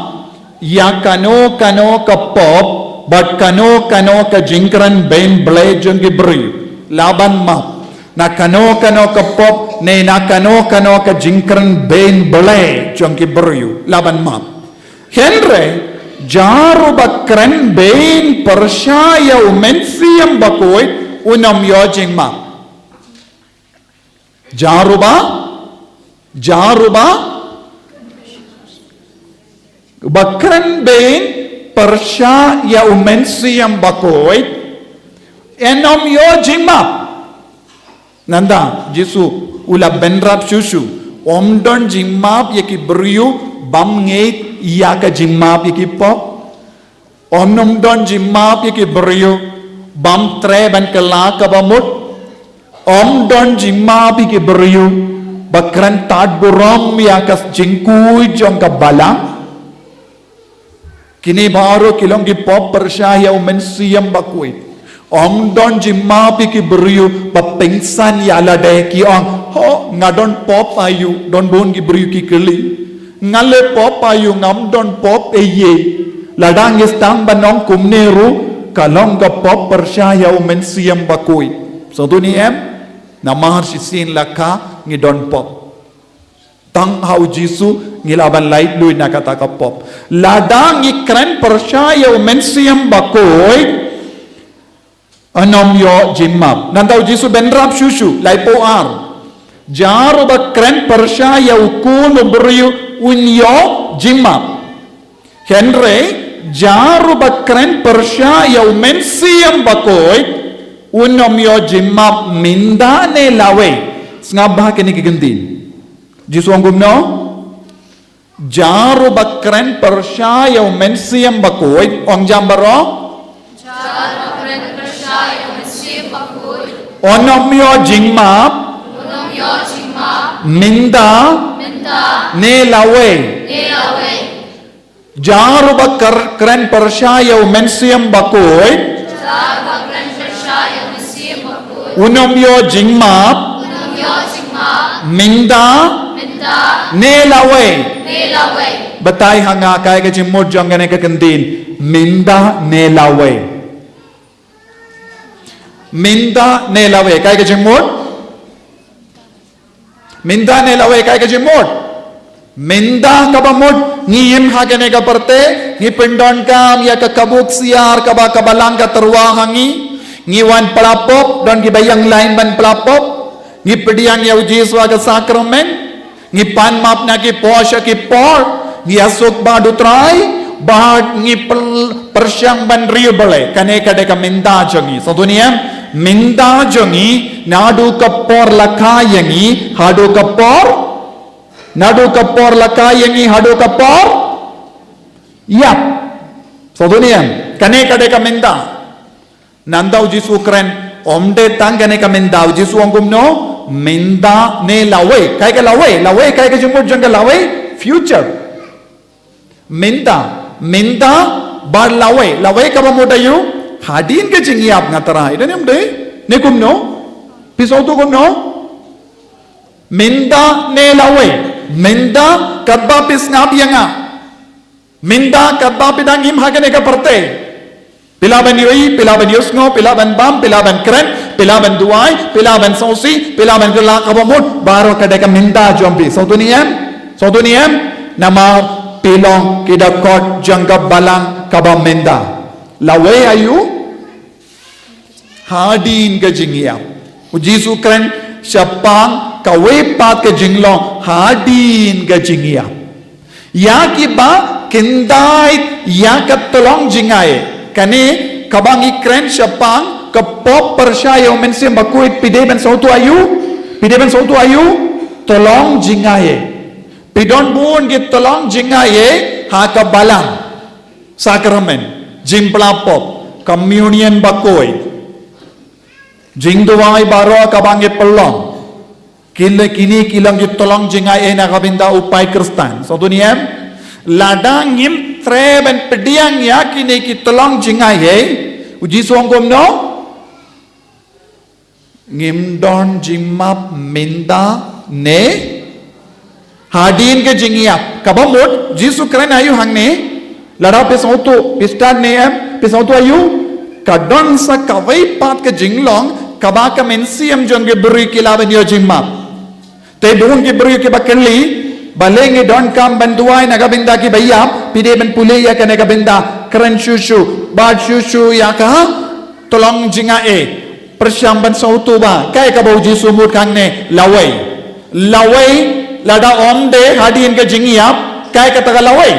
ya kano ka pop but kano ka jingkran ben ble jongi bri la ban map na kano ka pop ne na kano ka jingkran ben ble jongi bri la ban map henre jaru bakran ben persyaya umensiam bakoi unam yojing map jaruba Bakran ben persya ya umensi yang bakoi enom yo jimap nanda jisu ula benrap susu omdon jimap yaki beriu bam ngeit iya ka jimap yaki pop omnom don jimap yaki beriu bam tre ban kala ka bamut omdon jimap yaki beriu bakran tad buram ya kas jingkui jong ka balang Kini baru kilong di pop persyaya umensiam bakui. Om don jimapi ki beriu bapengsan ya lade ki ong ho ngadon pop ayu don bon ki beriu ki keli ngale pop ayu ngam don pop eye ladang istang banong kumneru kalong ka pop persyaya umensiam bakui. So tu ni em namar sisin laka ngi don pop. Tang hau Jisu ngilaban lait lui na kata ka pop ladang ikran persyaya umensiam bakoi anom yo jimap nantau Jisu benrap susu laipo ar jaru bakran persyaya ukul beriu unyo jimap henre jaru bakran persyaya umensiam bakoi unom yo jimap mindane lawe ngabah kini kigentin Jisu anggum no jaru bakran persyaya umensiam bakoi ong jambaro jaru bakran persyaya umensiam bakoi onom yo jingmap minda ne lawe jaru bakran persyaya umensiam bakoi jaru bakran persyaya umensiam bakoi unom yo jingmap minda ne lawe batai hanga kai ke jimut jangane ke kentin minda ne lawe kai ke jimut minda ne lawe kai ke jimut minda kabamut ngiyim hagane ka parte ngi pendon kam ya ka kabuk siar kaba kabalang ka terwahangi ngiwan pelapop dan gibayang lain ban pelapop ngi pedian ya uji swaga sakramen ngi pan map na ki posha ki por ngi asuk badu trai bad ngi persyang ban riu bale kane kade ka minda jongi so dunia minda jongi nadu ka por lakayangi hadu ka por nadu ka por lakayangi hadu ka por yap so dunia kane kade ka minda nanda uji sukren omde tang kane ka minda uji suangkum no minda ne lawe kai ka lawe kai ka jumur jang ka lawe future minda bar lawe ka ba modayu hadin ke jingi ap ngatara ida nem de ne kum no piso tu kum no minda ne lawe minda kadba pis ngap yanga minda kadba pidang im hagane ka parte pilaban yoi pilaban yusngo pilaban bam pilaban kren pilaban duai pilaban sosi pilaban gelak kabamut baro kadeka minda jombi sotuniam nama pilong kidakot jangkap balang kabam minda lawe ayu hadin ke jingia ujisu kren syapang kawe pat ke jinglong hadin ke jingia ya kiba kindai ya katolong jingai kani kabang ikren syapang kapop persyayo mensim bakuit pideban sautu ayu tolong jingai pidon bun git tolong jingai ha ka balang sakramen jimplapop communion bakoi jingduai baro kabang git pelong kini kilang git tolong jingai na kabinda upai kristan sotuniam ladang ngim treben pediang ya kini ki tolong jingai uji suangkom no ngim don jimap minda ne hadin ke jingia kabamut jisu kren ayu hangne lara pesautu pistan ne em pesautu ayu kadon sa kawai pat ke jinglong kabaka mensiam jon ke beri kilaban yo jimap te dun ke beri ke bakeli balenge don kam banduai nagabinda ki bayap pide ben pule ya ka nagabinda kren shushu bad shushu ya ka tolong jingae persyamban sautu ba kai ka bauji sumut kangne lawai lada omde hadin ke jingiap kai ka taga lawai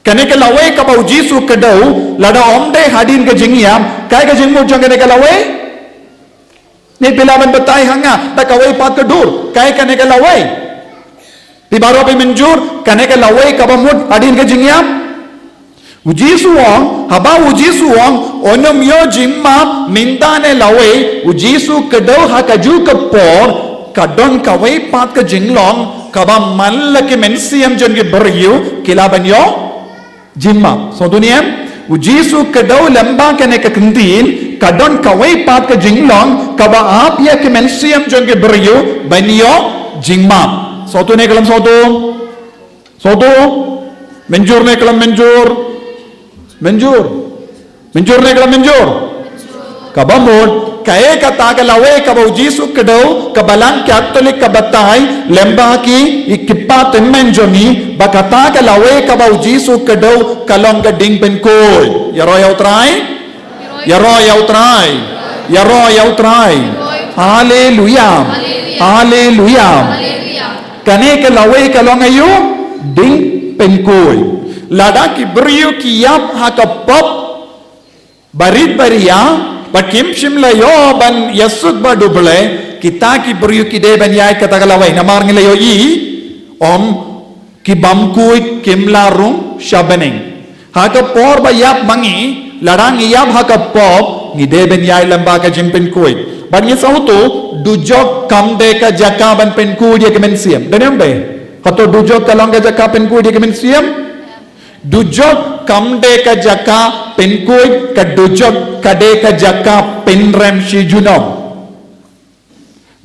kane ke lawai ka bauji su kedau lada omde hadin ke jingiap kai ka jingmut jang kane ke lawai ni pilaban betai hanga ta kawai pat ke dur kai kane ke lawai di baro pe menjur kane ke lawai ka bamut hadin ke jingiap uji suang onom yo jimma mindane lawe uji su kedau hakaju kapor kadon kawai pat ke jinglong kaba mal ke mensiam jon ke beriu kilaban yo jimma so duniam uji su kedau lamba kene ke kendin kadon kawai pat ke jinglong kaba ap ya ke mensiam jon ke beriu banyo jimma so tu ne kalam so tu menjur ne kalam menjur ne kala menjur kabamut kae kata ka lawe ka bauji su kedau ka balang katolik ka batai lemba ki ikipa temmen joni bakata ka lawe ka bauji su kedau kalong ka ding pen koi yaro yau trai haleluya kane ka lawe kalong ayu ding pen koi lada ki beriu ki yap hakapop barit baria bakim shimla yo ban yasuk baduble kita ki beriu ki de ban yai kata kalawai namar ngile yo i om ki bamkui kimlarung shabening hakapor ba yap mangi ladang yap hakapop ni de ban yai lamba ka jimpin kui ban ye sautu dujok kam de ka jaka ban pen kui dia kemensiam denem be kato dujok kalong ka jaka pen kui dia kemensiam dujok kamde ka jaka penkoi ka dujok kade ka jaka penrem shi junom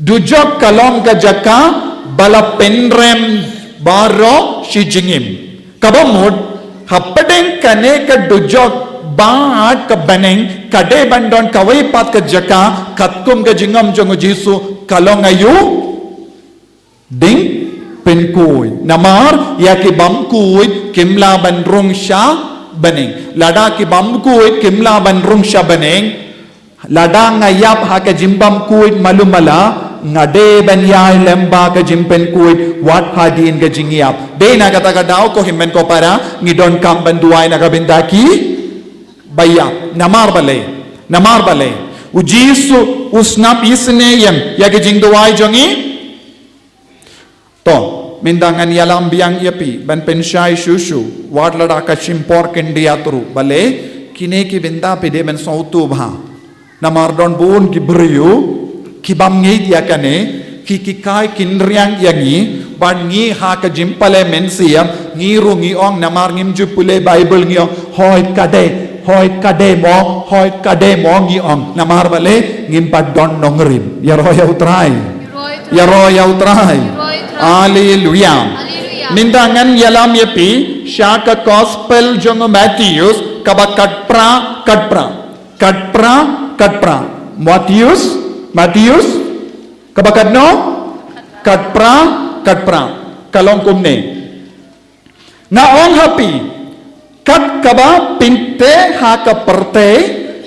dujok kalom ka jaka bala penrem baro shi jingim kabamud happadeng kane ka dujok baat ka baneng kade bandon kawai pat ka jaka katkum ka jingam jongo jisu kalong ayu ding penkoi namar ya ki bamkui kimla ban rung sha baneng lada ki bamkui kimla ban rung sha baneng lada ngayap ha ka jimbam kuit malumala ngade ban yai lemba ka jimpen kuit wat hadin ka jingiap de na kata ka daw ko himmen ko para ngidon kam ban duai na ka bindaki bayap namar bale ujisu usnap isne yem ya ki jing duai jongi to mindangan yalam biang yapi ban penshai shushu wat lada ka chimpor kendia turu bale kine ki binda pide ben sautu bha namar don bun ki beriu kibam ngi dia kane ki kai kinriang yangi ban ngi ha ka jimpale mensiam ngi ru ngi ong namar ngim jupule bible ngi ong hoi kade mo ngi ong namar bale ngim padon nongrim ya ro ya utrai haleluya mindangan yalam yepi shaka gospel jong Matthews kaba katpra Matthews kaba kadno katpra kalong kumne na ong happy kat kaba pinte ha ka perte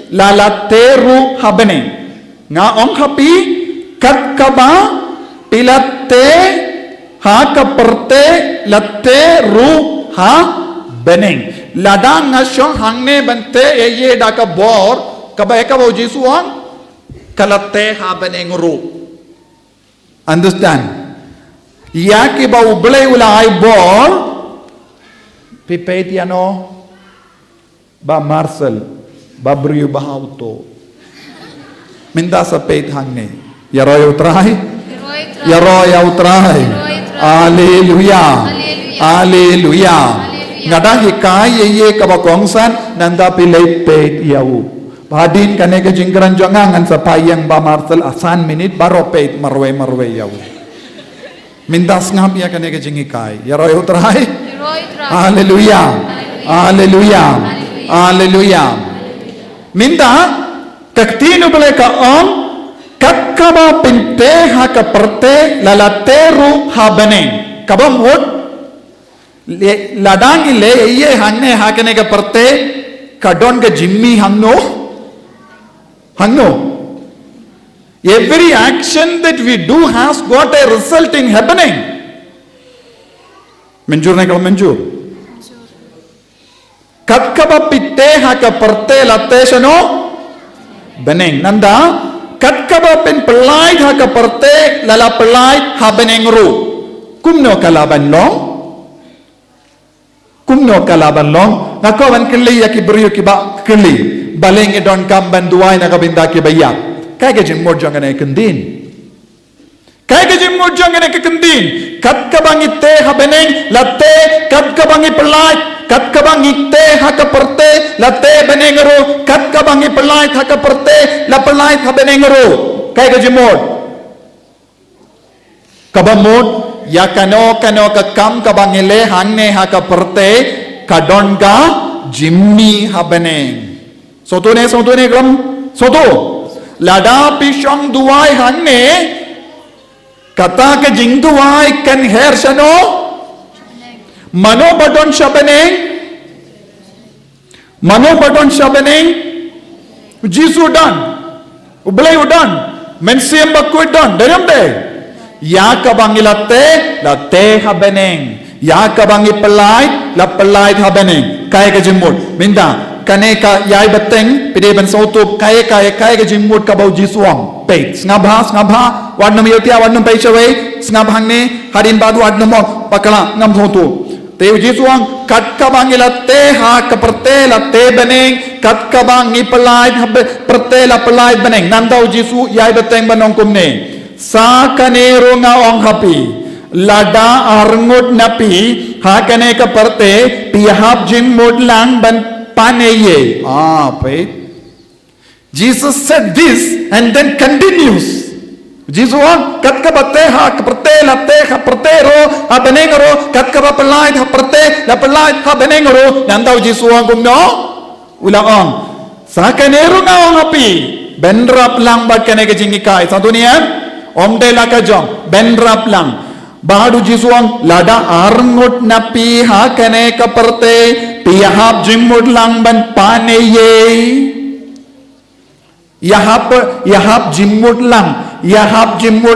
lalateru habene nga ong happy kat kaba pilate ha ka perte lateru ha beneng ladang nga syong hangne bante ye da ka bor kaba eka bo jisuang kalate ha beneng ru understand yaki ba uble ulai bor pipetiano ba Marcel ba Brio ba auto minda sa pet hangne yaro utrai haleluya ngada hikai ye kaba kongsan nanda pilai pet yau padin kane ke jingkran jangan sa payang ba Marcel asan minit baro pet marwe yau mindas ngap ya kane ke jingikai yaro utrai haleluya minda kaktino bale ka om kakkaba pinte ha ka perte lalateru ha bane kabam hot ladangi le ye hanne ha kane ka perte kadon ka jimmi hanno every action that we do has got a result in happening menjur ne kalau menjur katkaba pitte ha ka perte lateshano beneng nanda katkaba pen pelai ha ka perte lala pelai ha beneng ru kumno kalaban long ngako ban kli ya ki brio ki ba kli baleng e don kam banduai na ka binda ki bayak kai ke jim modjong ne kendin katkabang itte ha beneng late katkabang pelai katkabang itte ha ka perte late beneng ru katkabang pelai ha ka perte la pelai ha beneng ru kai ke jimod kabamod ya kano ka kam kabang ile hangne ha ka perte kadon ka jimmi ha beneng soto ne gram soto lada pisong duai hangne kata ke jing duai kan her sano mano badon shabeneng jisu dan ublay udan mensiem bakui dan dalam de ya kabangi late habeneng ya kabangi pelai la pelai habeneng kai ke jimut minda kane ka yai beteng pide ban sautup kai ke jimut ka bau jisuang peit ngabha wadnam yotia wadnam peichawei ngabhang ne harin badu wadnam pakala ngam sautu teu jisuang kat ka bangila te ha ka perte la te beneng kat ka bangi pelai perte la pelai beneng nandau jisu yai beteng banong kumne sa kane ronga ong happy lada arngut napi ha kane ka perte pihap jimut lang ban paneye peit Jesus said this and then continues. Jesus kat ka bate ha perte late ha perte ro ha benengro kat ka pelai ha perte la pelai ha benengro nandau Jesus gumno ulang sa kanero nga api benrap lang bag kane ke jingikai sa dunia omde la ka jong benrap lang badu Jesus lada arngut napi ha kane ka perte pihap jimud lang ban paneye yahap jimut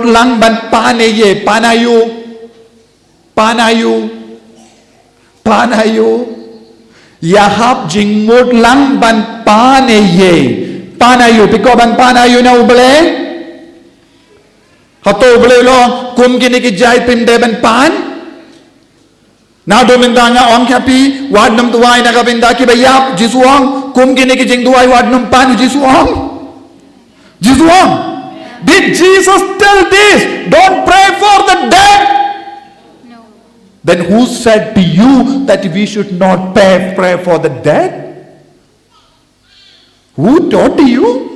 lang ban paneye panayu yahap jimut lang ban paneye piko ban panayu na uble hato uble lo kum kini ki jai pinde ban pan na do mindanga ong kapi wadnam tuwai na kabinda ki bayap jisuang kum kini ki jing tuwai wadnam pan jisuang Did Jesus tell this? Don't pray for the dead. No. Then who said to you that we should not pray for the dead? Who taught you?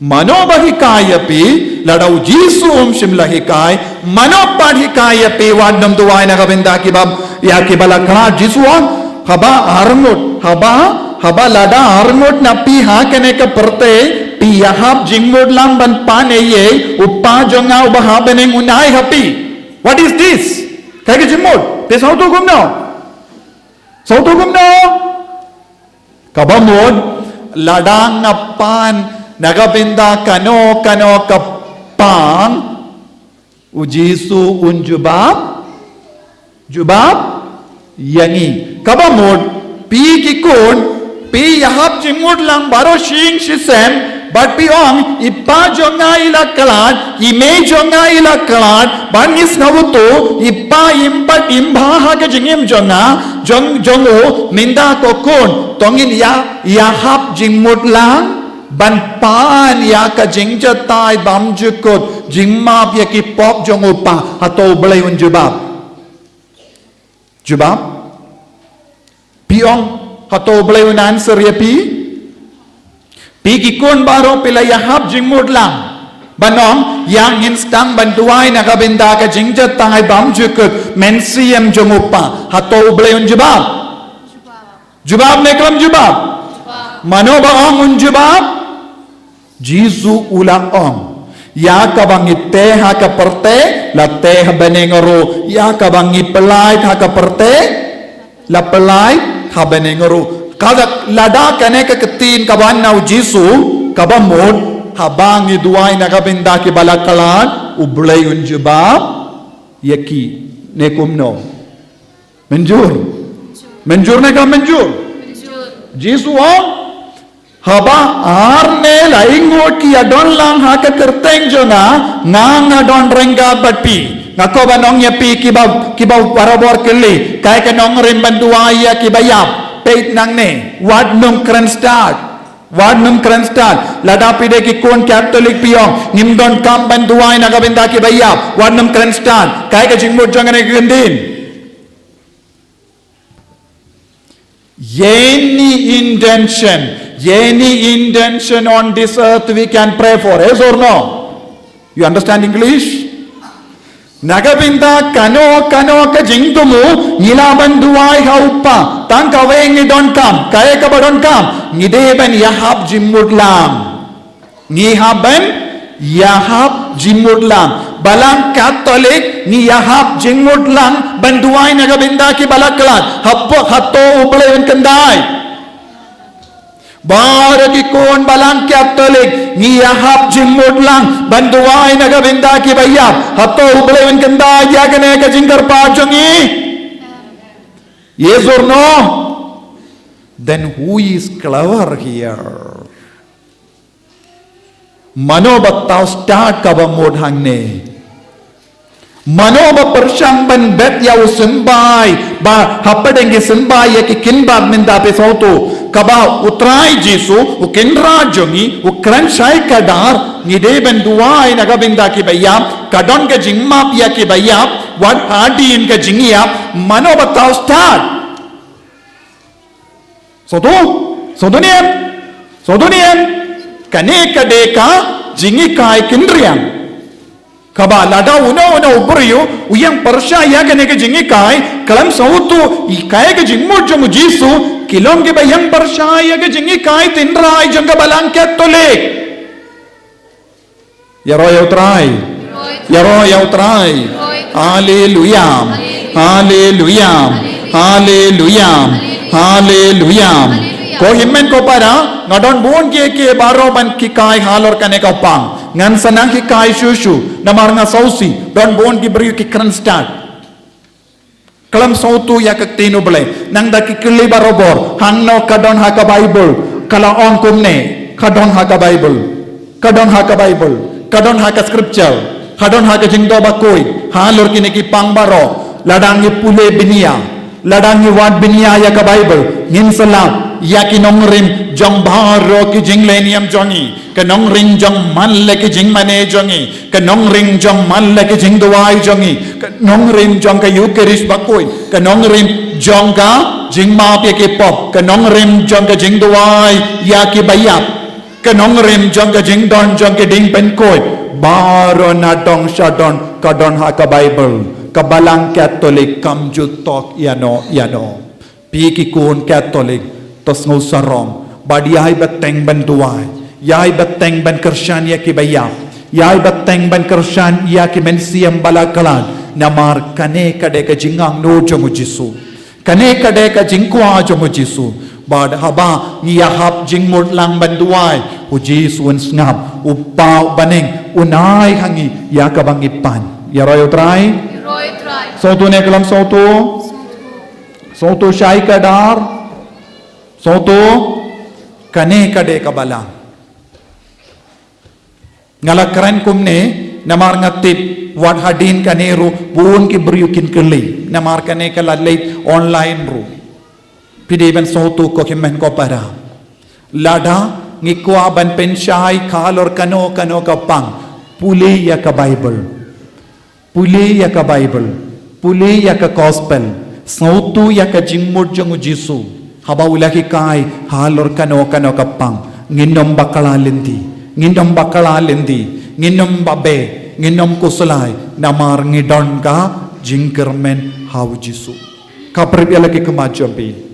Manobahikai ladau Jisu shimlahikai manopadhikai wadnam duwai nagabinda kibab ya kibalakra Jisuan haba haba lada arngot na pi hakene ka perte pi yahab jingmod lam ban paneye uppa jonga ubaha beneng unai happy. What is this? Kaya jingmod te sauto gumno kabamod ladang apan nagabinda kano kapang ujisu unjubab yangi kabamod pi kikon pi yahab jimud lang baro shing shisem but pi ong ipa jonga ila kalat ime jonga ila kalat bangis nabuto ipa impat imbaha ke jingim jonga jongo minda kokon tongin yahab jimud lang ban pan ya ka jingja tai bam jukot jingma ya ki pop jong upa atau belai un jubab piong atau belai un answer ya pi ki kon baro pila yahab jingmud lang banong yang instang bantuai nakabinda ka jingja tai bam jukot mensiam jong upa atau belai un jubab neklam jubab mano baong un jubab Jisu ulang om ya kabangi teh ha ka perte la teh benengoro ya kabangi pelai ha ka perte la pelai ha benengoro kada lada kane ka ketin kaban nau Jisu kabamod habangi duai na kabinda ki balakalan ublay unjubab yaki nekumno menjur ne ka menjur Jisu om haba arne laingot ki adon lang haka kerteng jona ngang adon rengga batpi ngako banong ya pi kibaw parabor keli kay kanong rin banduaya kibayap peit nang ne wad nung kren start lada pide ki kon catholic piong nimdon kam banduay nagabinda kibayap wad nung kren start kay ka jingmod jong ne gandin any intention on this earth we can pray for, yes or no? You understand English? Nagabinda kano ka jingtumu nilabanduai haupa tangka wengi don kam kaya ka badon kam ngideben yahab jimudlang balang Catholic ni yahab jingmudlang banduai nagabinda ki balaklat hatto ublewen kendai Baragi kon balang Catholic ni yahab jingmud lang banduai nagabinda ki bayap hatto ublewen kenda yagane ka jingkar pajongi yes or no? Then who is clever here? Mano battaw start kabamod hangne mano ba persyang ban bet yaw sembai ba hapadenge sembai ya ki kinbab minda pe soto kaba utrai Jisu ukindra jongi ukran shai kadar ngide ben duai nagabinda ki bayap kadon ka jingmap ya ki bayap wan adi in ka jingiap mano battaw start sodonian kane kadeka jingi kai kindrian kaba lada una uburiyo uyang persya ya kane ke jingi kai kalam sautu ikai ke jingmod jong Jisu kilom ke bayang persya ya ke jingi kai tinrai jong ka balang Catholic yaro yautrai hallelujah ko himmen ko para ngadon buon ke baro ban ki kai halor kane ka pang ngan sanang ki kai shushu namar nga sausi don buon ki beri ki kran start kalam sautu ya ke tinu bele nang da ki kili barobor hangno kadon ha ka Bible kala on kumne kadon ha ka Bible kadon ha ka scripture kadon ha ka jingdo bakoi halor kine ki pang baro ladangi pule binia ladangi wad binia ya ka Bible ngin salam ya ki nongrim jong baro ki jingleniam jongi cái nong ring jong man le cái jing mane jongi cái nong ring jong man le cái jing duai jongi cái nong ring jong cái Eucharist bakoi cái nong ring jong ka jing ma pe cái pop cái nong ring jong cái jing duai ya cái bayap cái nong ring jong cái jing don jong cái ding pen koi baro na dong shadon ka don ha ka Bible ka balang Catholic kam ju tok yano pi ki kun Catholic tos ngau sarong badiai bateng ban duai yai bateng ban Krishnan ya ki bayap yai bateng ban Krishnan ya ki mensiam balakalan namar kane kade ka jingang no jomu Jisu kane kade ka jingkwa jomu Jisu bad haba ni yahap jingmut lang ban duai u Jisu un snap u pau baneng unai hangi ya ka bang ipan ya royo trai so tu ne kalam so tu shai kadar so tu kane kade ka balang ngalakran kumne namar ngatip wat hadin kaneru buun ki bryukin keli namar kane kala late online ru pide ban sotu ko kemen ko para lada ngikwa ban penshai khalor kano kapang puli ya ka Bible puli ya ka gospel sotu ya ka jingmut jongu Jisu haba ulahi kai halor kano kapang nginom bakala lendi nginom babe nginom kusulai namar ngidon ka jingkermen hau Jisu kaprib ya lagi kemajampi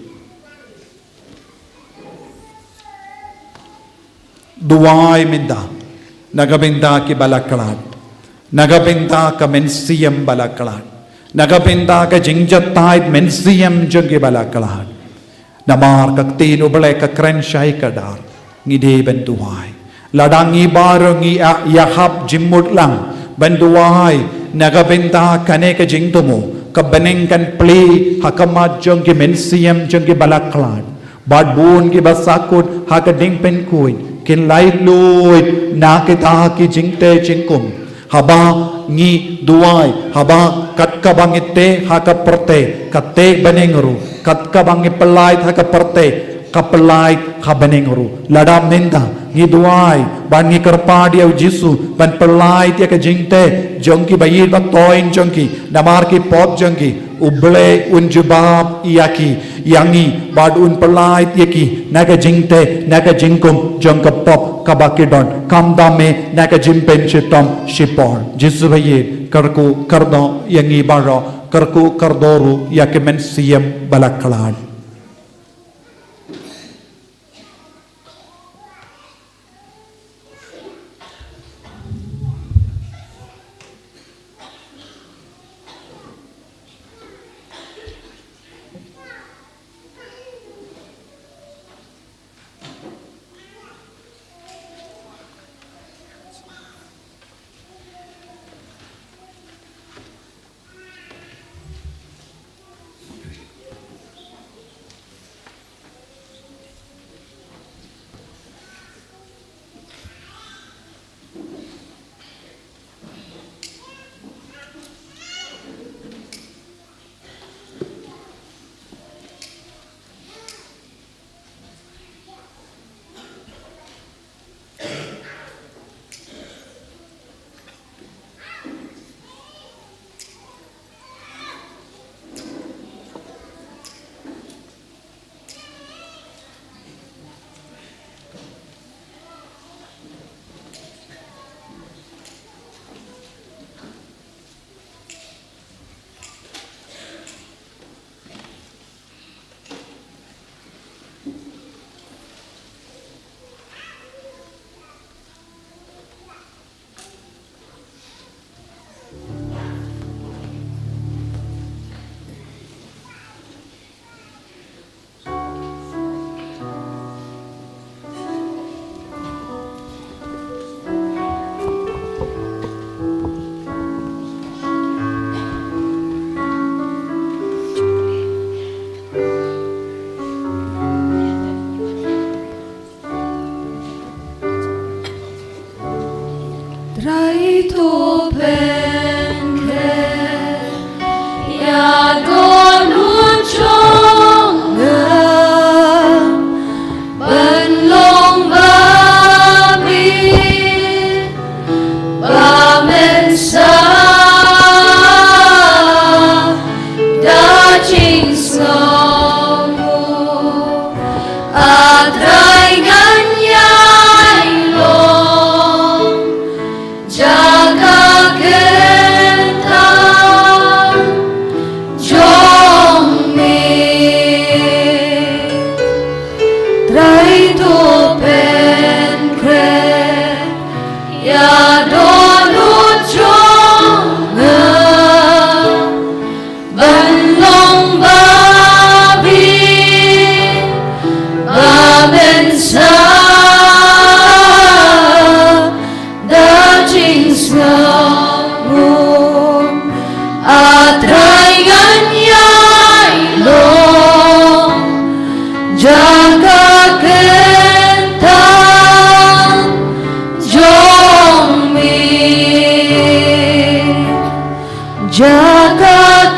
duai minda nagabinda ki balaklat nagabinda ka mensiam balaklat nagabinda ka jingjatait mensiam jogi balaklat namar kaktin ubale ka krenshai kadar ngide bentuai ladangi barongi yahap jimmut lang bentuai nagabinda kane ka jingtumu ka benengkan pli hakamat jongi mensiam jongi balaklat badbun ki basakut hakading penkuin kin lai lui na kita ki jingte jingkum haba ngi duai haba kat ka bangite hakaperte kate benengru kat ka bangi pelai hakaperte kapelai kabenengru ladam nenda ngi duai ban ngi kerpadi au Jisu ban pelai tia ka jingte jongki bayi ba toin jongki namar ki pot jongki uble un jubab iaki yangi bad un pelai tia ki naga jingte naga jingkum jong ka pop ka bakidon kamdame naga jimpen chitom shipor Jisu bayi karku kardo yangi baro karku kardoru yakimen siem balaklan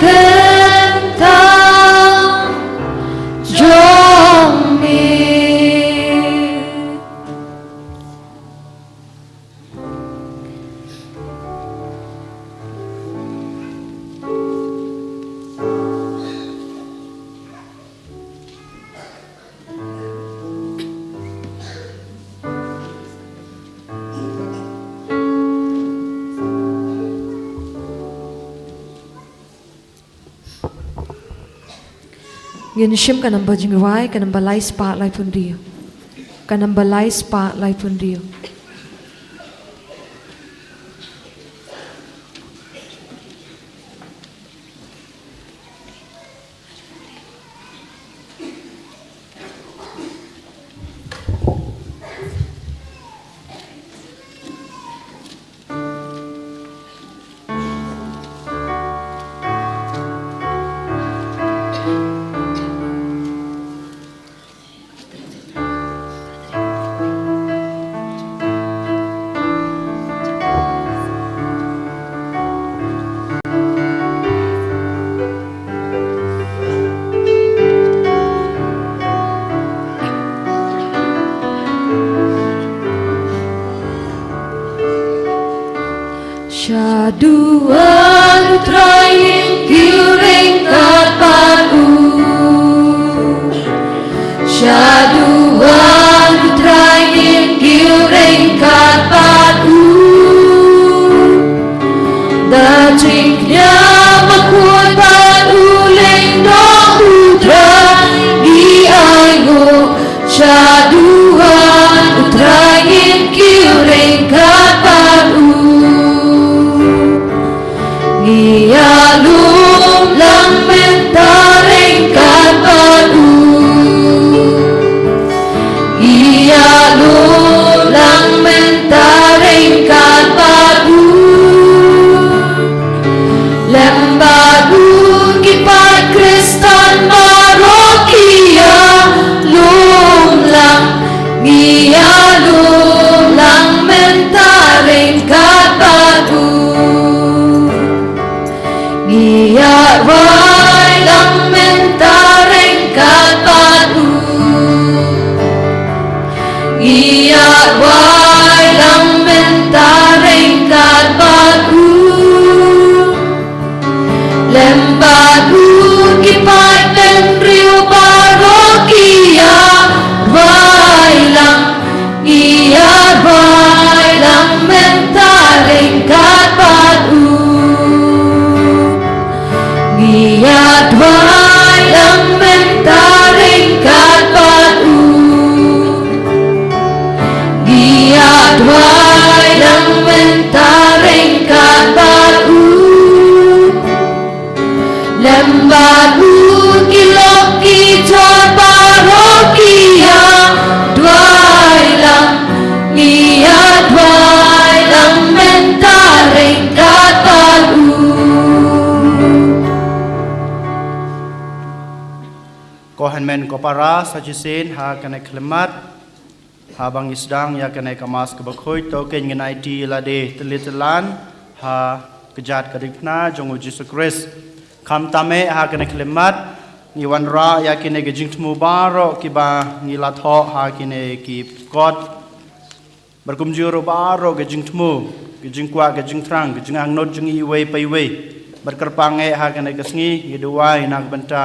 kentang jong mi Ngin shim kanam bajing wai kanam balai spa lai pun dia. Kanam balai spa lai pun dia. Syaduan utrayin kiuring katpadu Syaduan utrayin kiuring katpadu Daciknya makuat paduling dong utrayin di aigo Syaduan utrayin kiuring katpadu Iyalum lang mentaring katpadu Iyalum lang mentaring katpadu Lembadu kipat Kristen Marokia Lum lang Iyalum lang mentaring katpadu Niat wai lang mentaring katpadu Niat wai lang mentaring katpadu Lembadu kipat dan riu parokia Wai lang Niat wai lang mentaring katpadu Niat wai lang mentaring katpadu Niat wai lang mentaring katpadu Lembadu kilok kicar parokia Dwai lang Niat wai lang mentaring katpadu Kohanmen kopara sajisin ha kanai klemat habang isdang ya kanai kamas kebakhoy to ken ngenai di lade telitelan ha kejat kadipna jongu Yesus Kristus kam tame ha kanai klemat ni wanra ya kine gejing tmu baro kiba ni latho ha kine ki god berkumjuro baro gejing tmu gejing kwa gejing trang gejing angnot jing iwe paiwe berkerpange ha kanai kesngi ngiduai nak benta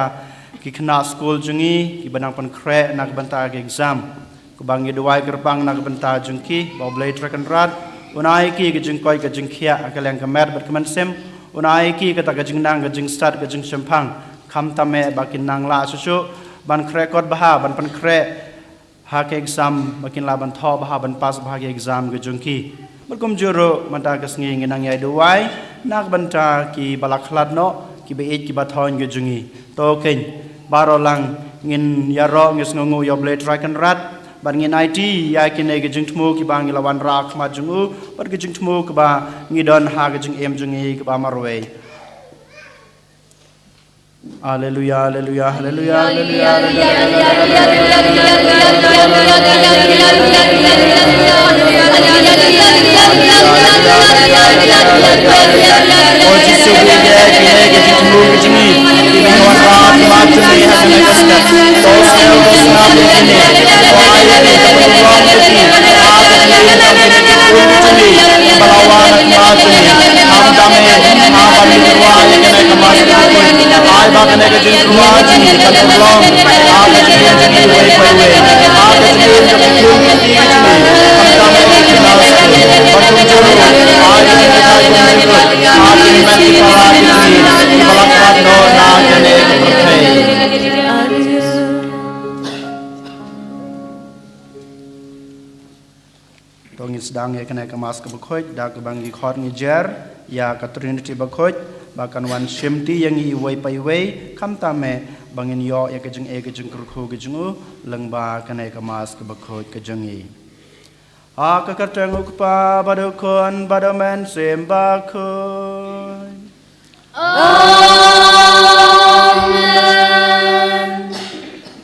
ki kena school jungi ki banang pan kre nak benta ke exam ku bangi duai kerpang nak benta jungki ba blai trakan rat unai ki ke jingkoi ke jingkhia akaleng ke mer berkeman sem unai ki ke ta ke jingnang ke jing start ke jing sempang kham tame bakin nang la susu ban kre kot baha ban pan kre ha ke exam bakin la ban tho baha ban pas baha ke exam ke jungki berkum juro manta ke sngi nginang yai duai nak benta ki balaklat no ki be ki bathon ke jungi to ken baro lang ngin yaro ngis ngungu yoble trakan rat ban ngin IT ya kine ge jingtmu ki bang lawan rak ma jungu bar ge jingtmu ke ba ngidon ha ge jing em jungi ke ba marwe Haleluya, haleluya, haleluya, haleluya. Oh Yesus, dia kita tunggu kejini. Kita rahat macam ni hanya kita. Dos sel dos nabi ini. Oh ayat kita berdoa kejini. Balawan macam ni. Ham dame, ham kami berdoa yang kita kemas kami. Ay bakan kita jadi berdoa kejini. Kalau belum, ham kita jadi way by way. Ham kita jadi kejini. Ham dame kita berdoa juru. Ay kita jadi juru. Ham ini mesti para kejini. Balawan no na kene berkei. Tongin sedang ya kena kemas ke bekoj, dah ke bangi khot ngejar, ya katrin ti bekoj, bahkan wan shimti yang i way pai way, kam tame bangin yo ya kejeng kurku kejengu, lengba kena kemas ke bekoj kejengi. Aku kerteng ukpa badukun badamen sembakoj.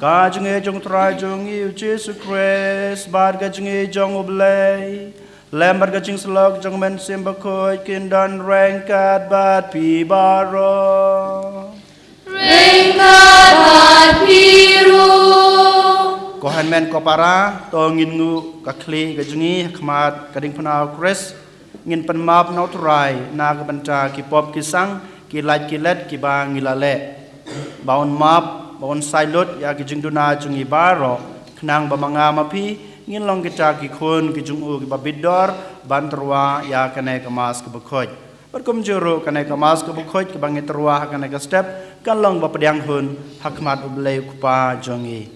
Kajeng jong trai jong iu Yesus Kristus bar kajeng jong oblay lembar kajeng selok jong men sembakoi kindan rengkat bat pi baro rengkat bat piru kohan men kopara tongin ngu kakli kajengi khmat kading panau Kristus ngin penmap nau trai na ka banta ki pop ki sang ki lait ki let ki ba ngilale baun map Bawan sailot ya kijing duna jungi baro kenang bamanga mapi ngin long kita kikun kijung u kibabidor banterwa ya kanai kemas kebekoj berkum juru kanai kemas kebekoj kebangi terwa kanai ke step kan long bapediang hun hakmat ublay kupa jongi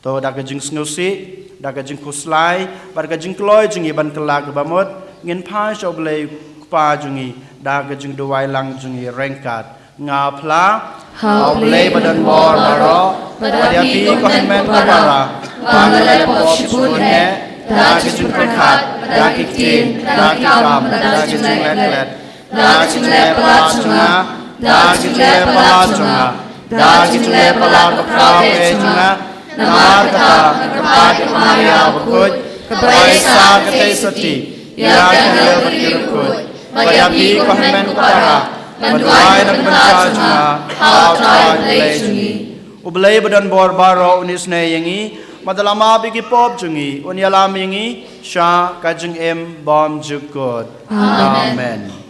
to da kijing snusi da kijing kuslai bar kijing kloy jungi ban kelak bamot ngin pa ublay kupa jongi da kijing duwai lang jungi rengkat ngapla Haublay badan bor baro Badiapi kohenmen kabara Bangalai pop shibunhe Dagi jumperkat Dagi tin Dagi kam Dagi jumlet Dagi jumlet pelat junga Dagi jumlet pelat junga Dagi jumlet pelat kakrawe junga Namar kata Kepat Maria berkut Kebaisa ketai seti Ya kena berkirukut Badiapi kohenmen kabara Bantuai nak bencana junga, hal try play jungi. Ublay badan bor baro unis ne yengi, madalama bigi pop jungi, unyalam yengi, sha kajung bom jukut. Amen.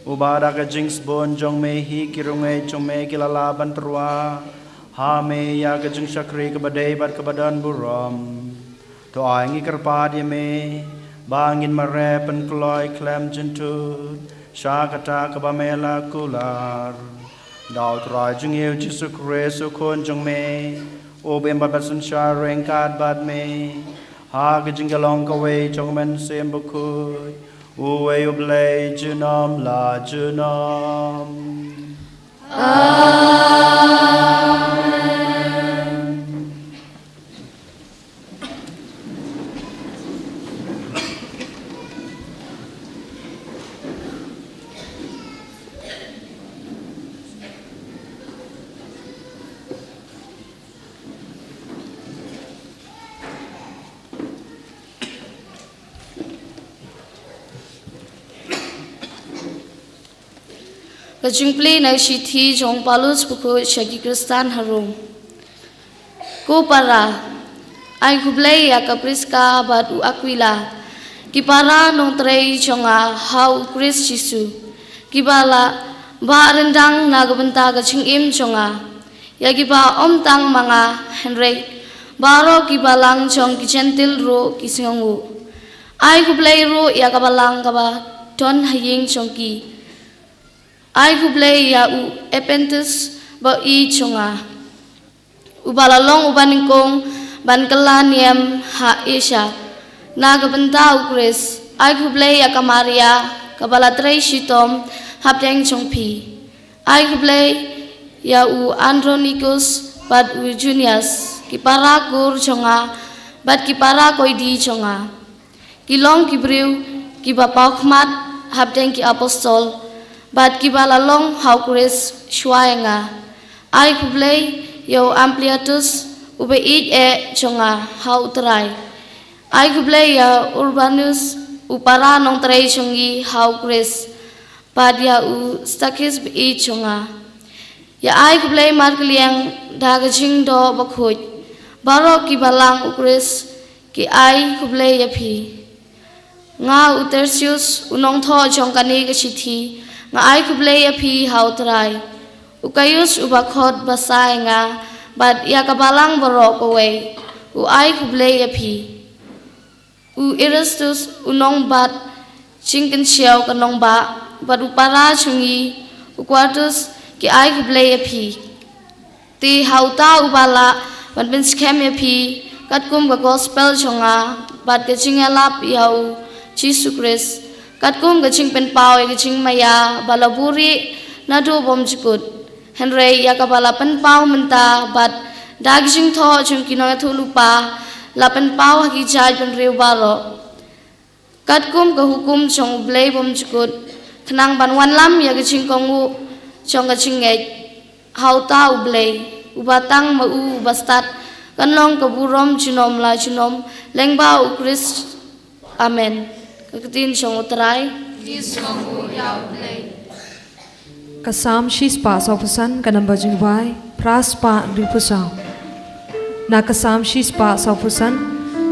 Ubada ka jings bon jong me hi kirungai jong me kilala bantrua. Ha me ya ka jing shakri ka badai bat ka badan buram. To aingi kerpad ya me. Bangin mare pen kloy klem jentut. Shakata ka bamela kular. Dao trai jing yêu jisu kresu kon jong me. Obem bat sun shareng kad bad me. Ha ka jing galong ka way jong men sem bukui. Uwe ublay junam la junam. Kajungpli na shithi jong palus buku shagi kristan harum. Ko para ay kublay ya kapriska bat u aquila. Kipara nong trei jonga hau kris jisu. Kibala ba rendang nagabenta kaching im jonga. Ya kiba om tang mga henry. Baro kibalang jong kicentil ro kisingongu. Ay kublay ro ya kabalang kaba ton haying jongki. Ay kublay ya u epentus ba I chunga. Ubalalong ubaningkong bankalan yam ha isha. Nagabenta u kris. Ay kublay ya kamaria kabalatray shitom hapdeng chongpi. Ay kublay ya u Andronicus bad u Junius. Kipara gur chunga bad kipara koy di chunga. Kilong kibriw kibapakmat hapdeng ki apostol. Bat kibalalong hau kris shuaenga. Ay kublay yo ampliatus ube id chonga hau terai. Ay kublay ya urbanus upara nong terai chongi hau kris. Bat ya u stakis be id chonga. Ya ay kublay markliang dagajing do bakhuj. Baro kibalang ukris ki ay kublay ya pi. Nga utersius unong tho chongkani kasithi. Nga ay kublay api hautray. Ukayus ubakot basay nga, bad yakabalang barok away. U ay kublay api. U iristus unong bat chingkin siyaw kanong ba, bad upara chungi, ukwartus ki ay kublay api. Ti hauta ubala, bad binskem api, katkum ka gospel chunga, bad kachingalap yaw, Jisu Christ. Katkum gaching penpau gaching maya balaburi nadu bom jukut henry yakabala penpau menta bat dagjing tho chung kinong thulupa la penpau hagi jai penriu balo katkum ka hukum chong blay bom jukut thnang banwan lam ya gaching kongu chong gaching ngai hauta ublay ubatang mau bastat kanlong kaburom chinom la chinom lengba ukris amen. Katin siyang utray. Kasam shis pa sa pusan kanamba jingway pras pa ripusaw. Na kasam shis pa sa pusan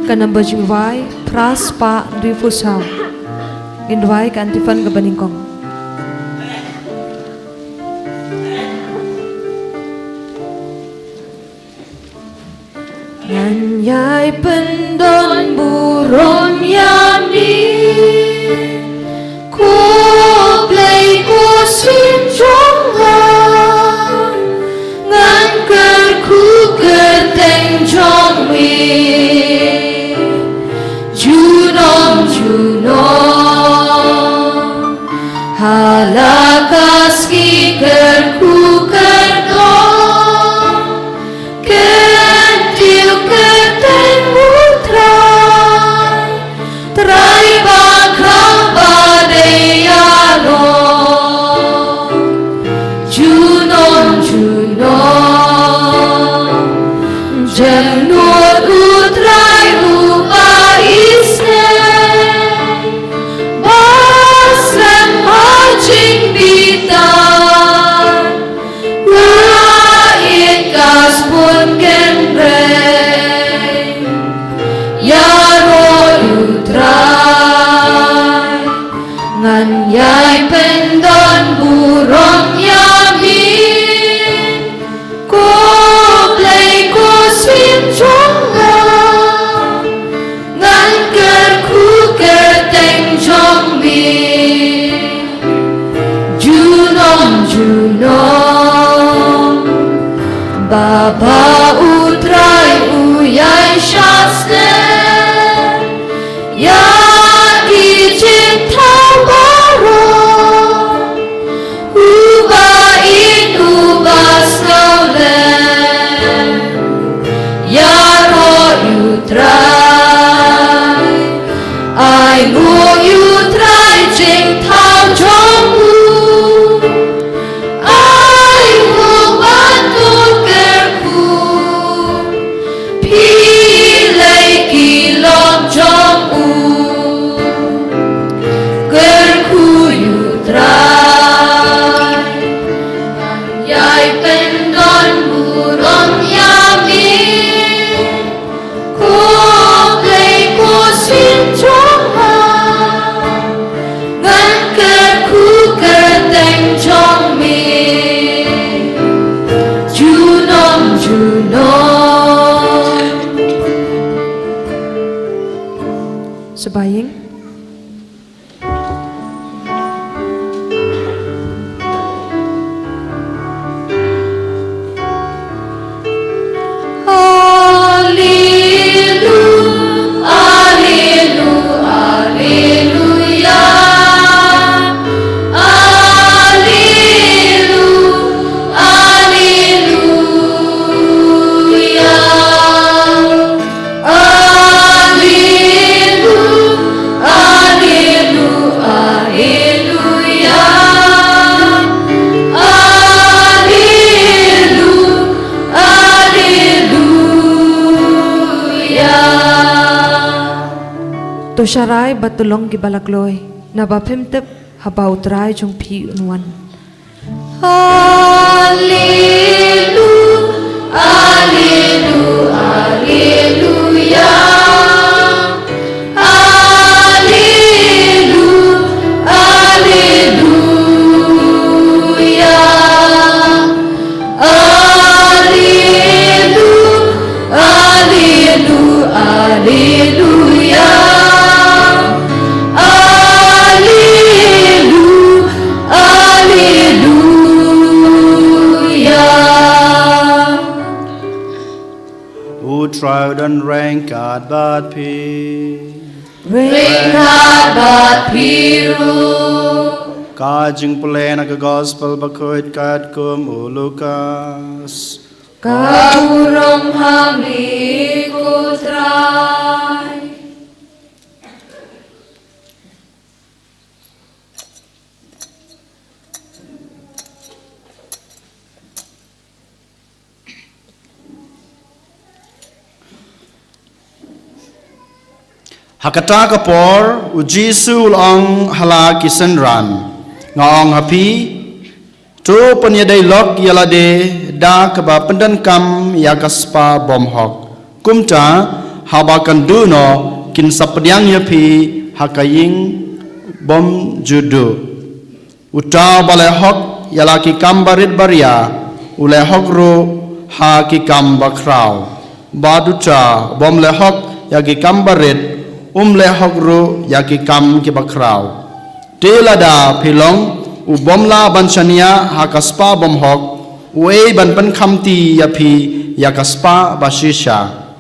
kanamba jingway pras pa ripusaw. Indway kantifan gabaningkong. Nganyay pendon buron yami. Kublay ko sinjong lang ngan kerku keteng jong mi junom junom halakas ki kerku ketong. Kentil keteng utray juno Baba utrai uyai shasne Ya gijin tau baro Uba in uba snowlen Ya ro utrai I know you try jing tau jong I will want to get cool Pi lei ki long jong Ger ku you try Yai pen don burong yami Ko play ko sin chong ha Ngan ker ku ker teng chong mi Junom junom Saijaiñ. To syarai batulong gibalagloy na bapimtip habaw try jong pi unwan. Hallelujah, hallelujah, hallelujah, hallelujah, hallelujah, hallelujah, hallelujah. Tried and rank at bad pee. Rank at bad piru. Kajing pula nak gospel bakoit kat kum ulukas. Kaurong hami kutrai. Hakata kapor ujisu ulong hala kisenran ngong hapi tu penyedai lok yalade da keba pendan kam yakaspa bomhok kumta habakan duno kin sapediang yapi hakaying bom judu uta balai hok yalaki kam barit baria ulai hok ru ha ki kam bakrau baduta bom le hok yaki kam barit le hokru yaki kam ki bakrau telada philong ubomla banchania hakaspa bomhok uei ban pan khamti yapi yakaspa bashisha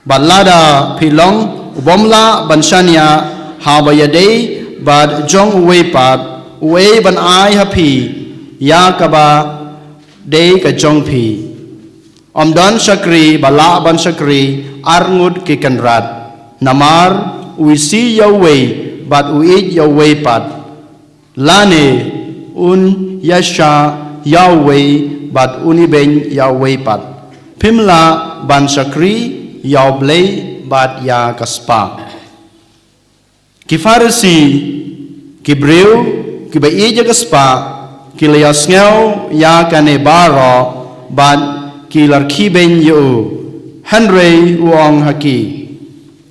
balada philong ubomla banchania habayadei bad jong uei pat uei ban ai hapi yakaba dei ka jong phi omdon shakri bala ban shakri arngut ki kanrat namar uisi Yahweh but uit Yahweh pat lane un yasha Yahweh but uniben Yahweh pat pimla ban shakri Yahweh but ya kaspa kifarisi kibreu kibai ja kaspa kilayasngel ya kane baro but kilarkiben yu Henry uong haki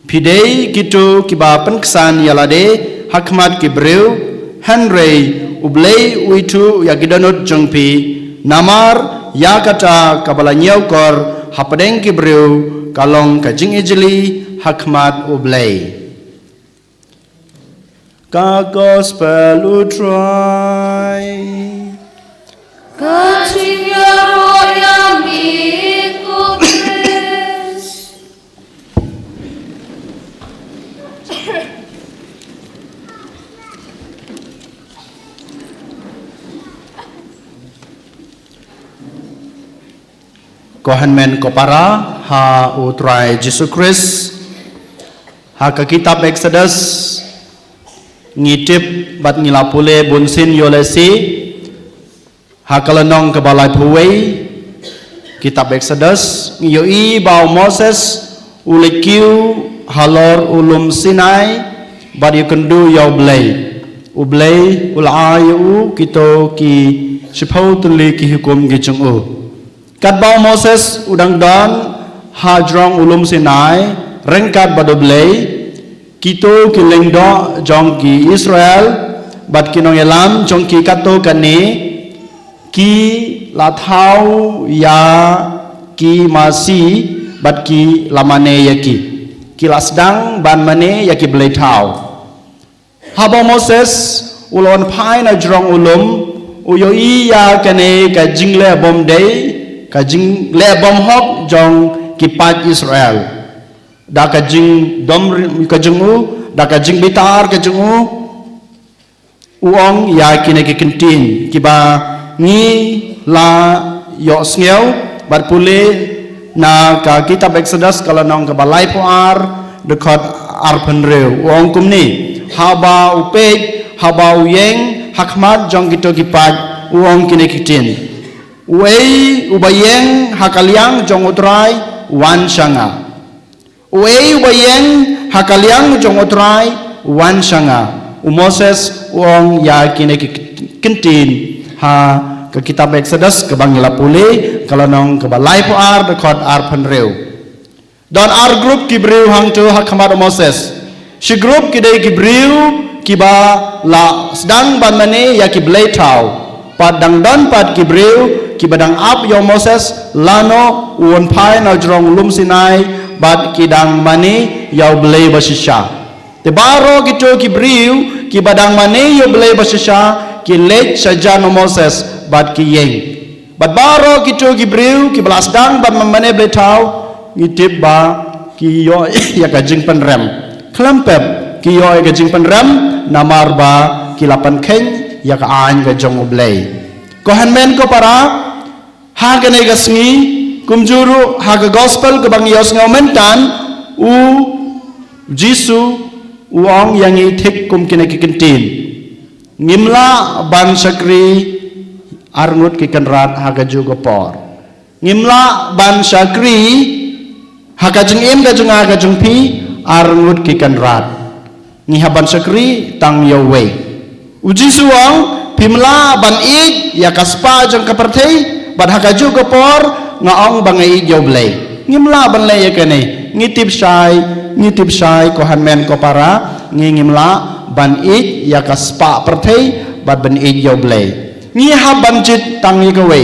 Pidei gitu kiba penksan yalade hakmat kibreu Henry ublei uitu yagidanut jengpi namar yakata kabalanyau kor hapadeng kibreu kalong kajing ijli hakmat ublei ka gospel utrai Kohanmen kopara ha utrai Jesus Christ ha ka kitab Exodus ngitip bat ngilapule bunsin yolesi ha kalanong kebalai puwei kitab Exodus ngiyoi bau Moses ulikiu halor ulum Sinai bat yukendu yau ublei ulayu kito ki sipau tuli ki hukum gijungu kat bau Moses udang don hajrong ulum Sinai rengkat badoblei kito kilengdo jong ki Israel bat kinong elam jong ki kato kani ki lathau ya ki masi bat ki lamane yaki ki lasdang ban mane yaki blei thau habo Moses ulon pai na jrong ulum uyoi ya kane ka jingle bom dei ka jing le bom hok jong kipat Israel da ka jing dom ka jungu da ka jing bitar ka jungu uong ya kine ki kentin kiba ni la yo sngiau bat pule na ka kitab Exodus kala nong ka balai puar dekot arpenreu uong kumni haba upej haba uyeng hakmat jong kito kipat uong kine kitin Wei ubayeng hakaliang jong utrai wan shanga. Wei ubayeng hakaliang jong utrai wan shanga. Moses uong ya kine kentin ha ke kitab Exodus ke bangila pule kalau nong ke balai puar dekot ar penreu. Don ar grup kibriu hang tu hakamat Moses. Si grup kidai kibriu kiba la sedang ban mane ya kiblei tau. Padang don pad kibriu kibadang ap yo Moses lano uon pai na jrong lum Sinai bad kidang mani yo blei basisha te baro gitu kibriu kibadang mani yo blei basisha ki leit sajano Moses bad ki yeng bad baro gitu kibriu kibalas dang bad mamane blei tau ngitip ba ki yo ya kajing penrem klempep ki yo ya kajing penrem namar ba kilapan keng ya ka an ka jong blei kohanmen ko para haga nega Sngi kumjuru haga gospel ke bang yos ngaumentan u jisu uang yang itik kum kene kikentin ngimla ban sakri arngut kikenrat haga juga por ngimla ban sakri haga jeng im ga jeng haga jeng pi arngut kikenrat ngihaban sakri tang yowe ujisu uang pimla ban ik ya kaspa jeng kapertei bad hakaju kopor ngaong bangai joblei ngimla ban le yakene ngitip sai kohanmen kopara ngimla ban ik ya kaspa pertei bad ban ik joblei ngi ha banjit tangi gawe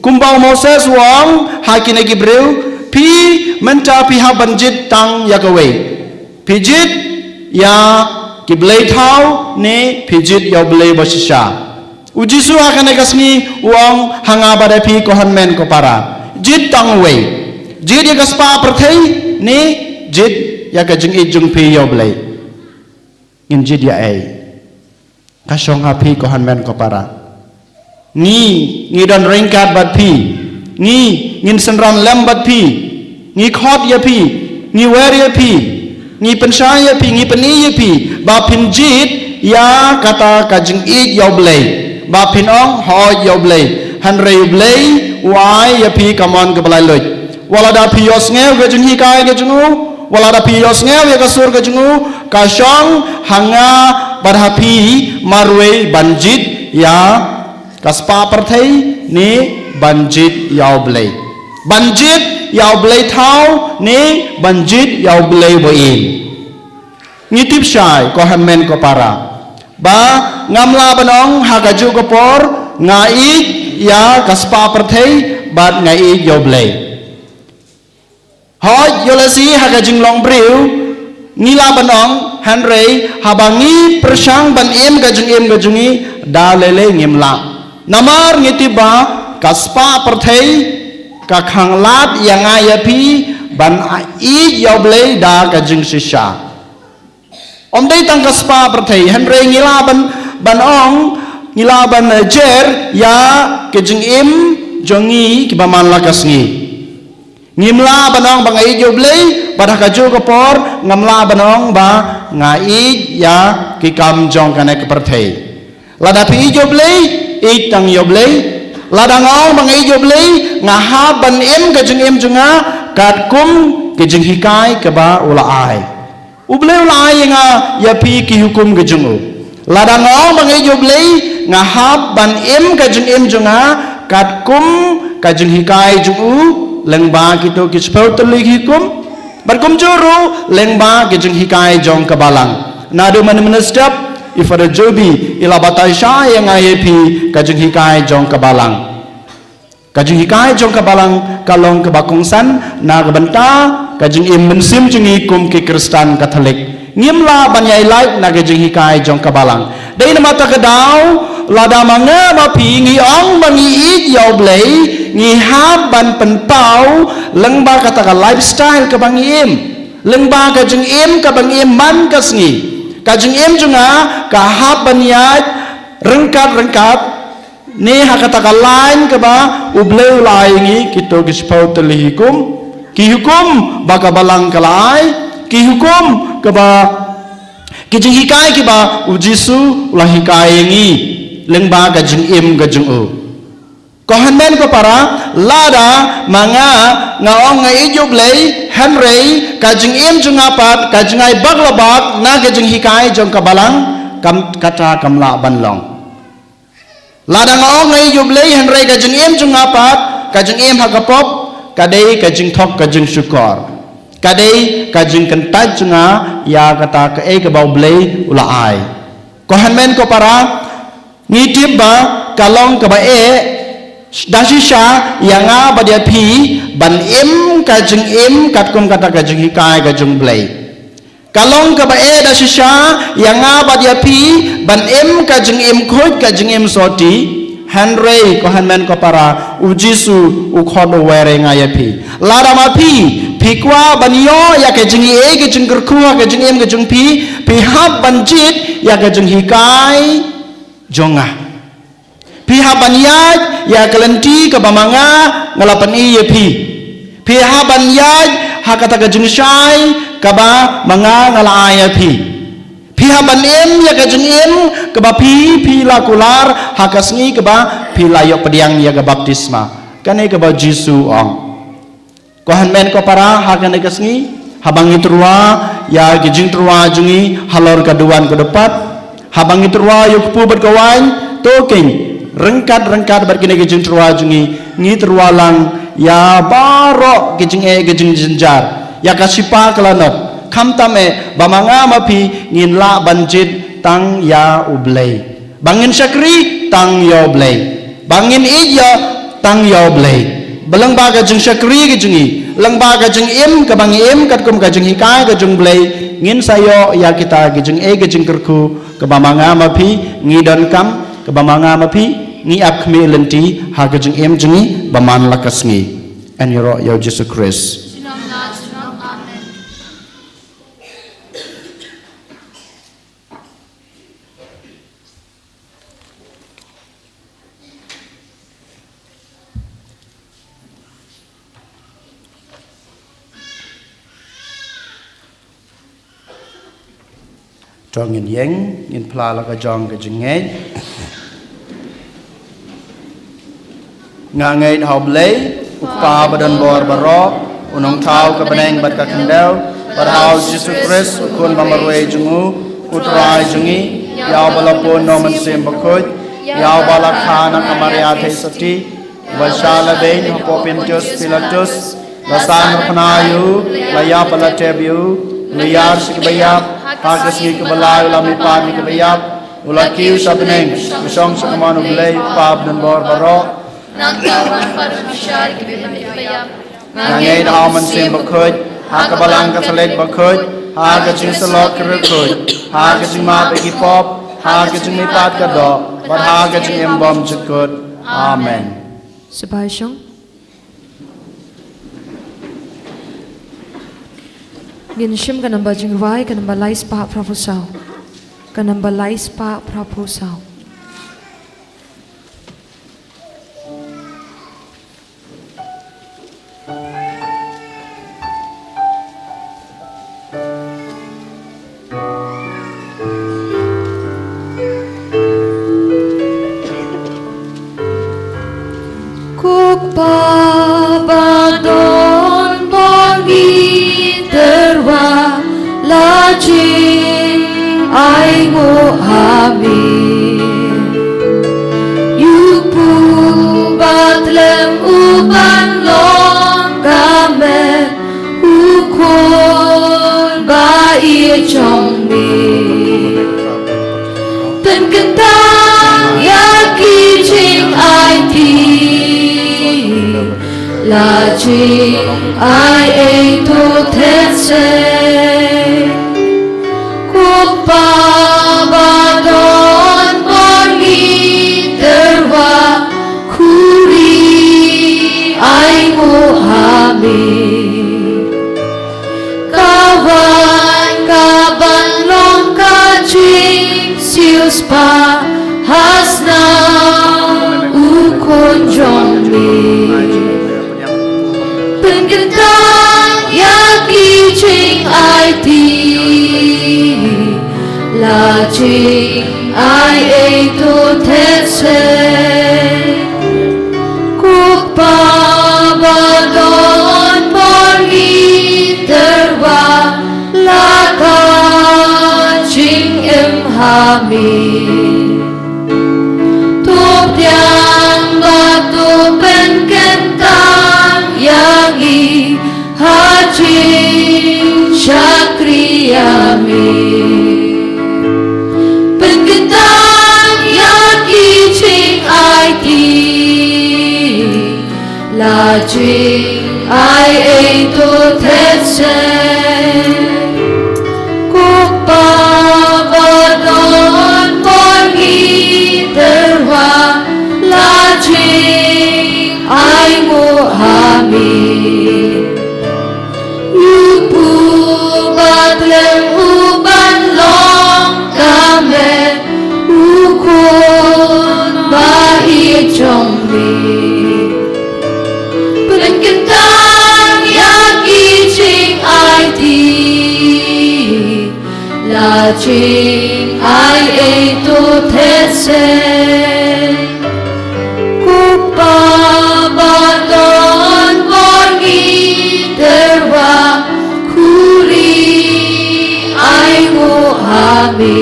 kumbau Moses wong hakine gibreu pi menta pi ha banjit tang ya gawe pijit ya kiblei thau ne pijit joblei basisha ujisu akan ekasni uang hanga pada pi kohanmen ko para jit tang wei jit ya kaspa perthei ni jit ya ka jeng ijung pi yo blei ngin jit ya ai kasong ha pi kohanmen ko para ni don ringkat bat pi ni ngin senran lem bat pi ni khot ya pi ni wer ya pi ni pensai ya pi ni peni ya pi ba pin jit ya kata ka jeng ik yo blei ba pinong ho yo blei han re blei wai ya pi kamon ke balai loj wala da pi yos ngeu ke jung hi kai ke jungu wala da pi yos ngeu ya kasur ke jungu ka shong hanga barha pi marwe banjit ya kaspa perthei ni banjit yaw blei banjit yaw blei thau ni banjit yaw blei boin ngitip sai ko hammen ko para ba ngamla banong hagaju kopor ngai ya kaspa perthei bat ngai joblei hoj yolasi hagajing long briu ngila banong hanrei habangi persang ban em gajungi da lele ngimla namar ngiti ba kaspa perthei ka khanglat yang ayapi ban I yoble da ka jing sisha om dei tang kaspa perthei henre ngila ban ong ngila ban jer ya ke jing im jongi ki baman lakasngi ngimla banong bang ai yoble pada kaju kapor ngamla banong ba ngai ya ki kam jong kana ke perthei ladapi yoble itang yoble ladang ong bang ai yoble ngaha ban em ka jing em junga kat kum ke jing hikai ke ba ula ai uble ula ai nga ya pi ki hukum ke jungu ladang ong bang ai yoble ngaha ban em ka jing em junga kat kum ka jing hikai jungu lengba kito kispau telik hukum berkum juru lengba ke jing hikai jong kabalang nadu mana step ifada jobi ila batai sha yang ayepi ka jing hikai jong kabalang kajing hikai jong kabalang kalong kebakongsan na gebenta kajing im mensim jengi kum ke Kristen Katolik ngimla banyai laik na kajing hikai jong kabalang dei na mata kedau lada manga mapi ngi ong bangi it yoblei ngi hab ban penpau lengba kata ka lifestyle ke bangi im lengba kajing im ka bangi im man kasngi kajing im junga ka hab banyai rengkat ni hakata ka lain ke ba ubleu lai ngi kito kispau telihikum ki hukum baka balang kalai ki hukum ke ba ki jing hikai ki ba ujisu ulah hikai ngi lengba ka jing im ka jing u ko hanmen ko para lada manga ngaong ngai jublei henrei ka jing im jungapat ka jingai baglabat na ka jing hikai jong ka balang kam kata kamla banlong ladang ong ngai jublei henrei ka jing em jungapat ka jing em hakapop kadai ka jing thok ka jing syukor kadai ka jing kentaj junga ya kata ka e ka bau blei ula ai ko hanmen ko para ngitip ba kalong ka ba e dasisha yanga ba dia phi ban em ka jing em katkum kata ka jing hikai ka jing blei kalong ka ba e da shisha yanga ba dia pi ban em ka jing em khoi ka jing em soti hanrei ko hanmen ko para ujisu u khodo were nga ya pi lara ma pi kwa ban yo ya ka jing e ka jing kurku ka jing em ka jing pi hab ban jit ya ka jing hikai jonga pi hab ban ya kalenti ka bamanga ngalapan i ya pi hab ban hakata ka jing shai kaba manga ngalaya pi haban em ya ka jing em kaba pi la kular hakasngi kaba pi layo pediang ya ka baptisma kane kaba Jisu ong ko hanmen ko para hakane kasngi habang itrua ya gijing trua jungi halor kaduan ko depat habang itrua yo kupu berkawan toking rengkat berkini gijing trua jungi ngi trua lang ya baro gijing gijing jenjar ya kasipa kelanot kamtame bamanga mapi ngin la banjit tang ya ublei bangin syakri tang ya ublei bangin iya tang ya ublei belang baga jeng syakri ke jengi lang baga jeng im ke bangi im katkum ke jeng hikai ke jeng blei ngin sayo ya kita ke jeng ke jeng kerku ke bamanga mapi ngidon kam ke bamanga mapi ngi ap kmi lenti ha ke jeng im jengi baman lakas ngi and yoro ya Jesus Christ trong nhìn yeng nhìn pla la ka jong ka jingai nga ngai hob lei upa badan bor baro unong thau ka baneng bat ka khandau par hau Jesus Christ kun bamarwe jungu utrai jungi yaw balapon noman sem bakhoj yaw bala khana kamaria thai sati vashala bein hopopintus pilatus lasan panayu laya palatebiu liyar sikbayap Hagasngi kebalai ulami pani kebayap ulakiu sabneng usong sakaman ublay pab dan bor barok nangtawan parumasyari kebayap Nangay na aman sim bakhoj hakabalang kasaleg bakhoj hagajing salok kerukoj hagajing mabagi pop hagajing lipat kadok par hagajing embom jukut Amen. Saijaiñ. Ginshim kan namba jingwai kan namba lais pa proposal. Kan namba lais pa proposal. Babadon bongi terwa lajing aigo amin yupu batlem uban long gamen ukon ba ia chong mi tên kinh tang yaki ching ai ti là chi ai ấy tu thế sẽ cuộc ba đón con đi terwa khuri ai ngô hà mi kawan kaban long ka ching siêu spa hasna ukon jong mi là chính ai ấy tu thế sẽ cuộc ba đón bon đi terwa là ta chính em hà mi tu tiang ba tu bên ken tang yang i ha chính chakriya mi là chính ai ấy tu thế sẽ cuộc ba đón bon đi terwa là chính ai ngô hà mi yupu batlem uban long kamen ukon ba ia chong mi là chính ai ấy tu thế sẽ cuộc ba đón bon đi terwa khuri ai ngô hà mi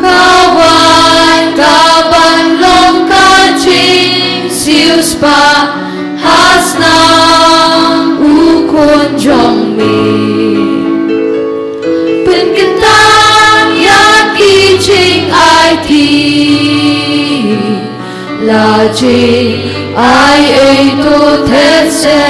kawan kaban long ka ching siêu spa hasna ukon jong mi là chính ai ấy tu thế sẽ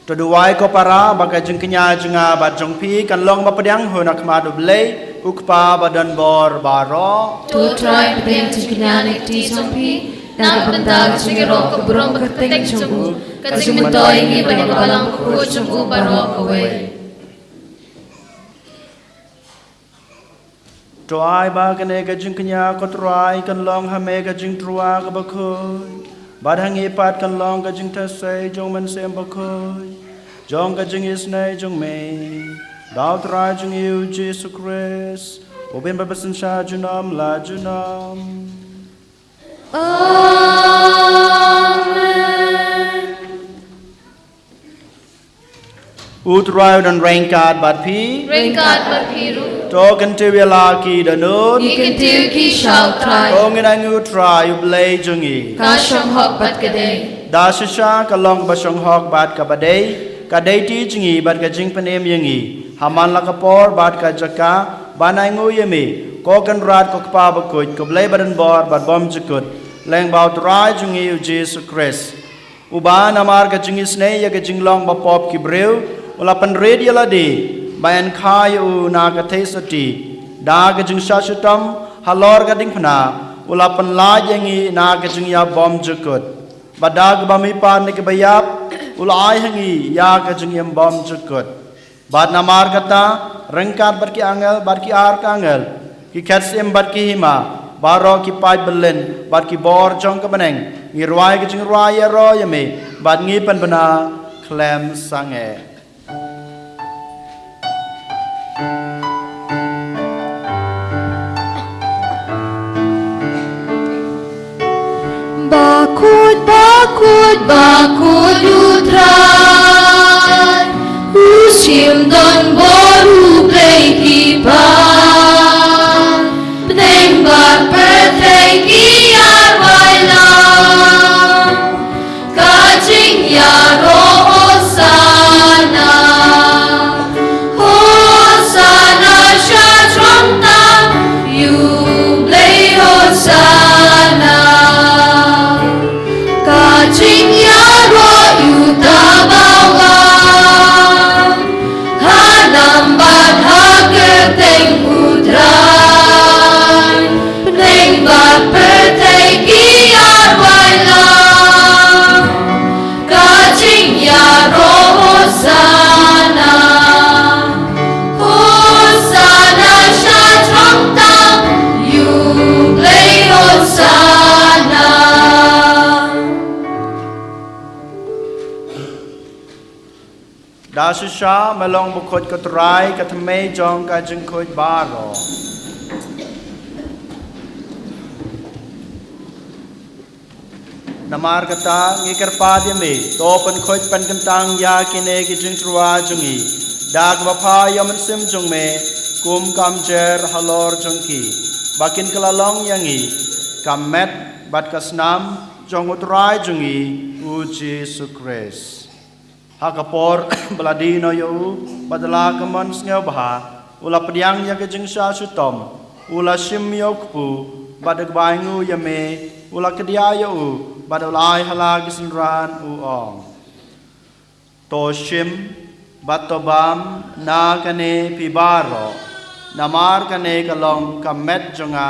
Tuduai ko para bagai jengkenya jenga bajong pi kan long bapediang honak madu belai ukpa badan bor baro tu try pedeng jengkenya nekti sompi na bentag sigiro ko burong kateng chungu kasi mentoy ngi bani balang ko chungu baro ko we Tuai ba kene ka jengkenya ko tuai kan long hame ka jeng trua ka bakoy badang ipat kan long ka jeng tasay jong man sem bakoy jong ka jeng isnay jong me dao trai jeng yu Jesus Christ oben babasan sha junam la junam Utrayo dan rengkat bat pi Rengkat berpiru Token tiwi laki danut Ikan tiu ki shau try Ongin ang utrayo blay jungi Kashong hok bat kadei Dasisha kalong basong hok bat kabadei Kadei ti jungi bat ka jing panem yangi Haman lakapor bat ka jaka Banay nguyami Kokan rat ko kapabakut Kublay badan bor bat bom jukut Leng bau trai jungi u Jesus Christ Uba namar ka jing Sngi ya ka jing long ba pop ki breu ula pan radio la de bayan khai u na ka thesati da ka jing shashutam halor ka ding phna ula pan la yangi na ka jing ya bom jukut badag ba mi pan ni ka bayap ula ai hangi ya ka jing yam bom jukut bad namar kata rengkat barki angel barki ar ka angel ki khatsem barki hima baro ki pai belen bad ki bor jong ka baneng ngi rwai ki jing rwai ya ro ya me bad ngi pan bana klem sange Bakut, bakut, bakut utrai Usim don boru play kipan Peneng bat pertei kiar wailang Kajing yaro hosana Hosana shatram tam You play hosana Kajing yaro yutabawa Hanambat haketeng udrai Peneng bat pertei kiar wailang Kajing yaro hosana Hosana shatram tam You play hosana Da shisha melong bukot kotrai katme jong ka jing khoj baro Namar kata ngikar padya me topan khoj pan kantang ya kine ki jing truwa jungi dag bapha yaman sim jong me kum kam jer halor jong ki bakin kalalong yangi kamet bat kasnam jong utrai jungi uji sukres Hakapor beladino yo badala kaman sngew baha ula pediang ya kejing sha sutom ula shim yo kpu badag baingu yame ula kedia yo badalai hala gisinran u ong to shim batobam na kane pibaro namar kane kalong kamet jonga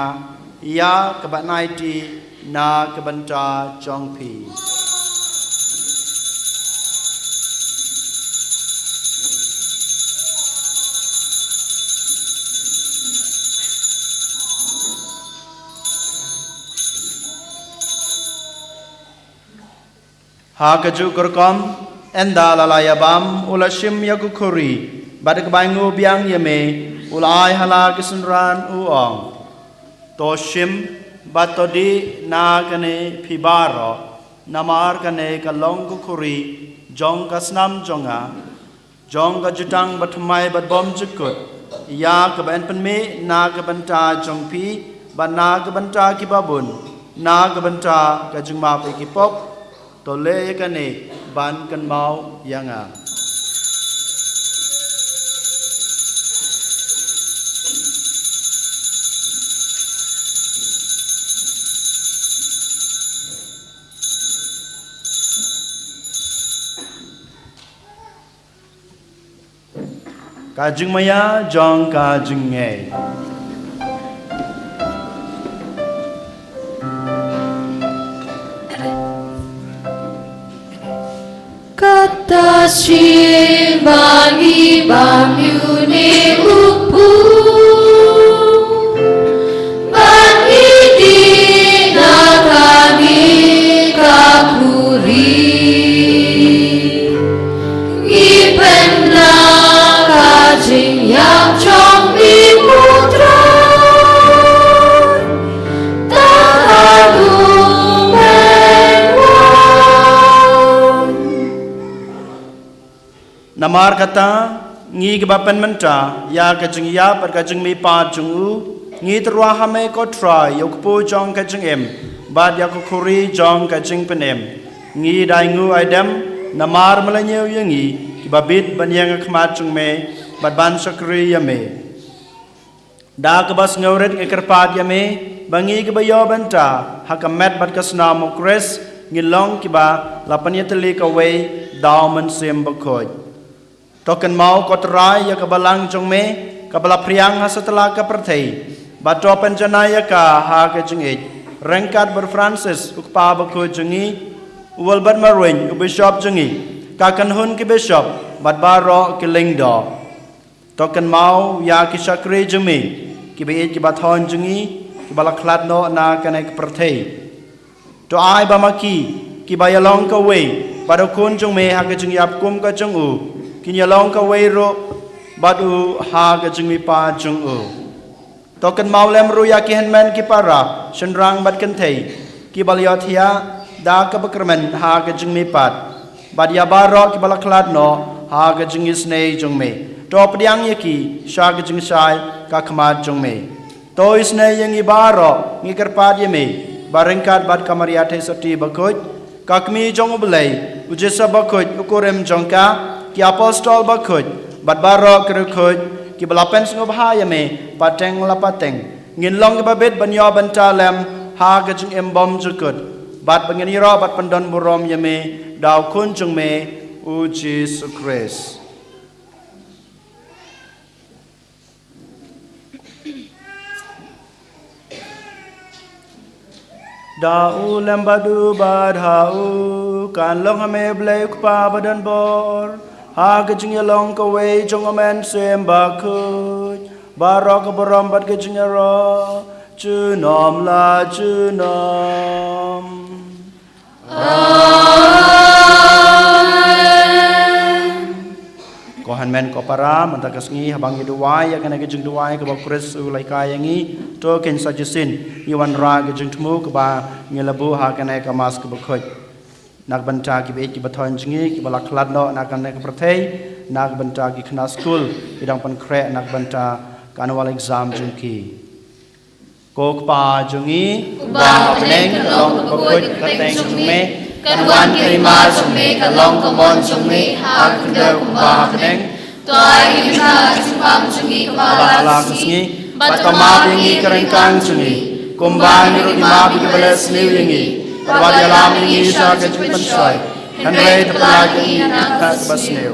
ya kabanaiti na kabanta jongpi Hakaju kurkom enda lalayabam ula shim yakukuri badak baingu biang yame ulai hala kisunran uong to shim batodi na kane pibaro namar kane kalong kukuri jong kasnam jonga jong ka jutang batmai bat bom jukut ya kaban penme na kabanta jongpi ban na kabanta kibabun na kabanta kajungma pe kipop Tole kane ban kan mau yanga Kajing maya jong kajing ngai Kata simbangi bamyune upu Bagi di nakani kakuri Ipenda kajing yang chong di putra Tahadu Namar kata ngi kebapan menta ya kajing ya per kajing mi pa jungu ngi terwa hame ko try yok po jong kajing em bad ya ko khuri jong kajing penem ngi daingu aidam namar malanyo yangi kibabit banyang khmat jung me bad ban sakri yame da kebas ngauret ngi kerpat yame bangi kebayo benta hakamet bad kasna mokres งินลองกิบาลาปนิตลีกเวดาวมันเสียมบกอยตกันเมากตรายยากบาลังจงเมกับบลาพริยังฮัสตลากประเทศบัดจอเป็นจนายกาหากจึงเอจแรงกัดบรฟรานซิสอุกปาบกอยจงีอุวลบัดมารินอุบิชอบจงีกากันหุนกิบิชอบบัดบารอกิลิงดอตกันเมายากิชักเรจมีกิบิเอจกิบัดทอนจงีกิบลาคลาดโนนากันเอกประเทศตัวไอบามากีกิบายลองกเวบัดคุณจงเมหากจึงยับกุมกจงอูกินยาลองกเวโรบัดอูหากจึงมีปาจงอูตกันเมาเลมรุยากิเฮนแมนกิปาราฉันรังบัดกันเทกิบาลยอทิยาดากบกรมันหากจึงมีปัดบัดยาบารอกิบาลคลาดโนหากจึงยิสเนจงเมตอปดยังยกีชากจึงชายกาขมาจงเมโตอิสเนยังอีบารองิกรปาดยเมบาริงกัดบัดกามารยาเทสตีบกุดกักมีจงอุบเลยอุจสบกุดอุกุเรมจงกากิอพอสตอลบกุดบัดบารอกรุกุดกิบลาเป็นสงบหายเมปัดเตงลาปัดเตงเงินลองกิบเบ็ดบัญยอบันตาเลมหากจึงเอ็มบอมจุกุดบัดบังเงินรอบัดปันดอนบุรอมยเมดาวคุณจงเมอุจิสุคริสดาวเลมบาดูบาดฮาวการลองฮาเมเบลกปาบดันบอร์หากจึงยลองกเวจงอแมนเซมบาคุดบารอกบรอมบัดกจึงยรอจูนอมลาจูนอมก็ฮันแมนก็ปารามันตะกัสงี้ฮับังยดูวายยังไงก็จึงดูวายก็บอกคริสอุไลกายอย่างงี้โตเก่งสัจสินยวันราก็จึงทมูก็บาเงลบูหากันไงก็มาสก็บอกคอยนักบัญชากิบเอกิบทอนจึงงี้กิบลักลัดโนนักกันไงก็ประเทศนักบัญชากิคณะสคูลที่ดังปันแคร์นักบัญชาการวันเอ็กซามจึงกีโกกปาจึงงี้บาปเน่งลองก็บอกคอยกันเองจึงเมกันวันที่มาจงเมกันลองก็มอนจงเมหากเดิมบาปเน่งตัวไอ้ยิมนาจิปามจงงี้ก็บาลากุสงี้บัตรมาเป็นงี้กระกังจงงี้กุมบานิรุมาบิกเบลสนิวยังงี้ปวาดีลามีงี้ชาเกจุปันช่วยฮันเรย์ตปลายยังงี้นักบัสนิว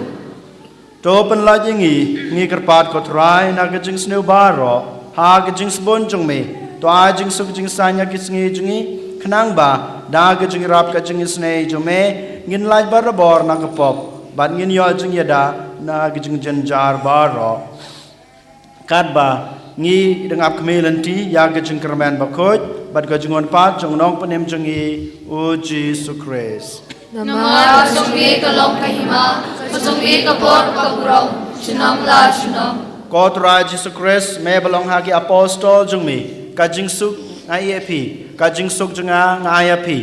โตเป็นลายยังงี้กระปาดกดร้ายนักจึงสนิวบารอหากจึงสบนจงเมตัวไอ้จึงสุกจึงสายยักิสงี้จงงี้ขนังบาดากจึงรับกจึงสเนยจงเมงินลายบาร์บอร์นักปอบบัดงินยอจึงยดานากจึงจันจาร์บารอกัดบางี้ดังอับขมิลันทียากจึงกระแมนบักโคดบัดก็จึงวันปาจงน้องปนิมจงอีอุจิสุคริสนามาจงอีกลองขหิมาจงอีกบอร์กบรองชินอมลาชินอมกอตรายจิสุคริสเมบลองหากิอพอสตอลจงมีกจึงสุกไอเอพีกจึงสุกจงไอเอพี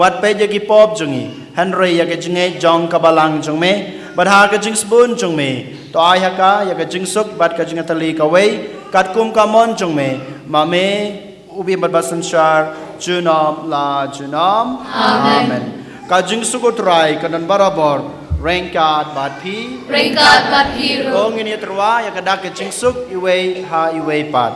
วัดเปยกิปอบจงอีฮันเรย์ยากจึงเอจองกบาลังจงเมบัดหากจึงสบุนจงเมตัวไอฮักายากจึงสุกบัดกจึงตะลีกเวกัดกุมกามอนจงเมมาเมอุบิบัดบัสันชาร์จูนอมลาจูนอมอาเมนกจึงสุกตรายกันนันบาราบอร์เร่งกาดบาดพีโองเนียตรวายากดักจึงสุกอีเวหาอีเวปัด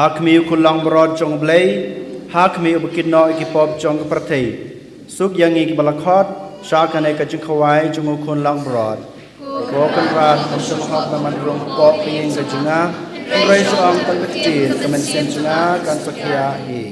hak mi kulang berod jong blay hak mi ubikin no ikipop jong keperti suk yang ik balakot syakane ka jing khawai jong kulang berod ko kan rat sem hak man rong pop ping ka jinga rai jong tan kecil kemen sen jinga kan sakia hi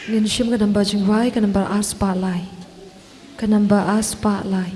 Ngin shim ka number jingwai ka number as pa lai. Ka number as pa lai.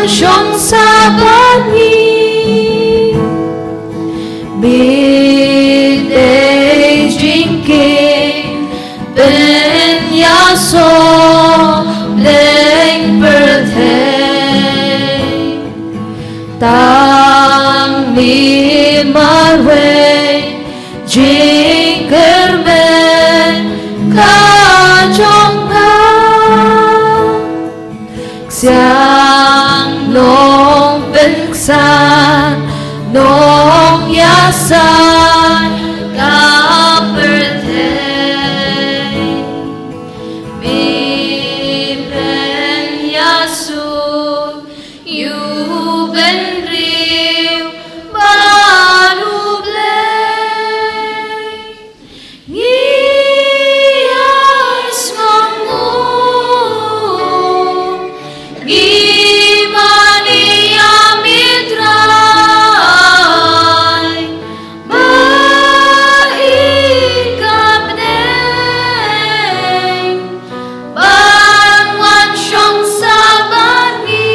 shong sabani Midday drinking Ben yaso Leng birthday Tang mi marway Drinker men Ka chong ka Xiang nong ben san Nong yasan Ka birthday Mi ben yasun You ben riu Manu blay Ngi ais ngamu Ngi mani amitrai Baikapneng Ban wan shong sabani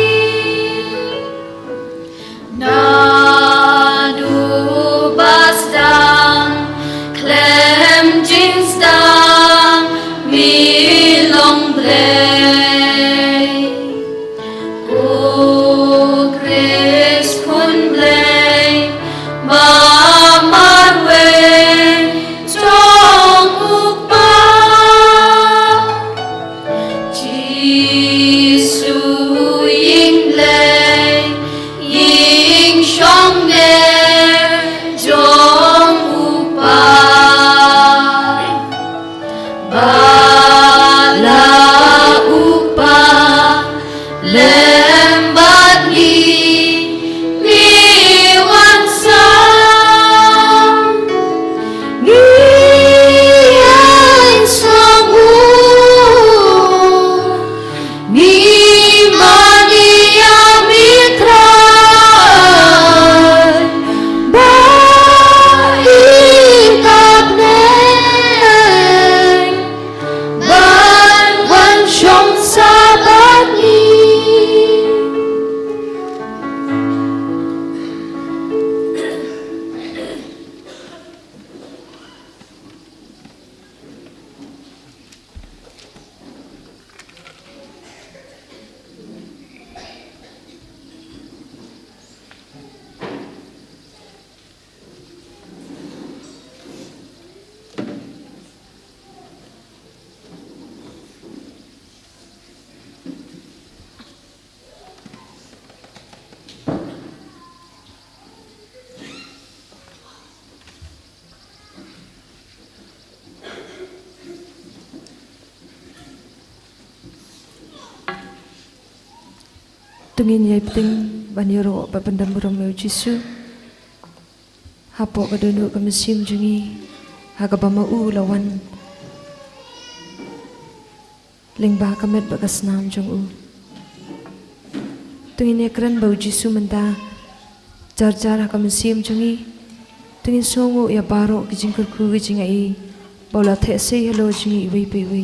Nadu basdang Klem jingsdang Milong blay Ku Chris kun blay Mamarweng Chong ukpa Jisu ying blay Ying shong ner Jong ukpa Bala ukpa Lembat li Niwan sang Ngiyain sangu Ni mani amitrai Baikapneng Ban wan shong sabani Tungin yai penting baniro babandam buram meu Jisu Hapo kadunu kamesim jungi Hagabama u lawan Lingba kamet bagas nam jung u Tungin yakran bau Jisu menta Jar hakamesim jungi Tungin songu ya baro kijing kurku kijing ai Baula these hello jungi iwi pewi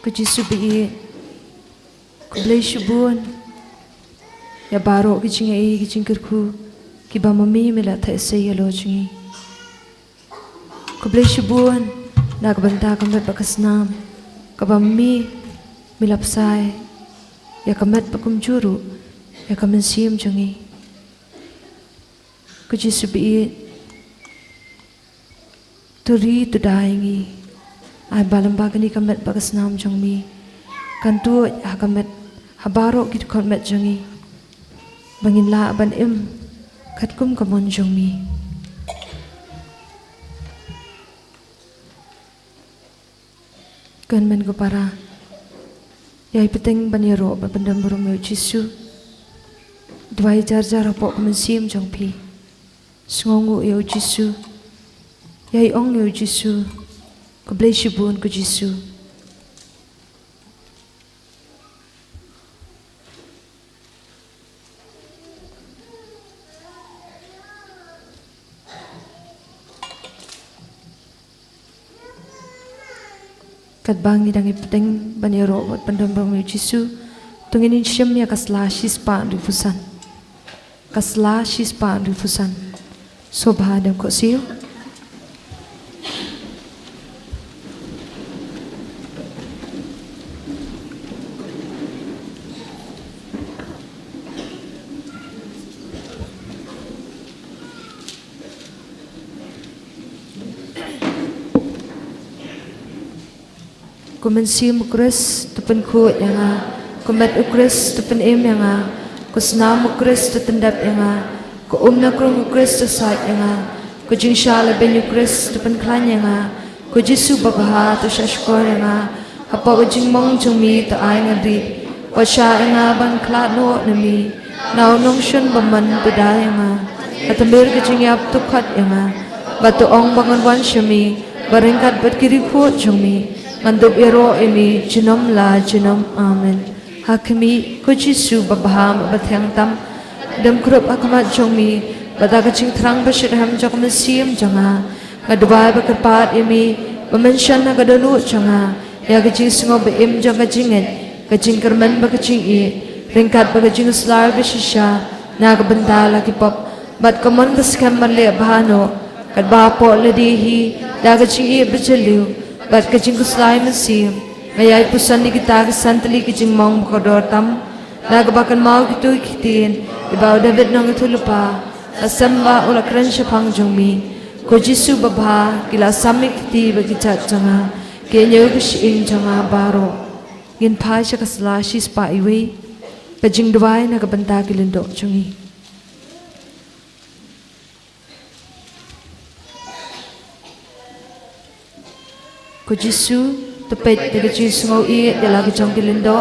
Kujisu bi kublai shubun ya baro kijing ai kijing kurku ki ba mami mela these hello jungi kublai shubun nagbanta kamet bakasnam ka ba mami milapsai ya kamet pakumjuru ya kamensim jungi kujisu bi turi tu daingi ai balam bagani kamet bagas nam jongmi kantu ha kamet habaro kit kamet jongi bangin la ban im khatkum kamon jongmi kan men ko para yai peteng baniro babandam burum Jisu dwai jar po kamensim jongpi sngongu yo Jisu yai ong yo Jisu Kublai shibun ku Jisu kat bangi dangi peteng banyero wat pandam bami Jisu tungin insyam ya kasla shispa rifusan kasla shispa rifusan sobha dam ko siu Kumensium ukris tupen ku yang kumet ukris tupen yang kusnam ukris tutendap yang ku umna krung ukris tusat yang ku jingshala ben ukris tupen klan yang ku Jisu babaha tu shashkor yang apa ujing mong jumi tu ay ngadi washa yang ban klat no nami nau nong shun baman beda yang atambir ke jingyap tukhat yang batu ong bangun wan shami baringkat bat kiri ku jumi Mandub iro imi jinom la jinom amen. Hakimi ko Jisu babaham batyang tam dam krup akamat jongmi bata kaching thrang bashirham jokam siem janga ngadubai bakarpat imi bamenshan na gadanu janga ya kaching singo ba im janga jinget kaching kerman bakaching i ringkat bakaching slar bishisha na kabanta laki pop bat kamon baskam manle bahano kadba po ladihi da kaching i bachaliu Bat kajing kuslay masim, ngayay pusan ni kita kesantali kajing mong makodor tam, nagabakan mau gitu ikitin, ibaw David nang itulupa, asamba ulakran siya pang jongmi, ko Jisu babha, kila samik kiti bagichat janga, kaya kasiing janga baro, yin pa siya kasla shis pa iwi, kajing duway nagabanta kilindok jongi. Ko Jisu tepet daga jing sungo i dala ga jong kilindo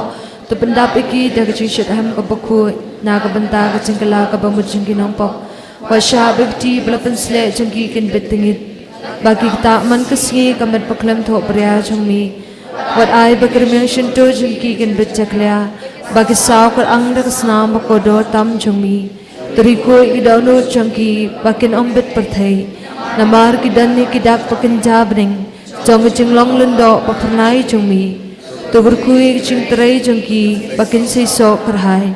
to pendap iki daga jing shet ham ka bakhu na ka banta ga jing kala ka bamu jing ginong pok wa sha bibti blapan sle jing ki kin betingit bagi ta man kasngi kamet paklam tho priya jong mi wat ai bakrmeng shin to jing ki kin bet chakля bagi saw kar ang da kasna ma ko do tam jong mi tri ko i dawno jong ki bakin om bet parthai namar ki dan ni ki dak pakin jabring Jong jing long lundo pakernai jong mi to berkui jing terai jong ki bakin sei so kerhai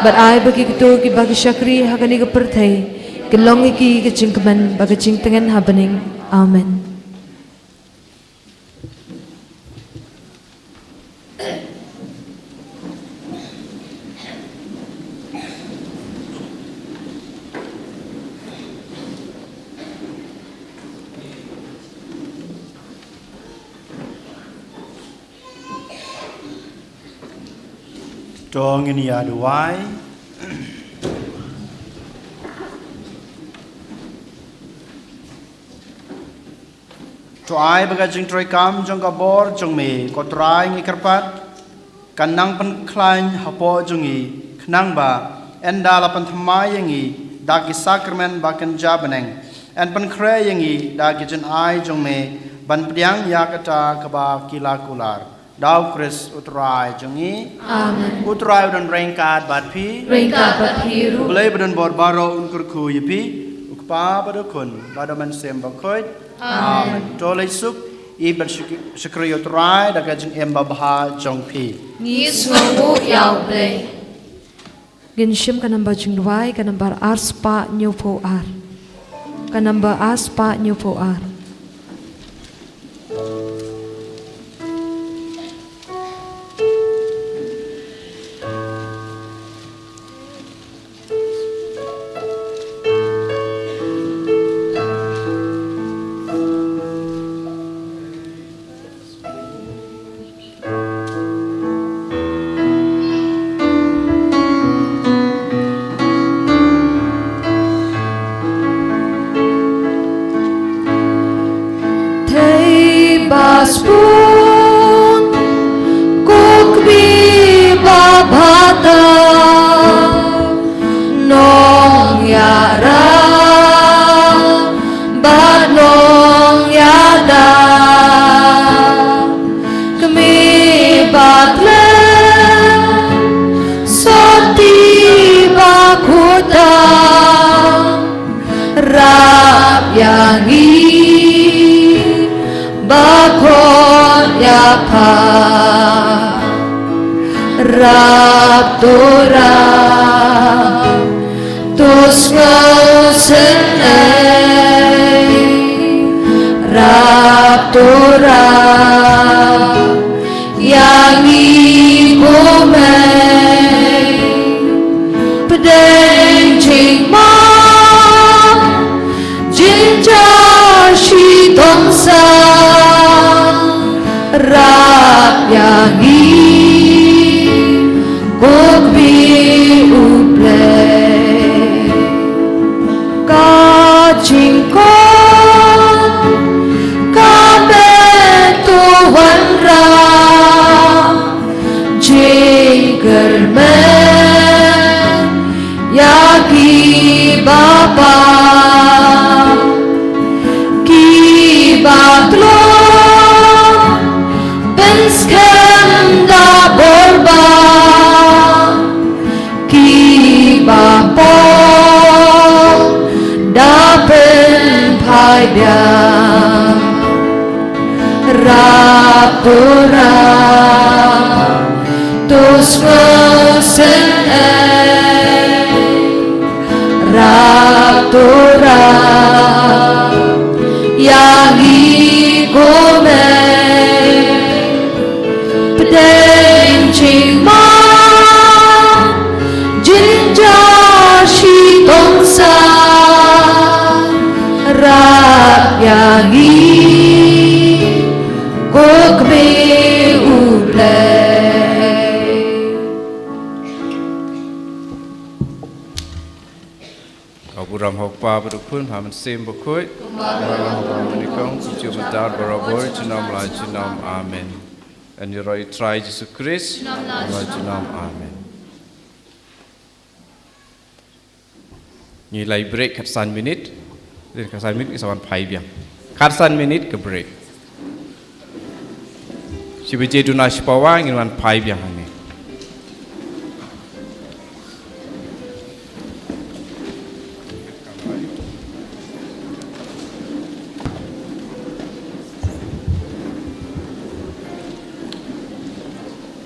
but ai bagi kito ki bagi syakri hakani ke perthai ki long iki ki jing keman bagi jing tengen habening amen Dong ini aduai. Tuai bagajing troy kam jong kabor jong me kotrai ngi kerpat kanang pen klain hapo jongi knang ba enda lapan thamai yangi dagi sakramen bakan jabaneng en pen kre yangi dagi jen ai jong me ban pdiang yakata kaba kilakular Dau Chris utrai jongi amen utrai udan rengkat bat pi ru boleh badan barbaro unkur ku yipi ukpa badukun badaman sem bakoit amen tolai suk iban syukri utrai daga jeng emba baha jong pi ngis ngomu yau blei ginshim kanamba jing duai kanamba arspa nyupo ar kanamba aspa nyupo ar Baspun kukbi babata nong yara ba nong yada kami batle soti bakuta rap yangi bakon ya pa rap tora tos ngau sen rap tora yang ibu mai pedeng ching ma jinja shi dong sa rap yang gok bi uple ka ching ko ka be tu wan ra jigar mein ya ki baba ki batlo penskanda borba ki bapo da pen phai bia rapura tos sen rapura yang gome pedeng ching ma jinja shi tong sa rap yang gok be uble Ram hok pa berduk pun haman sim bukut. Menikong cucu mentar berabur jenam la jenam amin. Dan diroi try Yesus Kristus la jenam amin. Nilai break katsan minit. Dan katsan minit kesawan pai biang. Katsan minit ke break. Si beje duna si pawang inwan pai biang.